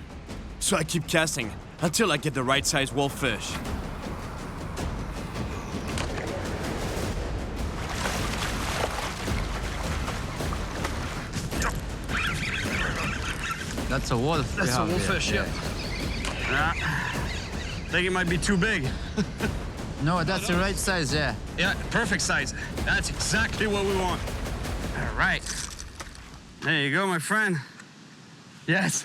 So I keep casting until I get the right size wolffish. That's a wolf. That's a wolffish, yeah. I think it might be too big. No, that's the right size, yeah. Yeah, perfect size. That's exactly what we want. All right. There you go, my friend. Yes.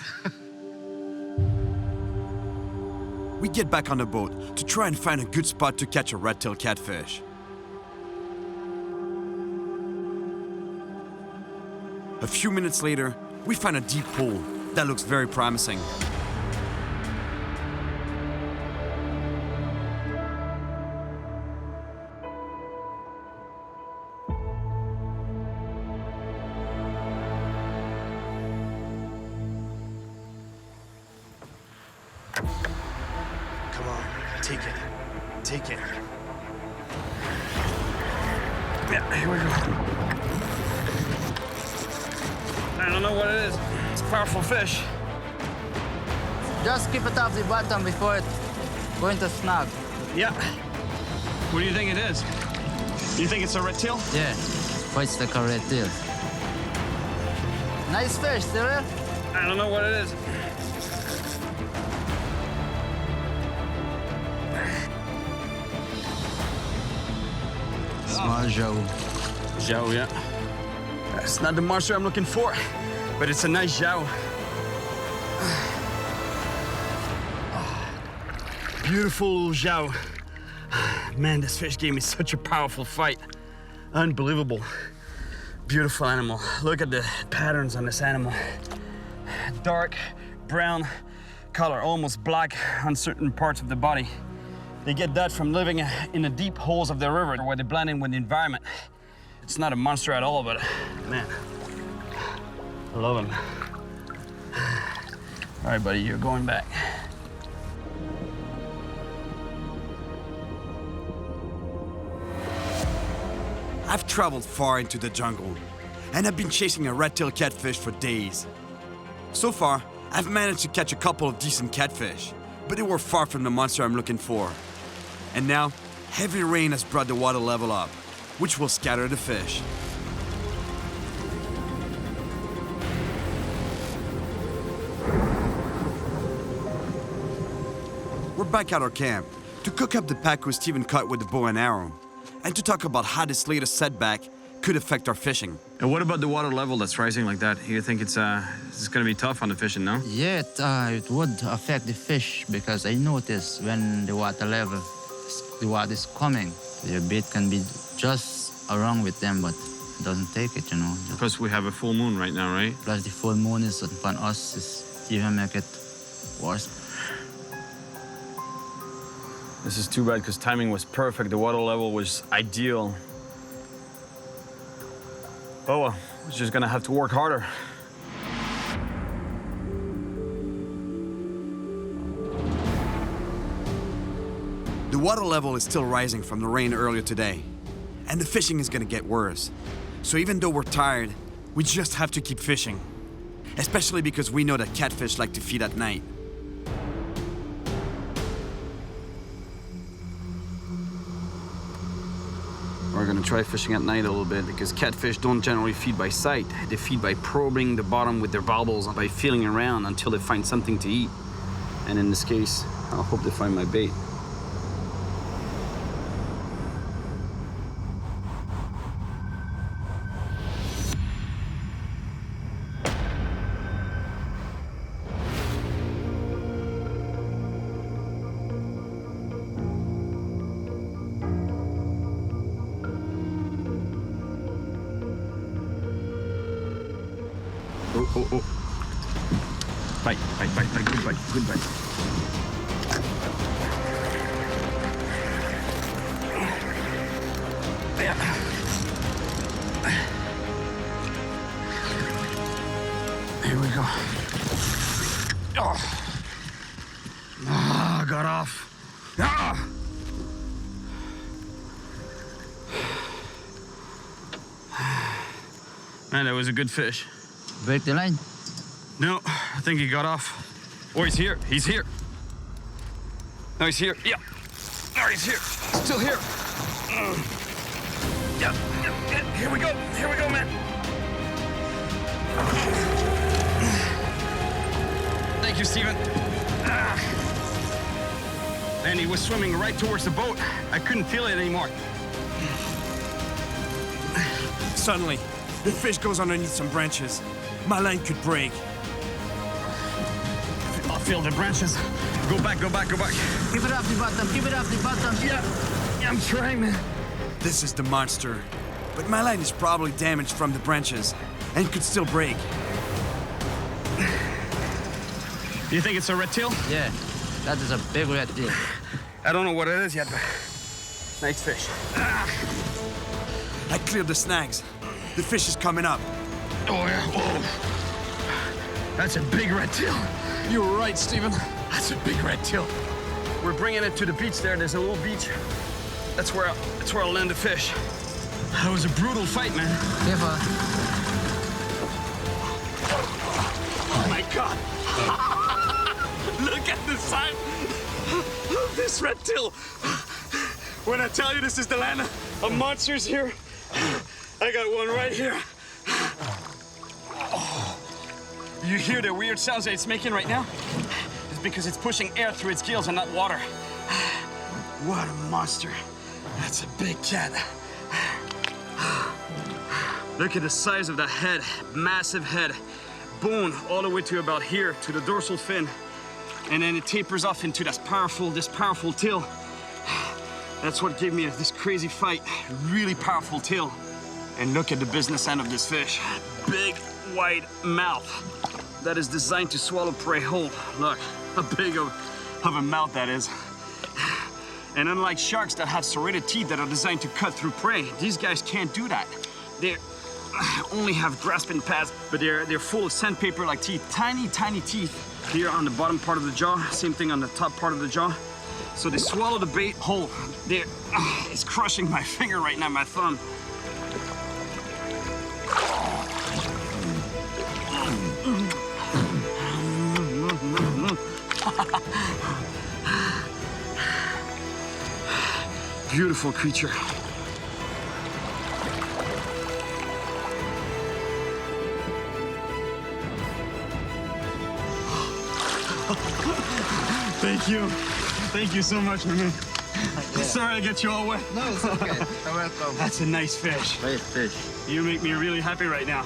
We get back on the boat to try and find a good spot to catch a red-tailed catfish. A few minutes later, we find a deep pool that looks very promising. Come on, take it. Take it. Yeah, here we go. I don't know what it is. It's a powerful fish. Just keep it off the bottom before it's going to snag. Yeah. What do you think it is? You think it's a red tail? Yeah, fights like a red tail. Nice fish, Cyril. I don't know what it is. Small joe. Joe, yeah. It's not the monster I'm looking for, but it's a nice joe. Beautiful little joe. Man, this fish gave me such a powerful fight. Unbelievable. Beautiful animal. Look at the patterns on this animal. Dark brown color, almost black on certain parts of the body. They get that from living in the deep holes of the river where they blend in with the environment. It's not a monster at all, but man, I love him. All right, buddy, you're going back. I've traveled far into the jungle, and I've been chasing a red-tailed catfish for days. So far, I've managed to catch a couple of decent catfish, but they were far from the monster I'm looking for. And now, heavy rain has brought the water level up, which will scatter the fish. We're back at our camp to cook up the pacu Steven caught with the bow and arrow, and to talk about how this latest setback could affect our fishing. And what about the water level that's rising like that? You think it's going to be tough on the fishing, no? Yeah, it would affect the fish because I noticed when the water is coming, the bait can be just around with them, but it doesn't take it, you know. Plus we have a full moon right now, right? Plus the full moon is upon us, is even make it worse. This is too bad because timing was perfect. The water level was ideal. Oh well, we're just gonna have to work harder. The water level is still rising from the rain earlier today, and the fishing is gonna get worse. So even though we're tired, we just have to keep fishing, especially because we know that catfish like to feed at night. We're gonna try fishing at night a little bit because catfish don't generally feed by sight. They feed by probing the bottom with their bobbles, by feeling around until they find something to eat. And in this case, I hope they find my bait. Oh. Bite, good bite. Yeah. Here we go. Oh. Ah, got off. Ah! Man, that was a good fish. Break the line? No, I think he got off. Oh, he's here. He's here. No, he's here. Yeah. No, he's here. Still here. Yeah. Here we go. Here we go, man. Thank you, Steven. And he was swimming right towards the boat. I couldn't feel it anymore. Suddenly, the fish goes underneath some branches. My line could break. I'll feel the branches. Go back. Keep it off the bottom. Yeah, I'm trying, man. This is the monster. But my line is probably damaged from the branches and could still break. You think it's a red tail? Yeah, that is a big red tail. I don't know what it is yet, but nice fish. I cleared the snags. The fish is coming up. Oh, yeah. Whoa. That's a big red tail. You were right, Steven. That's a big red tail. We're bringing it to the beach there. There's a little beach. That's where I'll land the fish. That was a brutal fight, man. Careful. Oh, my God. Look at the size of this red tail. When I tell you this is the land of monsters here, I got one right here. Oh. You hear the weird sounds that it's making right now? It's because it's pushing air through its gills and not water. What a monster. That's a big cat. Look at the size of the head, massive head. Bone all the way to about here, to the dorsal fin. And then it tapers off into this powerful tail. That's what gave me this crazy fight. Really powerful tail. And look at the business end of this fish. Big, wide mouth that is designed to swallow prey whole. Look, how big of a mouth that is. And unlike sharks that have serrated teeth that are designed to cut through prey, these guys can't do that. They only have grasping pads, but they're full of sandpaper like teeth, tiny, tiny teeth. Here on the bottom part of the jaw, same thing on the top part of the jaw. So they swallow the bait whole. It's crushing my finger right now, my thumb. Beautiful creature. Thank you. Thank you so much, man. Sorry I get you all wet. No, it's okay. You're welcome. That's a nice fish. Great fish. You make me really happy right now.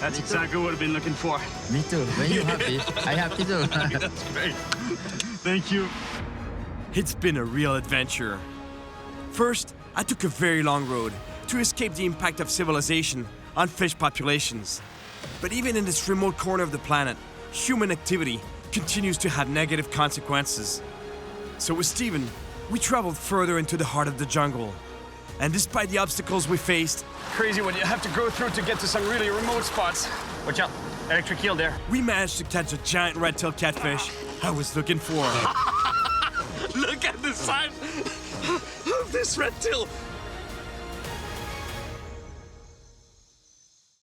That's exactly what I've been looking for. Me too. When you're happy, I happy too. That's great. Thank you. It's been a real adventure. First, I took a very long road to escape the impact of civilization on fish populations. But even in this remote corner of the planet, human activity continues to have negative consequences. So with Steven, we traveled further into the heart of the jungle. And despite the obstacles we faced, Crazy what you have to go through to get to some really remote spots. Watch out, electric eel there. we managed to catch a giant red-tailed catfish I was looking for. Look at the size of this red tail.